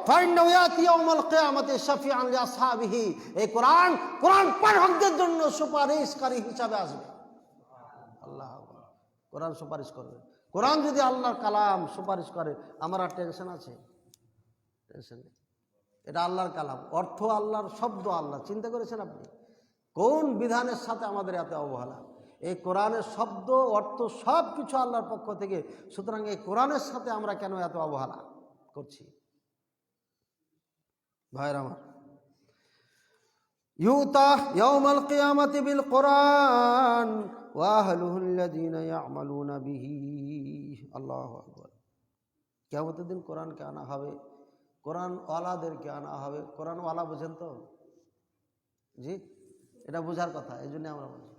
ফাইন্নাহু ইয়াতি ইয়াউমাল কিয়ামাতি শাফিআন লিআসহাবিহি। এই কোরআন পাঠকদের জন্য সুপারিশকারী হিসাবে আসবে। আল্লাহ আকবার। কোরআন সুপারিশ করবে। কোরআন যদি আল্লাহর কালাম সুপারিশ করে, আমার আর টেনশন আছে? টেনশন নেই। এটা আল্লাহর কালাম, অর্থ আল্লাহর, শব্দ আল্লাহ। চিন্তা করেছেন আপনি কোন বিধানের সাথে আমাদের এত অবহেলা? এই কোরআনের শব্দ, অর্থ সব কিছু আল্লাহর পক্ষ থেকে। সুতরাং এই কোরআনের সাথে আমরা কেন এত অবহেলা করছি? ভাইরা আমার, ইউতা ইয়াউমাল কিয়ামাতি বিল কোরআন ওয়া আহলুহুল্লাযীনা ইয়ামালুনা বিহি। আল্লাহু আকবার। কিয়ামতের দিন কোরআনকে আনা হবে, কোরআন ওয়ালাদেরকে আনা হবে। কোরআন ওয়ালা বুঝেন তো? জি, এটা বোঝার কথা। এই জন্য আমরা বলছি,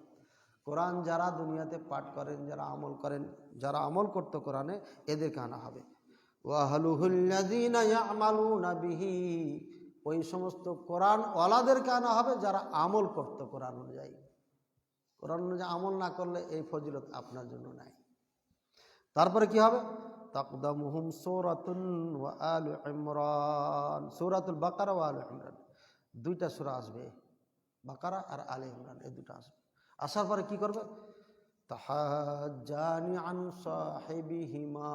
কোরআন যারা দুনিয়াতে পাঠ করেন, যারা আমল করেন, যারা আমল করতো কোরআনে, এদেরকে আনা হবে। ওয়া আহলুহুল্লাযীনা ইয়ামালুনা বিহি, ওই সমস্ত কোরআন ওয়ালাদেরকে আনা হবে যারা আমল করতো কোরআন অনুযায়ী। কোরআন অনুযায়ী আমল না করলে এই ফজিলত আপনার জন্য নাই। তারপরে কি হবে? তাকদামুহুম সূরাতুন ওয়া আলু ইমরান, সূরাতুল বাকারা ওয়া আলু ইমরান, দুইটা সূরা আসবে, বাকারা আর আলে ইমরান, এই দুটো আসবে। আসার পরে কি করবে? তাহাজ্জানি আন সাহিবিহিমা,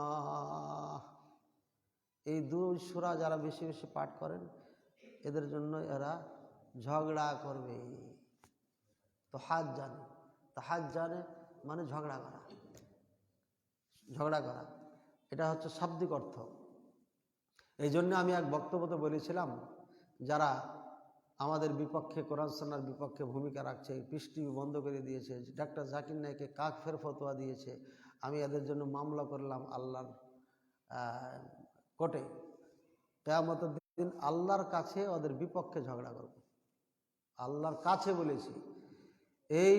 এই দুই সূরা যারা বেশি বেশি পাঠ করেন, এদের জন্য এরা ঝগড়া করবে। তাহাজ্জানে মানে ঝগড়া করা, ঝগড়া করা, এটা হচ্ছে শাব্দিক অর্থ। এই জন্য আমি এক বক্তব্যতে বলেছিলাম, যারা আমাদের বিপক্ষে, কোরআন সুন্নাহর বিপক্ষে ভূমিকা রাখছে, পিস টিভি বন্ধ করে দিয়েছে, ডাক্তার জাকির নায়েককে কাফের ফতোয়া দিয়েছে, আমি এদের জন্য মামলা করলাম আল্লাহর কোর্টে। কিয়ামতের দিন আল্লাহর কাছে ওদের বিপক্ষে ঝগড়া করব। আল্লাহর কাছে বলেছি। এই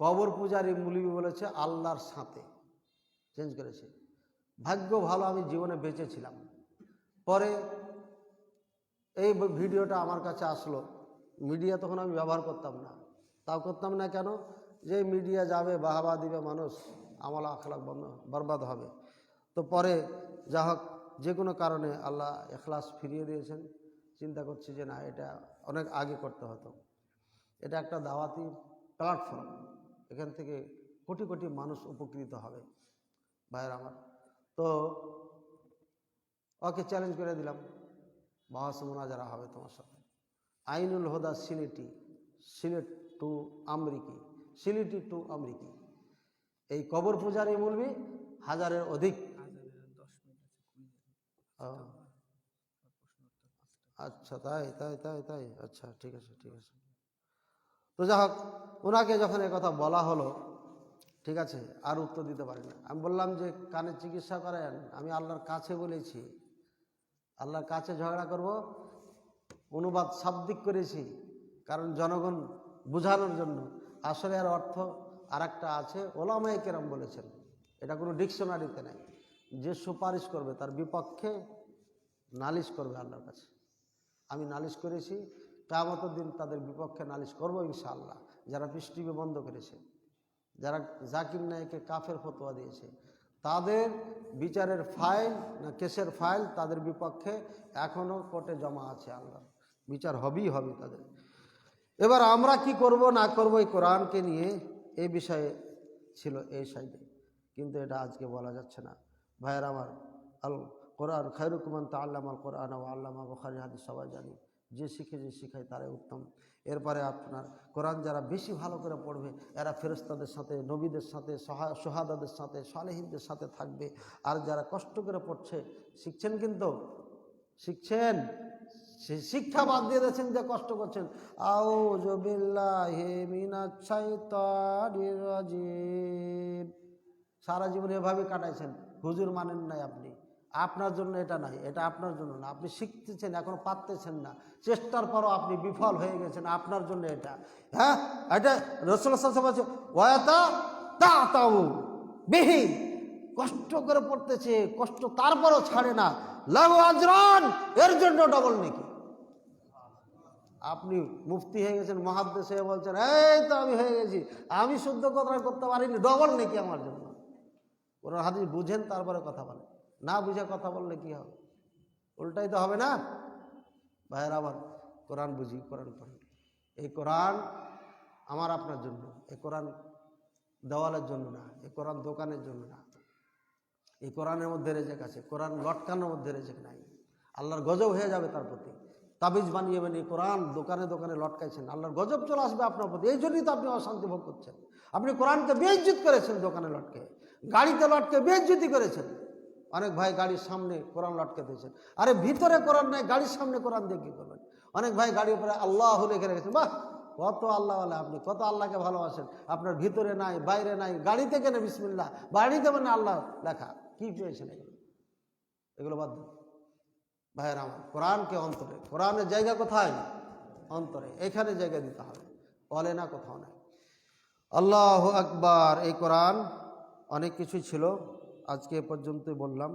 কবর পূজারী মৌলবী বলেছে আল্লাহর সাথে, চেঞ্জ করেছে। ভাগ্য ভালো আমি জীবনে বেঁচে ছিলাম। পরে এই ভিডিওটা আমার কাছে আসলো। মিডিয়া তখন আমি ব্যবহার করতাম না। তাও করতাম না কেন? যে মিডিয়া যাবে, বাহাবা দিবে মানুষ, আমল আখলাক বরবাদ হবে। তো পরে যা হোক, যে কোনো কারণে আল্লাহ ইখলাস ফিরিয়ে দিয়েছেন। চিন্তা করছি যে না, এটা অনেক আগে করতে হতো। এটা একটা দাওয়াতি প্ল্যাটফর্ম, এখান থেকে কোটি কোটি মানুষ উপকৃত হবে। ভাইয়ের আমার, তো ওকে চ্যালেঞ্জ করে দিলাম, বাহাস মোনাজারা হবে তোমার সাথে। আইনুল হুদা সিলেট টু আমরিকি, সিলেটি টু আমরিকি। এই কবর পূজারী মৌলবী হাজারের অধিক। আচ্ছা, তাই তাই তাই তাই আচ্ছা, ঠিক আছে ঠিক আছে। তো যা হোক, ওনাকে যখন এই কথা বলা হলো, ঠিক আছে, আর উত্তর দিতে পারি না। আমি বললাম যে কানে চিকিৎসা করেন, আমি আল্লাহর কাছে বলেছি, আল্লাহর কাছে ঝগড়া করব, অনুবাদ শাব্দিক করেছি, কারণ জনগণ বুঝানোর জন্য। আসলে আর অর্থ আর একটা আছে, ওলামায়ে কেরাম বলেছেন, এটা কোনো ডিকশনারিতে নাই। যে সুপারিশ করবে তার বিপক্ষে নালিশ করবে আল্লাহর কাছে। আমি নালিশ করেছি, কিয়ামতের দিন তাদের বিপক্ষে নালিশ করব ইনশাআল্লাহ। যারা পিস টিভি বন্ধ করেছে, যারা জাকির নায়েককে কাফের ফতোয়া দিয়েছে, তাদের বিচারের ফাইল না কেসের ফাইল তাদের বিপক্ষে এখনও কোর্টে জমা আছে। আল্লাহ বিচার হবেই হবে তাদের। এবার আমরা কি করব না করব এই কোরআনকে নিয়ে, এই বিষয়ে ছিল এই সাইডে, কিন্তু এটা আজকে বলা যাচ্ছে না। ভাইয়ের আমার, আল কোরআন খায়রুকুম মান তাআল্লামাল কোরআন ওয়া আল্লামা, বুখারী হাদিস সবাই জানি। যে শিখে যে শিখায় তারাই উত্তম। এরপরে আপনার কোরআন যারা বেশি ভালো করে পড়বে, এরা ফেরেশতাদের সাথে, নবীদের সাথে, শুহাদাদের সাথে, সালেহিনদের সাথে থাকবে। আর যারা কষ্ট করে পড়ছে, শিখছেন, কিন্তু শিখছেন, শিক্ষা বাদ দিয়ে দিয়েছেন, যে কষ্ট করছেন, আউযু বিল্লাহি মিনাশ শাইতানির রাজিম, সারা জীবন এভাবে কাটাইছেন, হুজুর মানেন নাই আপনি। আপনার জন্য এটা নাই, এটা আপনার জন্য না। আপনি শিখতেছেন, এখনো পারতেছেন না, চেষ্টার পরও আপনি বিফল হয়ে গেছেন, আপনার জন্য এটা। হ্যাঁ, এটা রাসূলুল্লাহ সাল্লাল্লাহু আলাইহি ওয়াসাল্লাম ওয়াতা তাতাউ বিহি, কষ্ট করে পড়তেছে, কষ্ট তারপরও ছাড়ে না, লাহু আজরান, এর জন্য ডবল নেকি। আপনি মুফতি হয়ে গেছেন, মুহাদ্দিস হয়ে বলছেন এই তো আমি হয়ে গেছি, আমি শুদ্ধ কথা করতে পারিনি, ডবল নেকি আমার জন্য। কোরআন হাদিস বুঝেন তারপরে কথা বলেন, না বুঝে কথা বললে কি হবে? উল্টাই তো হবে না। ভাইয়ের আবার কোরআন বুঝি, কোরআন পড়ি। এই কোরআন আমার আপনার জন্য, এই কোরআন দেওয়ালের জন্য না, এই কোরআন দোকানের জন্য না। এই কোরআনের মধ্যে রেজেক আছে, কোরআন লটকানোর মধ্যে রেজেক নাই। আল্লাহর গজব হয়ে যাবে তার প্রতি। তাবিজ বানিয়েবেন, এই কোরআন দোকানে দোকানে লটকাইছেন, আল্লাহর গজব চলে আসবে আপনার প্রতি। এই জন্যই তো আপনি অশান্তি ভোগ করছেন। আপনি কোরআনকে বেইজ্জত করেছেন, দোকানে লটকে, গাড়িতে লটকে বেইজ্জতি করেছেন। অনেক ভাই গাড়ির সামনে কোরআন লটকে দিয়েছেন। আরে ভিতরে কোরআন নাই, গাড়ির সামনে কোরআন দিয়ে কী করবেন? অনেক ভাই গাড়ির উপরে আল্লাহ লিখে রেখেছেন। বাহ, কত আল্লাহওয়ালা আপনি, কত আল্লাহকে ভালোবাসেন। আপনার ভিতরে নাই, বাইরে নাই, গাড়িতে কেন বিসমিল্লাহ, বাড়িতে মানে আল্লাহ লেখা। কি পেয়েছেন এগুলো? এগুলো বাদ দিন ভাইয়ের আমার। কোরআনকে অন্তরে, কোরআনের জায়গা কোথায়? অন্তরে, এখানে জায়গা দিতে হবে, বলে না কোথাও নাই। আল্লাহু আকবার। এই কোরআন অনেক কিছুই ছিল, আজকে এ পর্যন্তই বললাম।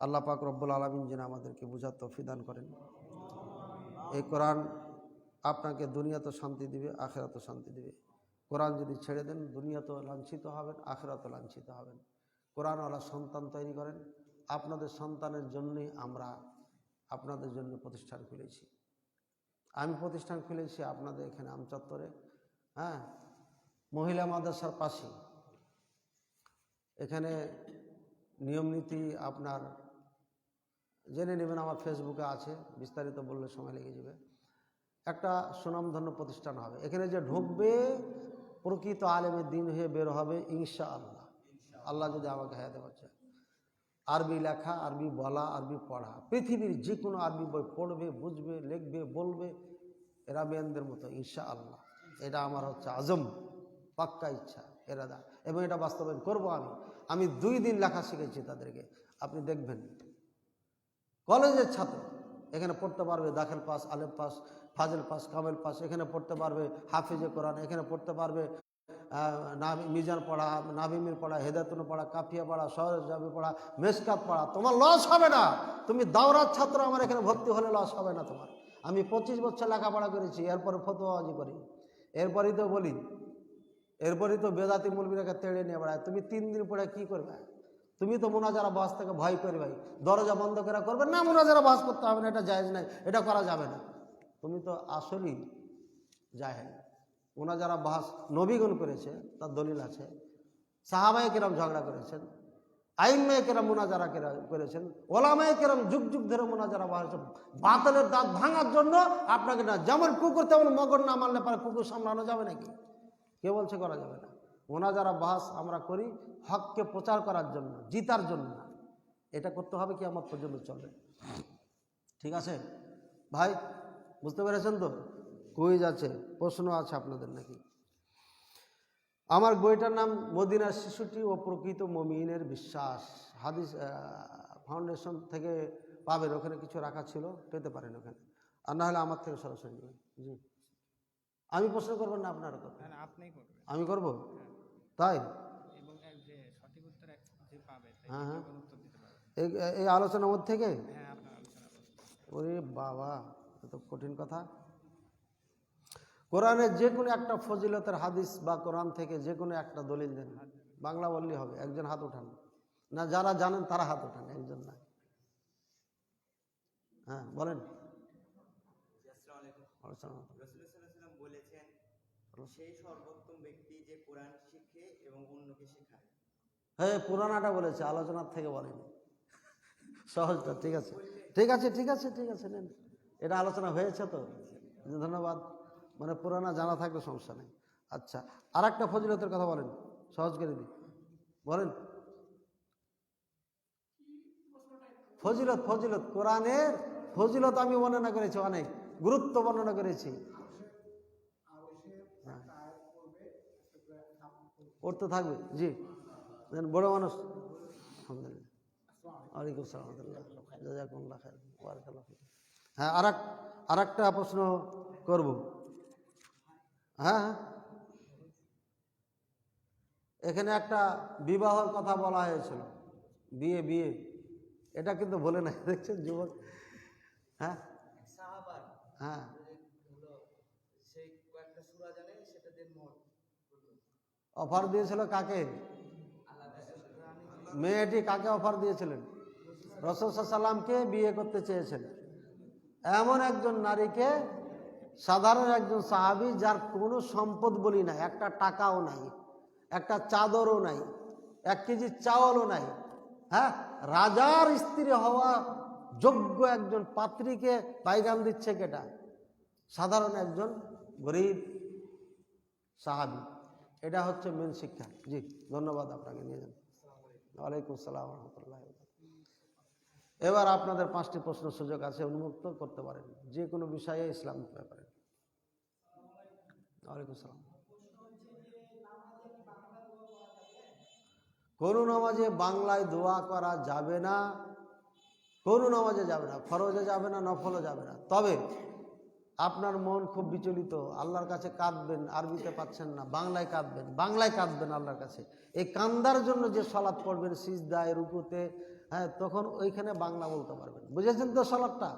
আল্লাহ পাক রব্বুল আলামিন যেন আমাদেরকে বুঝার তৌফিক দান করেন। এই কোরআন আপনাকে দুনিয়াতে শান্তি দিবে, আখিরাতে শান্তি দিবে। কোরআন যদি ছেড়ে দেন, দুনিয়াতেও লাঞ্ছিত হবেন, আখিরাতেও লাঞ্ছিত হবেন। কোরআনওয়ালা সন্তান তৈরি করেন। আপনাদের সন্তানের জন্যই আমরা আপনাদের জন্য প্রতিষ্ঠান খুলেছি। আমি প্রতিষ্ঠান খুলেছি আপনাদের এখানে আমচত্বরে, হ্যাঁ, মহিলা মাদ্রাসার পাশে। এখানে নিয়মনীতি আপনার জেনে নেবেন, আমার ফেসবুকে আছে, বিস্তারিত বললে সময় লেগে যাবে। একটা সুনামধন্য প্রতিষ্ঠান হবে। এখানে যে ঢুকবে প্রকৃত আলেমের দিন হয়ে বের হবে ইনশাআল্লাহ, আল্লাহ যদি আমাকে হায়াতে বাঁচায়। আরবি লেখা, আরবি বলা, আরবি পড়া, পৃথিবীর যে কোনো আরবি বই পড়বে, বুঝবে, লিখবে, বলবে এরাবিয়ানদের মতো ইনশাআল্লাহ। এটা আমার হচ্ছে আজম, পাক্কা ইচ্ছা, এরাদা, এবং এটা বাস্তবায়ন করব আমি 2 দিন লেখা শিখেছি তাদেরকে, আপনি দেখবেন। কলেজের ছাত্র এখানে পড়তে পারবে, দাখিল পাস, আলেম পাস, ফাজিল পাস, কামেল পাস, এখানে পড়তে পারবে হাফিজে কোরআন, এখানে পড়তে পারবে মিজান পড়া, নাবিমির পড়া, হেদায়তুন পড়া, কাফিয়া পড়া, সহজাবি পড়া, মেসকাত পড়া। তোমার লস হবে না। তুমি দাওরাত ছাত্র আমার এখানে ভর্তি হলে লস হবে না তোমার। আমি 25 বছর লেখাপড়া করেছি, এরপরে ফতোয়াবাজি করি, এরপরই তো বলি, এরপরই তো বেদাতি মুলবিরাকে তেড়ে নিয়ে বেড়ায়। তুমি 3 দিন পরে কি করবে? তুমি তো মুনাজারা বাস থেকে ভয় করে ভাই, দরজা বন্ধ করে করবে না, মুনাজারা বাস করতে হবে না, এটা জায়েজ নাই, এটা করা যাবে না। তুমি তো আসলেই জাহেল। মুনাজারা বাস নবীগণ করেছে, তার দলিল আছে। সাহাবায়ে কেরাম ঝগড়া করেছেন, আইম্মায়ে কেরাম মুনাজারা করেছেন, ওলামায়ে কেরাম যুগ যুগ ধরে মুনাজারা বাস। বাতিলের দাঁত ভাঙার জন্য আপনাকে না, যেমন কুকুর তেমন মগর না মারলে পারে কুকুর সামলানো যাবে নাকি? কে বলছে করা যাবে না? মুনাজারা বাস আমরা করি হককে প্রচার করার জন্য, জিতার জন্য না। এটা করতে হবে, কি আমার পর্যন্ত চলবে। ঠিক আছে ভাই, বুঝতে পেরেছেন তো? কুইজ আছে, প্রশ্ন আছে আপনাদের নাকি? আমার বইটার নাম মদিনার শিশুটি ও প্রকৃত মুমিনের বিশ্বাস, হাদিস ফাউন্ডেশন থেকে পাবেন, ওখানে কিছু রাখা ছিল, পেতে পারেন ওখানে। আর না হলে আমার থেকে সরাসরি নেবেন। জি, আমি প্রশ্ন করবেন না, আপনারা করবেন? আমি করব, তাই? হ্যাঁ হ্যাঁ, এই আলোচনার মধ্যে থেকে? ওরে বাবা, এত কঠিন কথা। কোরআনের যে কোনো একটা ফজিলতের হাদিস বা কোরআন থেকে যে কোনো একটা দলিল দেন, বাংলা বললেই হবে। একজন হাত উঠান না, যারা জানেন তারা হাত উঠান, একজন না। হ্যাঁ বলেন। হ্যাঁ, পুরানাটা বলেছে, আলোচনার থেকে বলেনি, সহজটা। ঠিক আছে ঠিক আছে ঠিক আছে ঠিক আছে, নেন, এটা আলোচনা হয়েছে তো, ধন্যবাদ। মানে পুরানা জানা থাকলে সমস্যা নেই। আচ্ছা, আর একটা ফজিলতের কথা বলেন, সহজ করে দিই, বলেন। ফজিলত, ফজিলত, কোরআনের ফজিলত আমি বর্ণনা করেছি, অনেক গুরুত্ব বর্ণনা করেছি। পড়তে থাকবে, জি, বড় মানুষ। আলহামদুলিল্লাহ, ওয়ালাইকুম আসসালাম, জাযাকুমুল্লাহ খাইর, বারাকাল্লাহু ফিক। হ্যাঁ, আর একটা প্রশ্ন করব। হ্যাঁ, এখানে একটা বিবাহর কথা বলা হয়েছিল, বিয়ে বিয়ে, এটা কিন্তু বলে নাই, দেখছেন যুবক। হ্যাঁ হ্যাঁ, অফার দিয়েছিল কাকে? মেয়েটি কাকে অফার দিয়েছিলেন? রাসূল সাল্লাল্লাহু আলাইহি সাল্লামকে বিয়ে করতে চেয়েছেন। এমন একজন নারীকে, সাধারণ একজন সাহাবী, যার কোনো সম্পদ বলি নাই, একটা টাকাও নাই, একটা চাদরও নাই, 1 কেজি চাউলও নাই, হ্যাঁ, রাজার স্ত্রী হওয়া যোগ্য একজন পাত্রীকে পাইগাম দিচ্ছে কেটা? সাধারণ একজন গরিব সাহাবী। এটা হচ্ছে মেন শিক্ষা। জি, ধন্যবাদ, আপনাকে নিয়ে যান। ওয়ালাইকুম আসসালাম ওয়া রাহমাতুল্লাহি ওয়া বারাকাতুহু। এবার আপনাদের 5টি প্রশ্ন সুযোগ আছে, উন্মুক্ত করতে পারেন যে কোনো বিষয়ে ইসলামিক ব্যাপারে। ওয়ালাইকুম আসসালাম। কোন নামাজে বাংলায় দোয়া করা যাবে না? কোন নামাজে যাবে না, ফরজে যাবে না, নফলও যাবে না। তবে আপনার মন খুব বিচলিত, আল্লাহর কাছে কাঁদবেন, আরবিতে পাচ্ছেন না, বাংলায় কাঁদবেন, বাংলায় কাঁদবেন আল্লাহর কাছে। এই কান্দার জন্য যে সালাত পড়বেন সিজদায়, রুকুতে, হ্যাঁ, তখন ওইখানে বাংলা বলতে পারবেন। বুঝেছেন তো সালাতটা?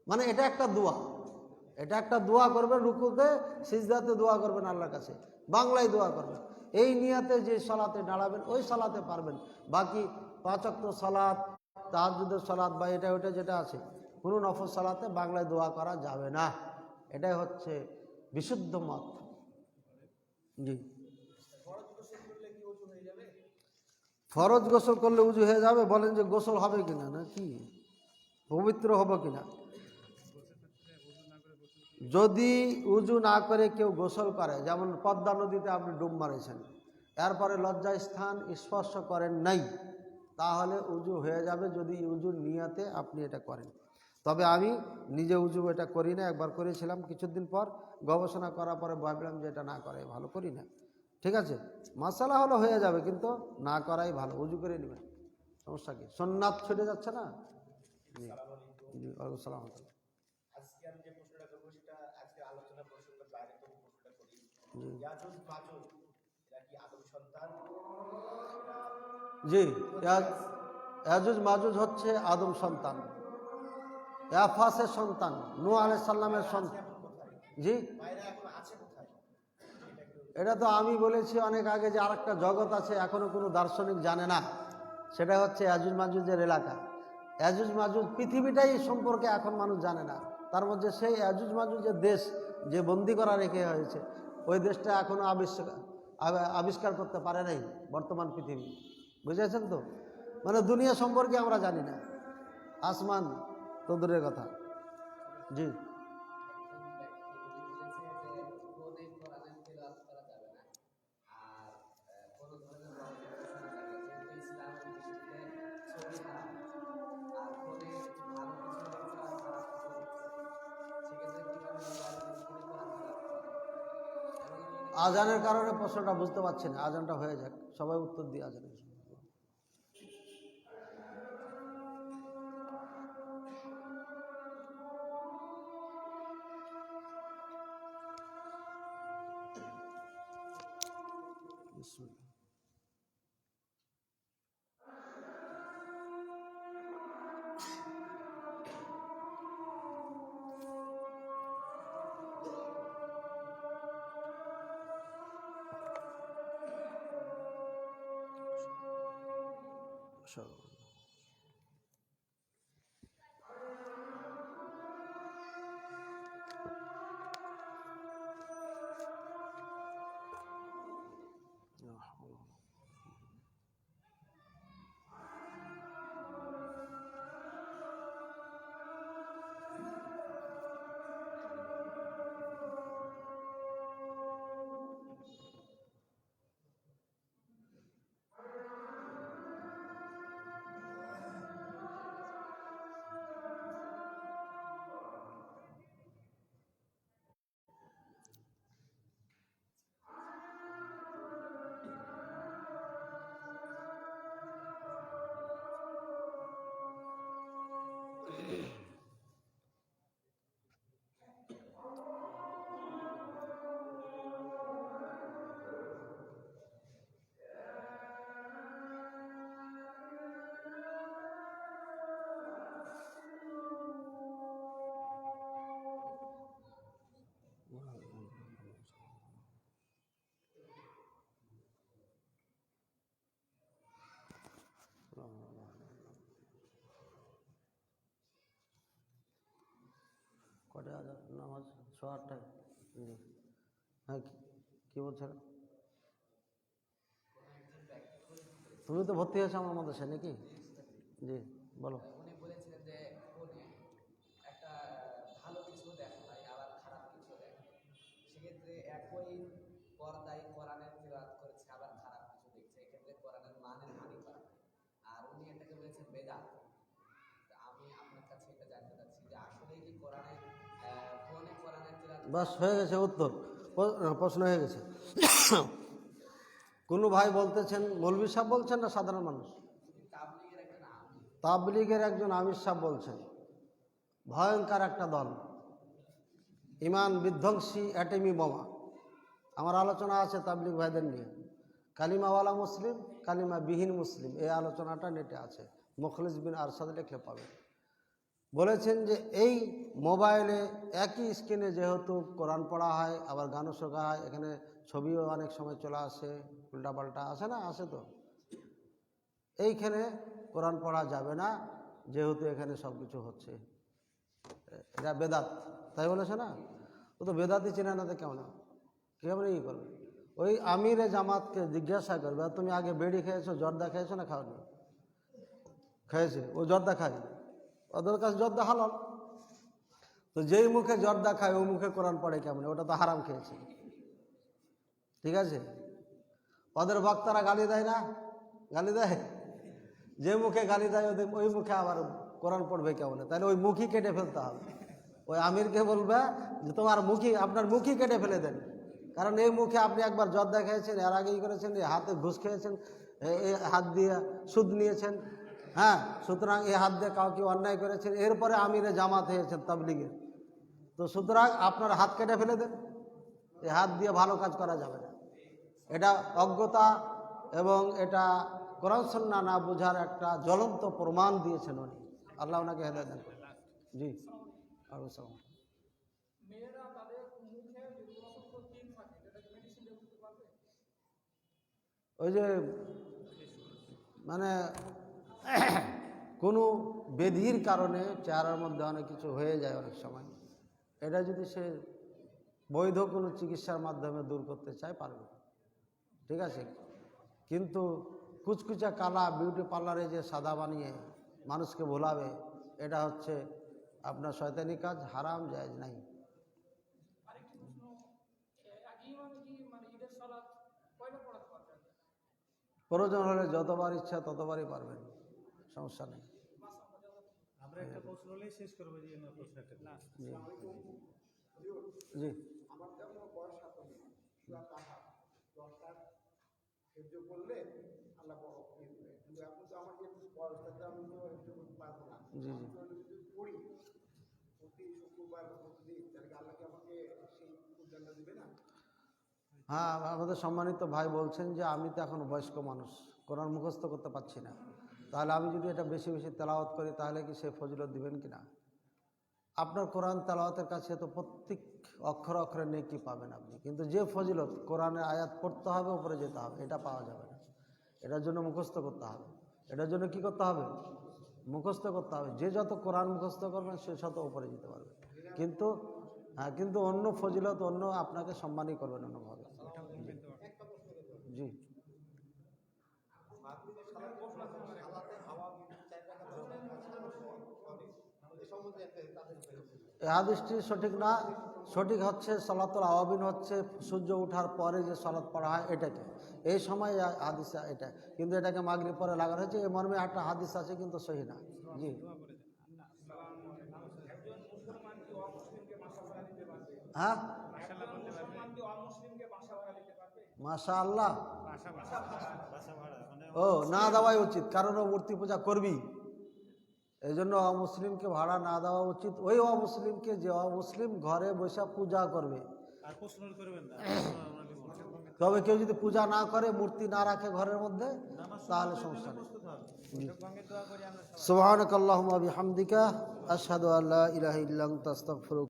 মানে এটা একটা দোয়া, এটা একটা দোয়া করবেন, রুকুতে সিজদাতে দোয়া করবেন আল্লাহর কাছে, বাংলায় দোয়া করবেন। এই নিয়াতে যে সালাতে দাঁড়াবেন ওই সালাতে পারবেন। বাকি 5 ওয়াক্ত সালাত, তাহাজ্জুদের সালাত বা এটা ওটা যেটা আছে, কোনো নফল সালাতে বাংলায় দোয়া করা যাবে না। এটাই হচ্ছে বিশুদ্ধ মত। জি, ফরজ গোসল করলে উজু হয়ে যাবে? বলেন যে গোসল হবে কিনা, না কি পবিত্র হবে কিনা? যদি উজু না করে কেউ গোসল করে, যেমন পদ্মা নদীতে আপনি ডুব মারেছেন, এরপরে লজ্জা স্থান স্পর্শ করেন নাই, তাহলে উজু হয়ে যাবে, যদি উজুর নিয়াতে আপনি এটা করেন। তবে আমি নিজে উজু এটা করি না, একবার করেছিলাম, কিছুদিন পর গবেষণা করার পরে ভাবলাম যে এটা না করাই ভালো, করি না। ঠিক আছে, মাসালা হলো হয়ে যাবে, কিন্তু না করাই ভালো, উজু করে নেবেন, সমস্যা কি? সুন্নাত ছুটে যাচ্ছে না। জি জি, ওয়ালাইকুম আসসালাম। আজকে আমি যে প্রশ্নটা করবো সেটা আজকে আলোচনা প্রসঙ্গের বাইরে তো প্রশ্নটা করি। ইয়াজুজ মাজুজ এরা কি আদম সন্তান? জি, ইয়াজুজ মাজুজ হচ্ছে আদম সন্তান, ইয়াফাসের সন্তান, নূহ আলাইহিস সালামের সন্তান। জি, বাইরে এখন আছে কোথায়? এটা তো আমি বলেছি অনেক আগে যে আরেকটা জগৎ আছে, এখনো কোনো দার্শনিক জানে না, সেটা হচ্ছে ইয়াজুজ মাজুজের এলাকা। ইয়াজুজ মাজুজ পৃথিবীটাই সম্পর্কে এখন মানুষ জানে না। তার মধ্যে সেই ইয়াজুজ মাজুজের দেশ যে বন্দি করা রেখে হয়েছে, ওই দেশটা এখনো আবিষ্কার করতে পারে নাই বর্তমান পৃথিবী। বুঝেছেন তো? মানে দুনিয়া সম্পর্কে আমরা জানি না, আসমান তো দূরের কথা। জি, আজানের কারণে প্রশ্নটা বুঝতে পারছি না, আজানটা হয়ে যাক, সবাই উত্তর দিয়ে আজানের। বিসমিল্লাহ। নামাজ 8:30 জি। হ্যাঁ কি বলছেন? তুমি তো ভর্তি হয়েছো আমার মাদ্রাসায় নাকি? জি বলো। উনি বলেছিলেন যে ফোনে একটা ভালো কিছু দেখায় আবার খারাপ কিছু দেখায়, সেক্ষেত্রে একই পর্দায় কোরআনের তিলাওয়াত করেছে আবার খারাপ কিছু দেখছে, এক্ষেত্রে কোরআনের মানের হানি করা হয়। আর উনি এটাকে বলেছেন বেদাত। তা আমি আপনার কাছে এটা জানতে চাচ্ছি যে আসলে কি কোরআনের ফোনে কোরআনের তিলাওয়াত বাস হয়ে গেছে উত্তর, প্রশ্ন হয়ে গেছে। কোনো ভাই বলতেছেন, মৌলভী সাহেব বলছেন না সাধারণ মানুষ? তাবলীগের একটা নাম। তাবলীগের একজন আমির সাহেব বলছেন, ভয়ঙ্কর একটা দল, ইমান বিধ্বংসী অ্যাটমি বোমা। আমার আলোচনা আছে তাবলীগ ভাইদের নিয়ে, কালিমাওয়ালা মুসলিম, কালিমা বিহীন মুসলিম, এই আলোচনাটা নেটে আছে, মুখলিস বিন আরশাদ লিখলে পাবে। বলেছেন যে এই মোবাইলে একই স্ক্রিনে যেহেতু কোরআন পড়া হয় আবার গানও শোকা হয়, এখানে ছবিও অনেক সময় চলে আসে, উল্টাপাল্টা আসে না, আসে তো, এইখানে কোরআন পড়া যাবে না যেহেতু এখানে সব কিছু হচ্ছে, এটা বেদাত, তাই বলেছে না? ও তো বেদাতই চেনে না, তো কেমন কেমন ই করবে? ওই আমিরে জামাতকে জিজ্ঞাসা করবে, তুমি আগে বেড়ি খেয়েছো, জর্দা খেয়েছো না খাওনি? খেয়েছে, ও জর্দা খায়, ওদের কাছে জর্দা হালাল। তো যেই মুখে জর্দা খায় ওই মুখে কোরআন পড়ে কেমন? ওটা তো হারাম খেয়েছে, ঠিক আছে? ওদের বক্তারা গালি দেয় না, গালি দেয়, যে মুখে গালি দেয় ওদের ওই মুখে আবার কোরআন পড়বে কেমন? তাহলে ওই মুখই কেটে ফেলতে হবে। ওই আমিরকে বলবে যে তোমার মুখই, আপনার মুখই কেটে ফেলে দেন, কারণ এই মুখে আপনি একবার জর্দা খেয়েছেন, এর আগেই করেছেন, এই হাতে ঘুষ খেয়েছেন, এই হাত দিয়ে সুদ নিয়েছেন, হ্যাঁ, সুতরাং এই হাত দিয়ে কাউকে অন্যায় করেছেন, এরপরে আমিরে জামাত হয়েছেন তাবলীগের, তো সুতরাং আপনার হাত কেটে ফেলে দেন, এই হাত দিয়ে ভালো কাজ করা যাবে না। এটা অজ্ঞতা এবং এটা কোরআন সুন্নাহ না বোঝার একটা জ্বলন্ত প্রমাণ দিয়েছেন উনি, আল্লাহ ওনাকে হেদায়েত দান করুন। জি আসসালাম। মেয়েরা তাদের মুখে যদি অসংখ্য তিল থাকে, যেটাকে মেডিসিন দিয়ে করতে পারবে? ওই যে মানে কোনো ব্যাধির কারণে চেহারার মধ্যে অনেক কিছু হয়ে যায় অনেক সময়, এটা যদি সে বৈধ কোনো চিকিৎসার মাধ্যমে দূর করতে চায় পারবে, ঠিক আছে? কিন্তু কুচকুচা কালা বিউটি পার্লারে যে সাদা বানিয়ে মানুষকে ভোলাবে, এটা হচ্ছে আপনার শয়তানি কাজ, হারাম, জায়েজ নাই। আরেকটি প্রশ্ন, ইমামে কি মানে ঈদের সালাত কয়বার পড়াতে পারবেন? প্রয়োজন হলে যতবার ইচ্ছা ততবারই পারবেন, সমস্যা নেই। আমরা একটা প্রশ্ন হলেই শেষ করবো, যে প্রশ্ন একটা জি আমার যেমন বয়স 7 সুরা তাহা 10টা হেফজ করলে আল্লাহ বরকত দিয়ে দেবে, কিন্তু এখন তো আমার যেহেতু বয়স তাতে আমি তো হেফজ করতে পারবো না। জি আমি তো যদি পড়ি প্রতি শুক্রবার প্রতিদিন, তাহলে আল্লাহ কি আমাকে সেই উদ্যানটা দেবে না? হ্যাঁ, আমাদের সম্মানিত ভাই বলছেন যে আমি তো এখন বয়স্ক মানুষ, কোরআন মুখস্থ করতে পারছি না, তাহলে আমি যদি এটা বেশি বেশি তেলাওয়াত করি তাহলে কি সে ফজিলত দিবেন কি না? আপনার কোরআন তেলাওয়াতের কাছে তো প্রত্যেক অক্ষর অক্ষরে নেকি পাবেন আপনি, কিন্তু যে ফজিলত কোরআনের আয়াত পড়তে হবে, উপরে যেতে হবে, এটা পাওয়া যাবে না। এটার জন্য মুখস্থ করতে হবে, এটার জন্য কি করতে হবে? মুখস্থ করতে হবে। যে যত কোরআন মুখস্থ করবেন সে শত উপরে যেতে পারবে, কিন্তু হ্যাঁ, কিন্তু অন্য ফজিলত অন্য আপনাকে সম্মানই করবেন অন্যভাবে। জি এই হাদিসটি সঠিক না, সঠিক হচ্ছে সালাতুল আওয়াবিন হচ্ছে সূর্য ওঠার পরে যে সালাত পড়া হয় এটাকে, এই সময় হাদিস এটা, কিন্তু এটাকে মাগরিব পরে লাগানো হয়েছে, এই মর্মে একটা হাদিস আছে কিন্তু সহি না। জি একজন মুসলমান কি অমুসলিমকে বাসা ভাড়া দিতে পারবে? হ্যাঁ, একজন মুসলমান কি অমুসলিমকে বাসা ভাড়া দিতে পারবে? মাশা আল্লাহ। বাসা ভাড়া মানে ও না দেওয়াই উচিত, কারণ ও মূর্তি পূজা করবি, এই জন্য অমুসলিমকে ভাড়া না দেওয়া উচিত। ওই অমুসলিমকে যে অমুসলিম ঘরে বসে পূজা করবে, আর প্রশ্ন করবেন না, তবে কেউ যদি পূজা না করে, মূর্তি না রাখে ঘরের মধ্যে, তাহলে সমস্যা নেই। সুবহানাকাল্লাহুম্মা বিহামদিকা আশহাদু আল্লা ইলাহা ইল্লা আনতা আস্তাগফিরুকা।